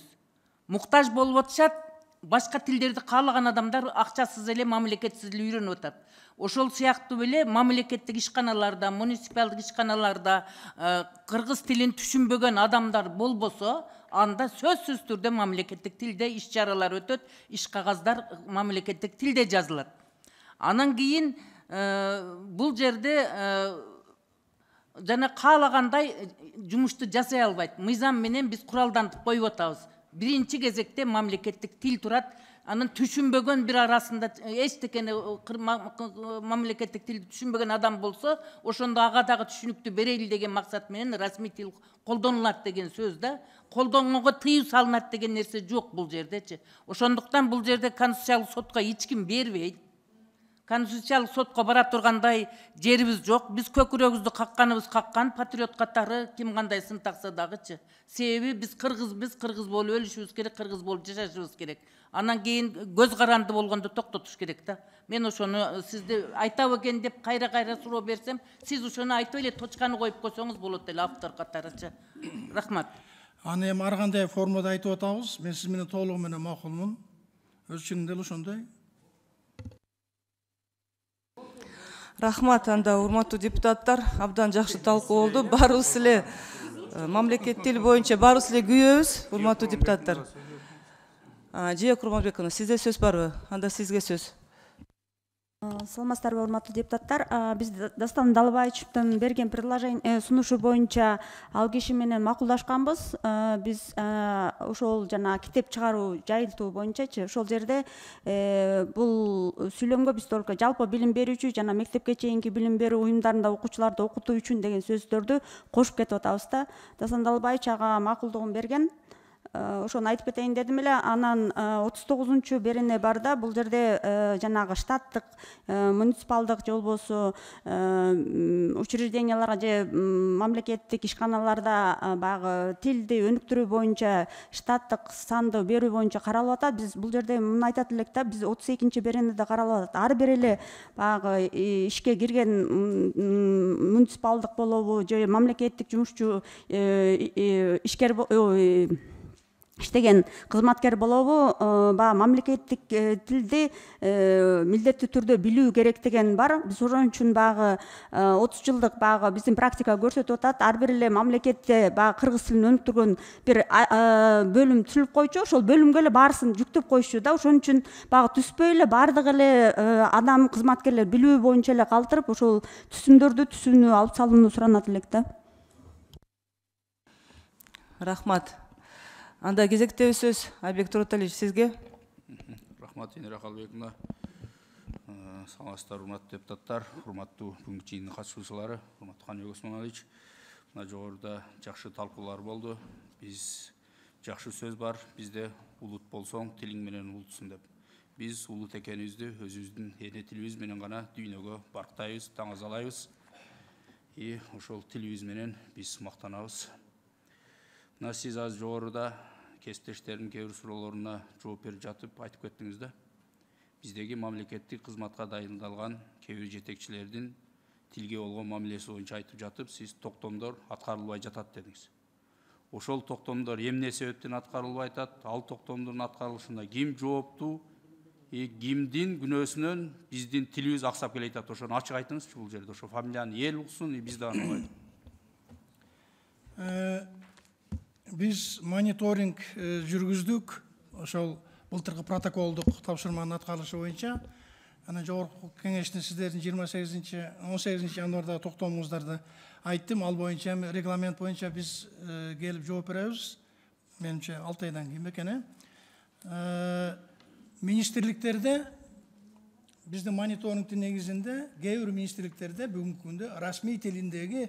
Муктаж болуп атышат, башка тилдерди каалаган адамдар акчасыз эле мамлекетсиз эле үйрөнүп атат. Ошол сыяктуу эле мамлекеттик ишканаларда, муниципалдык ишканаларда кыргыз тилин түшүнбөгөн адамдар болбосо, анда сөзсүз түрдө мамлекеттик тилде иш чаралар өтөт, иш кагаздар мамлекеттик тилде жазылат. Анан кийин бул жерде жана каалагандай жумушту жасай албайт. Мыйзам менен биз куралдантып коюп атабыз. Биринчи кезекте мамлекеттик тил турат, Анын түшүнбөгөн бир арасында эчтекени мамлекеттик тилди түшүнбөгөн адам болсо, ошондо ага дагы түшүнүктүү берели деген максат менен расмий тил колдонулат деген сөз да. Колдонгонго тыюу салынат деген нерсе жок бул жердечи. Ошондуктан бул жерде конституциялык сотко эч ким бербейт. Конституциялык сотко бара тургандай жерибиз жок. Биз көкүрөгүбүздү какканыбыз каккан, патриот катары ким кандай сын такса дагычы. Себеби биз кыргыз болуп өлүшүбүз керек, кыргыз болуп жашашыбыз керек. Анан кийин көз каранды болгондо токтотуш керек да. Мен ошону сизди айтап экен деп кайра суроо берсем, сиз ошону айтып эле точканы коюп койсоңуз болот эле автор катарычы. Рахмат.
Аны эми ар кандай формада айтып атабыз. Мен сиз менен толугу менен макулмун. Өз чынында эле ошондой.
Рахмат, анда урматтуу депутаттар, абдан жакшы талкуу болду. Баарыбыз эле мамлекет тили боюнча баарыбыз эле күбөбүз, урматтуу депутаттар. Жия Курманбековна, сизде сөз барбы? Анда сизге сөз.
Саламатсыздарбы, урматтуу депутаттар. Биз Дастан Далбаевичтин берген предложение сунушу боюнча ал киши менен макулдашканбыз. Биз ошол жана китеп чыгаруу жайылтуу боюнчачы ошол жерде бул сүйлөмгө биз только жалпы билим берүүчү жана мектепке чейинки билим берүү уюмдарында окуучуларды окутуу үчүн деген сөздөрдү кошуп кетип атабыз да. Дастан Далбаевич ага макулдугун берген. Ошону айтып кетейин дедим эле. Анан 39-чу берене барда бул жерде жанагы штаттык муниципалдык же болбосо учрежденияларга же мамлекеттик ишканаларда баягы тилди өнүктүрүү боюнча штаттык санды берүү боюнча каралып атат. Биз бул жерде муну айтат элек да, биз 32-нчи беренеде каралып атат. Ар бир эле баягы ишке кирген муниципалдык болобу же мамлекеттик жумушчу ишкер иштеген кызматкер болобу, баягы мамлекеттик тилди милдеттүү түрдө билүү керек деген бар. Биз ошон үчүн баягы 30 жылдык баягы биздин практика көрсөтүп атат. Ар бир эле мамлекетте баягы кыргыз тилин өнүктүргөн бир бөлүм түзүлүп койчу. Ошол бөлүмгө эле баарысын жүктөп коюшчу да. Ошон үчүн баягы түспөй эле бардык эле адам кызматкерлер билүү боюнча эле калтырып, ошол түсүүнү алып салууну суранат элек да.
Рахмат. Анда кезектеби сөз Айбек Туроталиевич сизге.
Рахмат, Венера Калбековна. Саламатсыздар, урматтуу депутаттар, урматтуу бүгүнкү жыйындын катышуучулары, урматтуу Каныбек Осмонович. Мына жогоруда жакшы талкуулар болду. Биз жакшы сөз бар. Бизде улут болсоң, тилиң менен улутсуң деп. Биз улут экенибизди өзүбүздүн эне тилибиз менен гана дүйнөгө барктайбыз, таңазалайбыз. Ошол тилибиз менен биз мактанабыз. Мына сиз азыр жогоруда кесиптештердин кээ бир суроолоруна жооп берип жатып айтып кеттиңиз да. Биздеги мамлекеттик кызматка дайындалган кээ бир жетекчилердин тилге болгон мамилеси боюнча айтып жатып, сиз токтомдор аткарылбай жатат дедиңиз. Ошол токтомдор эмне себептен аткарылбай атат? Ал токтомдордун аткарылышына ким жооптуу? Кимдин күнөөсүнөн биздин тилибиз аксап келе атат? Ошону ачык айтыңызчы бул жерде. Ошо фамилияны эл уксун, биз дагы алайлык.
Биз мониторинг жүргүздүк. Ошол былтыркы протоколдук тапшырманын аткарылышы боюнча. Анан жогорку кеңештин сиздердин 18 январда токтомуңуздарды айттым. Ал боюнча регламент боюнча биз келип жооп беребиз. Менимче 6 айдан кийин экен. Министрликтерде биздин мониторингдин негизинде кээ бир министрликтерде бүгүнкү күндө расмий тилиндеги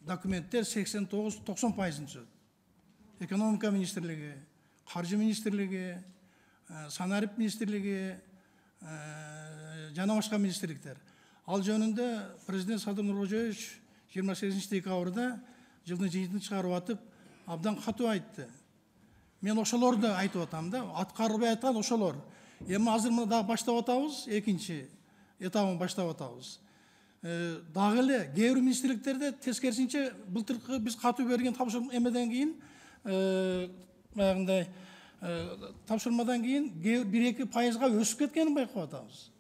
документтер 89-90% түзөт. Экономика министрлиги, каржы министрлиги, санарип министрлиги, жана башка министрликтер. Ал жөнүндө президент Садыр Нуркожоевич 28 декабрда жылдын жыйынтыгын чыгарып атып, абдан катуу айтты. Мен ошолорду айтып атам да, аткарылбай аткан ошолор. Эми азыр мына дагы баштап атабыз, экинчи этабын баштап атабыз. Дагы эле кээ бир министрликтерде тескерисинче былтыркы биз катуу берген тапшырма эмеден кийин баягындай тапшырмадан кийин 1-2% өсүп кеткенин байкап атабыз.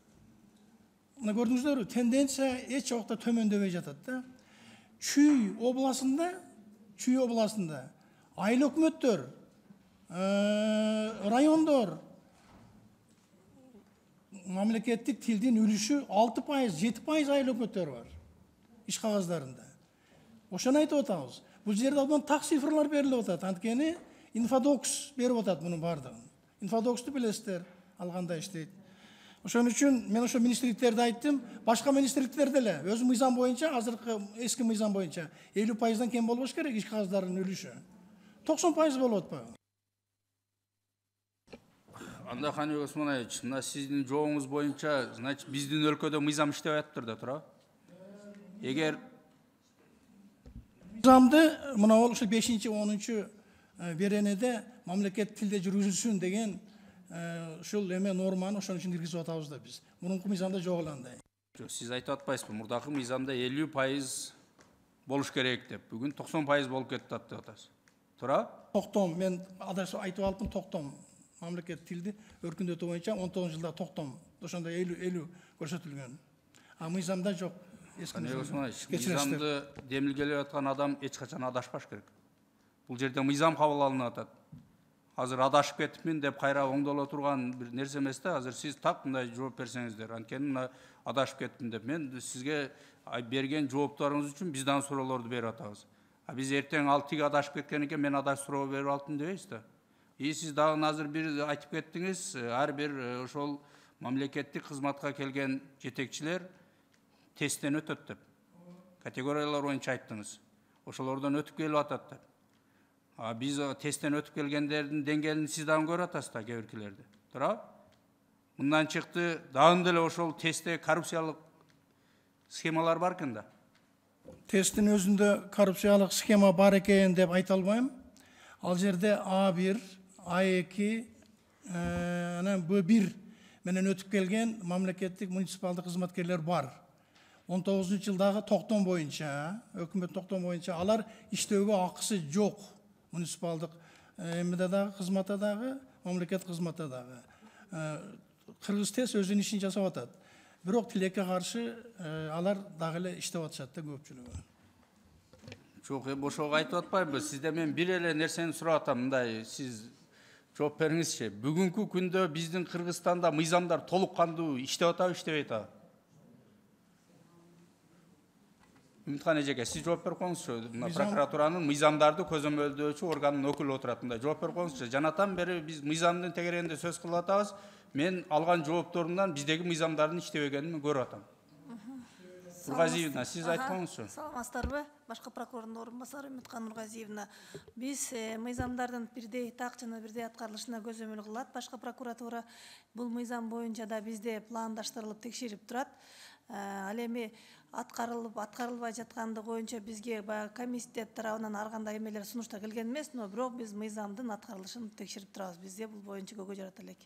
Мына көрдүңүздөрбү, тенденция эч убакта төмөндөбөй жатат да. Чүй областында айыл өкмөттөр, райондор мамлекеттик тилдин үлүшү 6%, 7% айыл өкмөттөр бар иш кагаздарында. Ошону айтып атабыз. Бул жерде абдан так цифрлар берилип атат. Анткени Infodokс берип атат мунун бардыгын. Infodokсту билесиздер. алганда иштейт. Ошон үчүн мен ошо министрликтерди айттым, башка министрликтер деле өз мыйзам боюнча, азыркы эски мыйзам боюнча 50%дан кем болбош керек иш кагыздардын үлүшү. 90% болуп атпайбы?
Анда Ханыбек Осмонович, мына сиздин жообуңуз боюнча, значит, биздин өлкөдө мыйзам иштеп атыптыр да, туура? Эгер
мыйзамды мына ол ошо 5-10 беренеде мамлекет тилде жүргүзүлсүн деген ушул эме норманы ошон үчүн киргизип атабыз да биз. Мурунку мыйзамда жок эле андай.
Жок, сиз айтып атпайсызбы? Мурдакы мыйзамда 50% болуш керек деп. Бүгүн 90% болуп кетти деп атасыз. Туура?
Токтом, мен адайсып айтып алыпмын, токтом. Мамлекет тилди өркүндөтүү боюнча 19 жылда токтом. Ошондо 50 көрсөтүлгөн. А мыйзамда жок.
Мыйзамды демилгелеп аткан адам эч качан адашпаш керек. Бул жерде мыйзам кабыл алынып атат. Азыр адашып кетипмин деп кайра оңдоло турган бир нерсе эмес да. Азыр сиз так мындай жооп берсеңиздер, анткени мына адашып кеттим деп. Мен сизге берген жооптарыңыз үчүн биз дагы суроолорду берип атабыз. А биз эртең ал тиги адашып кеткен экен, мен адаш суроо берип алыптым дебейсиз да. Сиз дагы азыр бир айтып кеттиңиз, ар бир ошол мамлекеттик кызматка келген жетекчилер тесттен өтөт деп. Категориялар боюнча айттыңыз. Ошолордон өтүп келип атат деп. Биз тесттен өтүп келгендердин деңгээлин сиз дагы көрүп атасыз да, кээ биркилерди. Туура? Мындан чыкты, дагы деле ошол тестте коррупциялык схемалар бар экен да.
Тесттин өзүндө коррупциялык схема бар экен деп айта албайм. Ал жерде А1, А2, анан Б1 менен өтүп келген мамлекеттик муниципалдык кызматкерлер бар. 19 жылдагы токтом боюнча, өкмөт токтом боюнча алар иштөөгө акысы жок. Муниципалдык эмеде дагы, кызматта дагы, мамлекет кызматта дагы. Кыргыз ТЭС өзүнүн ишин жасап атат. Бирок тилекке каршы алар дагы эле иштеп атышат да көпчүлүгү.
Жок, ошого айтып атпаймынбы? Сизден мен бир эле нерсени сурап атам, мындай сиз жооп бериңизчи. Бүгүнкү күндө биздин Кыргызстанда мыйзамдар толук кандуу иштеп атабы, иштебей атабы? Үмүткан эжеке, сиз жооп берип коюңузчу. Прокуратуранын мыйзамдарды көзөмөлдөөчү органдын өкүлү отурат. Мындай жооп берип коюңузчу. Жанатан бери биз мыйзамдын тегерегинде сөз кылып атабыз. Мен алган жоопторумдан биздеги мыйзамдардын иштебегенин көрүп атам. Нургазиевна, сиз айтып коюңузчу.
Саламатсыздарбы? Башкы прокурордун орун басары Үмүткан Нургазиевна. Биз мыйзамдардын бирдей так жана бирдей аткарылышына көзөмөл кылат. Башкы прокуратура бул мыйзам боюнча да бизде пландаштырылып текшерип турат. Ал эми аткарылбай жатканды боюнча бизге баягы комитет тарабынан ар кандай эмелер сунуштар келген эмес, но бирок биз мыйзамдын аткарылышын текшерип турабыз. Бизде бул боюнча көйгөй жарата элек.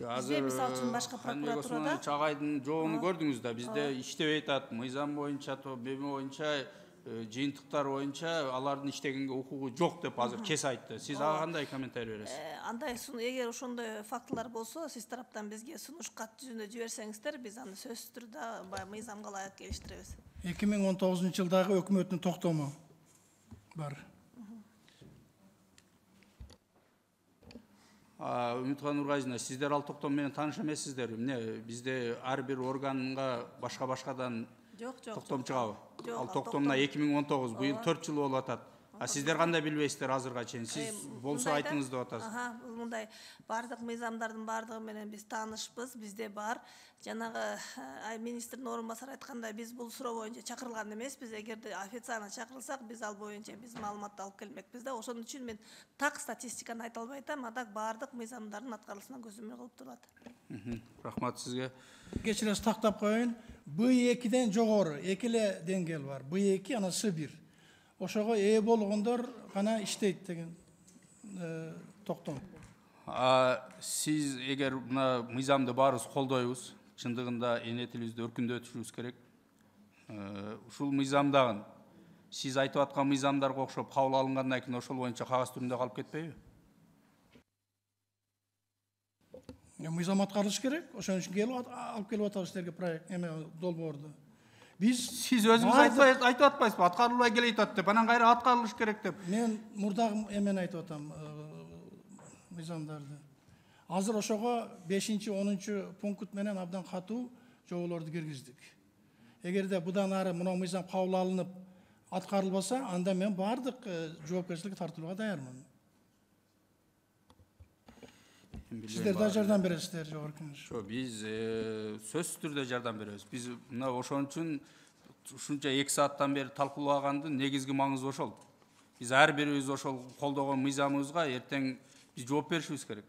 Азыр мисалы үчүн башка прокуратурада агайдын жообун көрдүңүз да, бизде иштебей атат. Мыйзам боюнча, беми боюнча, жыйынтыктар боюнча алардын иштегенге укугу жок деп азыр кес айтты. Сиз ага кандай комментарий бересиз?
Андай эгер ошондой фактылар болсо, сиз тараптан бизге сунуш кат жүзүндө жиберсеңиздер, биз аны сөзсүз түрдө баягы мыйзамга ылайык келиштиребиз.
2019 жылдагы өкмөттүн токтому бар.
Үмүткан Нургазиевна, сиздер ал токтом менен тааныш эмессиздер. Эмне бизде ар бир органга башка-башкадан токтом чыгабы? Ал токтомна 2019, быйыл 4 жыл болуп атат. Сиздер кандай билбейсиздер азырга чейин? Сиз болсо айтыңыз деп атасыз.
Бул мындай бардык мыйзамдардын бардыгы менен биз таанышпыз, бизде бар. Жанагы министрдин орун басары айткандай, биз бул суроо боюнча чакырылган эмеспиз. Эгерде официально чакырылсак, биз ал боюнча биз маалыматты алып келмекпиз да. Ошон үчүн мен так статистиканы айта албай атам, а так бардык мыйзамдардын аткарылышына көзөмөл кылып турат.
Рахмат сизге.
Кечиресиз, тактап коеюн. Б2ден жогору эки эле деңгээл бар. Б2 анан С1. Ошого ээ болгондор гана иштейт деген токтом.
Сиз эгер мына мыйзамды баарыбыз колдойбуз, чындыгында эне тилибизди өркүндөтүшүбүз керек. Ушул мыйзамдагы сиз айтып аткан мыйзамдарга окшоп кабыл алынгандан кийин ошол боюнча кагаз түрүндө калып кетпейби?
Мыйзам аткарылыш керек. Ошон үчүн алып келип атабыз силерге проект эме долбоорду.
Сиз өзүңүз айтып атпайсызбы? Аткарылбай келе атат деп, анан кайра аткарылыш керек деп.
Мен мурдагы эмени айтып атам, мыйзамдарды. Азыр ошого 5-10 пункт менен абдан катуу жооболорду киргиздик. Эгерде будан ары мына мыйзам кабыл алынып аткарылбаса, анда мен бардык жоопкерчиликке тартылууга даярмын. Сиздер да жардам бересиздер, жогорку кеңеш.
Биз сөзсүз түрдө жардам беребиз. Биз мына ошон үчүн ушунча 2 сааттан бери талкуулагандын негизги маңызы ошол. Биз ар бирибиз ошол колдогон мыйзамыбызга эртең биз жооп беришибиз керек.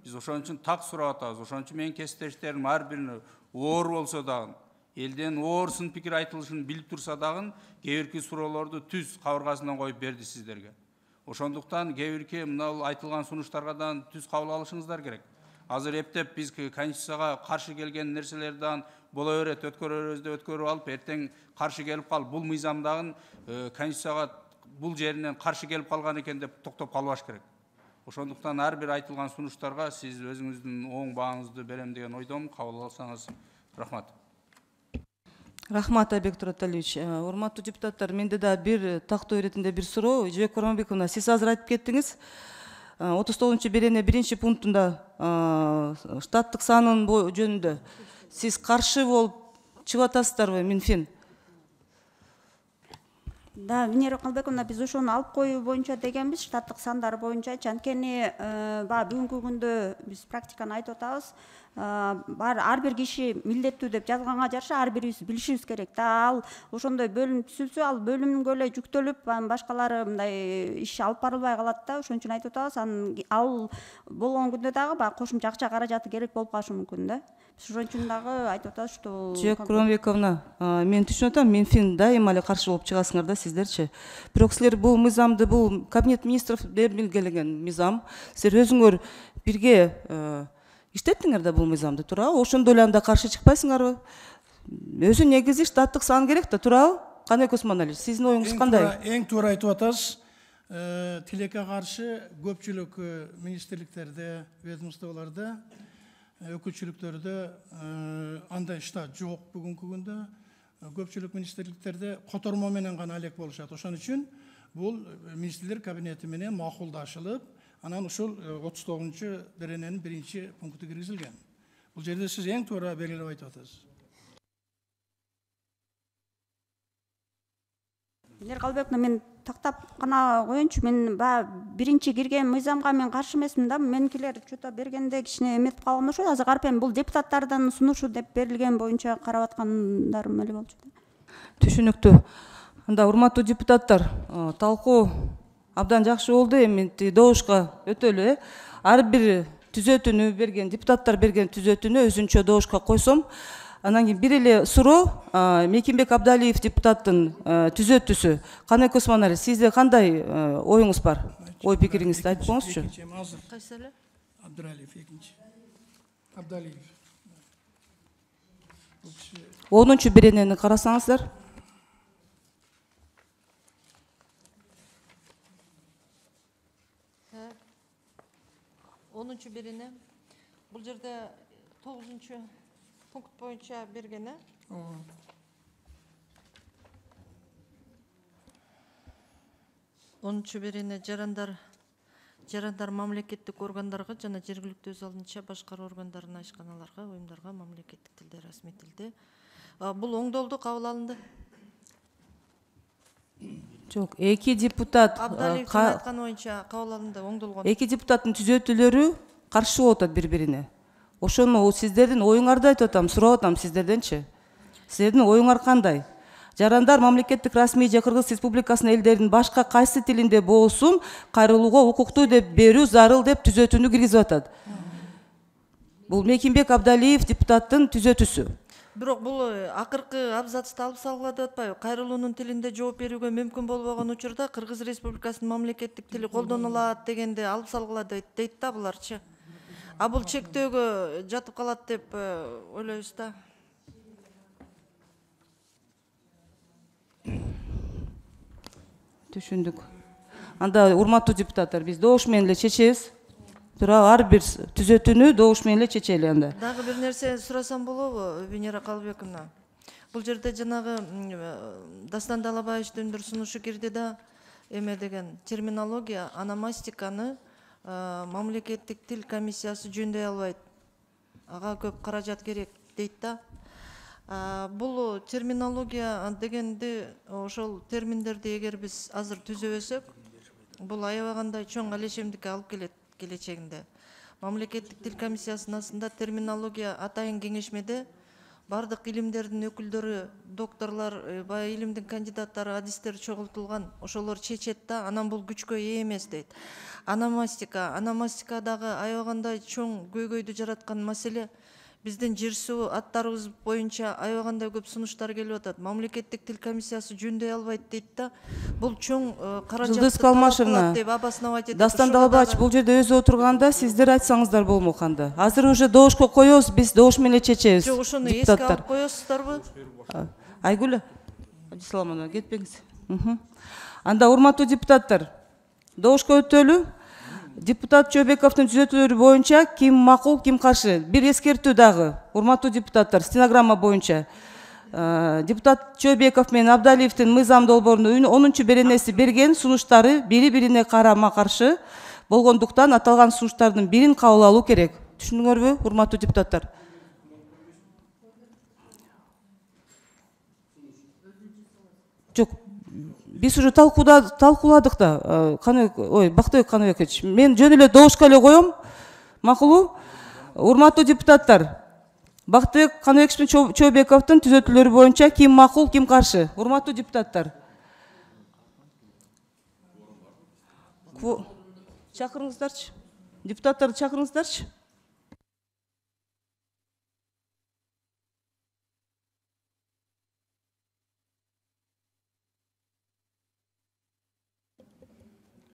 Биз ошон үчүн так сурап атабыз. Ошон үчүн менин кесиптештерим ар бирине оор болсо дагы, элден оор сын пикир айтылышын билип турса дагы, кээ бирки суроолорду түз кабыргасынан коюп берди сиздерге. Ошондуктан кээ бирки мына айтылган сунуштарга да түз кабыл алышыңыздар керек. Азыр эптеп биз Конституцияга каршы келген нерселерди боло берет, өткөрөбүздү өткөрүп алып, эртең каршы келип калып, бул мыйзамдагы Конституцияга бул жеринен каршы келип калган экен деп токтоп калбаш керек. Ошондуктан ар бир айтылган сунуштарга сиз өзүңүздүн оң бааңызды берем деген ойдомун. Кабыл алсаңыз рахмат.
Рахмат, Айбек Тураталиевич. Урматтуу депутаттар, менде да бир тактоо иретинде бир суроо. Жебек Курманбековна, сиз азыр айтып кеттиңиз. 39 берене 1 пунктунда штаттык санын жөнүндө сиз каршы болуп чыгып атасыздарбы, Минфин?
Да, Венера Калбековна, биз ошону алып коюу боюнча дегенбиз, штаттык сандар боюнча. Анткени бүгүнкү күндө биз практиканы айтып атабыз. Ар бир киши милдеттүү деп жазганга жараша ар бирибиз билишибиз керек. Ал ошондой бөлүм түзүлсө, ал бөлүмгө эле жүктөлүп, башкалары мындай иш алып барылбай калат да. Ошон үчүн айтып атабыз. Ал болгон күндө дагы баягы кошумча акча каражаты керек болуп калышы мүмкүн да. Ошон үчүн дагы айтып атабыз, что
Жебек Курманбековна, мен түшүнүп атам, Минфин дайыма эле каршы болуп чыгасыңар да сиздерчи. Бирок силер бул мыйзамды, бул Кабинет министров белгилеген мыйзам, силер өзүңөр бирге иштеттиңер да бул мыйзамды, туурабы? Ошондо эле анда каршы чыкпайсыңарбы? Өзү негизи штаттык сан керек да, туурабы? Кандай Осмоналиевич, сиздин оюңуз кандай?
Эң туура айтып атасыз. Тилекке каршы көпчүлүк министрликтерде, ведомстволордо, өкүлчүлүктөрдө андай штат жок бүгүнкү күндө. Көпчүлүк министрликтерде котормо менен гана алек болушат. Ошон үчүн бул министрлер кабинети менен макулдашылып, анан ушул 39 берененин 1 пункту киргизилген. Бул жерде сиз эң туура белгилеп айтып атасыз.
Венера Калбековна, мен тактап гана коеюнчу. Мен биринчи кирген мыйзамга мен каршы эмесмин да. Меникилер что-то бергенде кичине эметип калган ошо. Азыр карпем бул депутаттардын сунушу деп берилген боюнча карап аткандарым эле болчу.
Түшүнүктүү. Анда урматтуу депутаттар, талкуу абдан жакшы болду. Эми добушка өтөлү. Ар бир түзөтүүнү берген, депутаттар берген түзөтүүнү өзүнчө добушка койсом, анан кийин бир эле суроо, Мекимбек Абдалиев депутаттын түзөтүүсү. Кандай Осмоналиевич, сизде кандай оюңуз бар? Ой пикириңизди айтып коңузчу.
Кайсы эле?
Абдалиев экинчи. Абдалиев.
10-чу беренени карасаңыздар.
Onuncu берене. Бул жерде 9-чу пункт боюнча берген, э? Онунчу берене жарандар мамлекеттик органдарга жана жергиликтүү өз алдынча башкаруу органдарына, ишканаларга, уюмдарга мамлекеттик тилде, расмий тилде. Бул оңдолду, кабыл алынды.
Жок, эки депутат
Абдалиевдин айткан боюнча кабыл алынды, оңдолгон.
Эки депутаттын түзөтүүлөрү каршы болуп атат бири-бирине. Ошону сиздердин оюңарды айтып атам, сурап атам сиздерденчи. Сиздердин оюңар кандай? Жарандар мамлекеттик расмий же Кыргыз Республикасынын элдеринин башка кайсы тилинде болсун кайрылууга укуктуу деп берүү зарыл деп түзөтүүнү киргизип атат. Бул Мекимбек Абдалиев депутаттын түзөтүүсү.
Бирок бул акыркы абзацты алып салгыла деп атпайбы? Кайрылуунун тилинде жооп берүүгө мүмкүн болбогон учурда Кыргыз Республикасынын мамлекеттик тили колдонулат дегенде алып салгыла дейт да буларчы. Бул чектөөгө жатып калат деп ойлойбуз да.
Түшүндүк. Анда урматтуу депутаттар, биз добуш менен эле чечебиз. Тура ар бир түзөтүүнү добуш менен эле чечели анда.
Дагы бир нерсе сурасам болобу, Венера Калбековна? Бул жерде жанагы Дастан Далабаевичтин бир сунушу кирди да, эме деген терминология, ономастиканы мамлекеттик тил комиссиясы жөндөй албайт. Ага көп каражат керек дейт да. Бул терминология дегенди, ошол терминдерди эгер биз азыр түзөбөсөк, бул аябагандай чоң алешемдикке алып келет келечегинде. мамлекеттик тил комиссиясынасында терминология атайын кеңешмеде бардык илимдердин өкүлдөрү, докторлор, баягы илимдин кандидаттары, адистер чогултулган, ошолор чечет да, анан бул күчкө ээ эмес дейт. Аномастикадагы аябагандай чоң көйгөйдү жараткан маселе биздин жер суу аттарыбыз боюнча аябагандай көп сунуштар келип атат. Мамлекеттик тил комиссиясы жөндөй албайт дейт да. Бул чоң каражатты
Жылдыз Калмашевна,
деп обосновать этет.
Дастан Далабаевич, бул жерде өзү отурганда сиздер айтсаңыздар болмоканды. Азыр уже добушко коебуз, биз добуш менен чечебиз.
Жок, ошону эске алып коесуздарбы?
Айгүл Абдисаламовна, кетпеңиз. Анда урматтуу депутаттар, добушка өтөлү. Депутат Чөбековдун түзөтүүлөрү боюнча ким макул, ким каршы? Бир эскертүү дагы, урматтуу депутаттар, стенограмма боюнча. Депутат Чөбеков менен Абдалиевдин мыйзам долбоорунун 10-чу беренеси берген сунуштары бири-бирине карама каршы болгондуктан аталган сунуштардын бирин кабыл алуу керек. Түшүндүңөрбү, урматтуу депутаттар? Жок, биз уже талкууладык да. Бактыбек Каныбекович, мен жөн эле добушка эле коем. Макулу? Урматтуу депутаттар, Бактыбек Каныбекович менен Чөбековдун түзөтүүлөрү боюнча ким макул, ким каршы? Урматтуу депутаттар. Чакырыңыздарчы. Депутаттарды чакырыңыздарчы.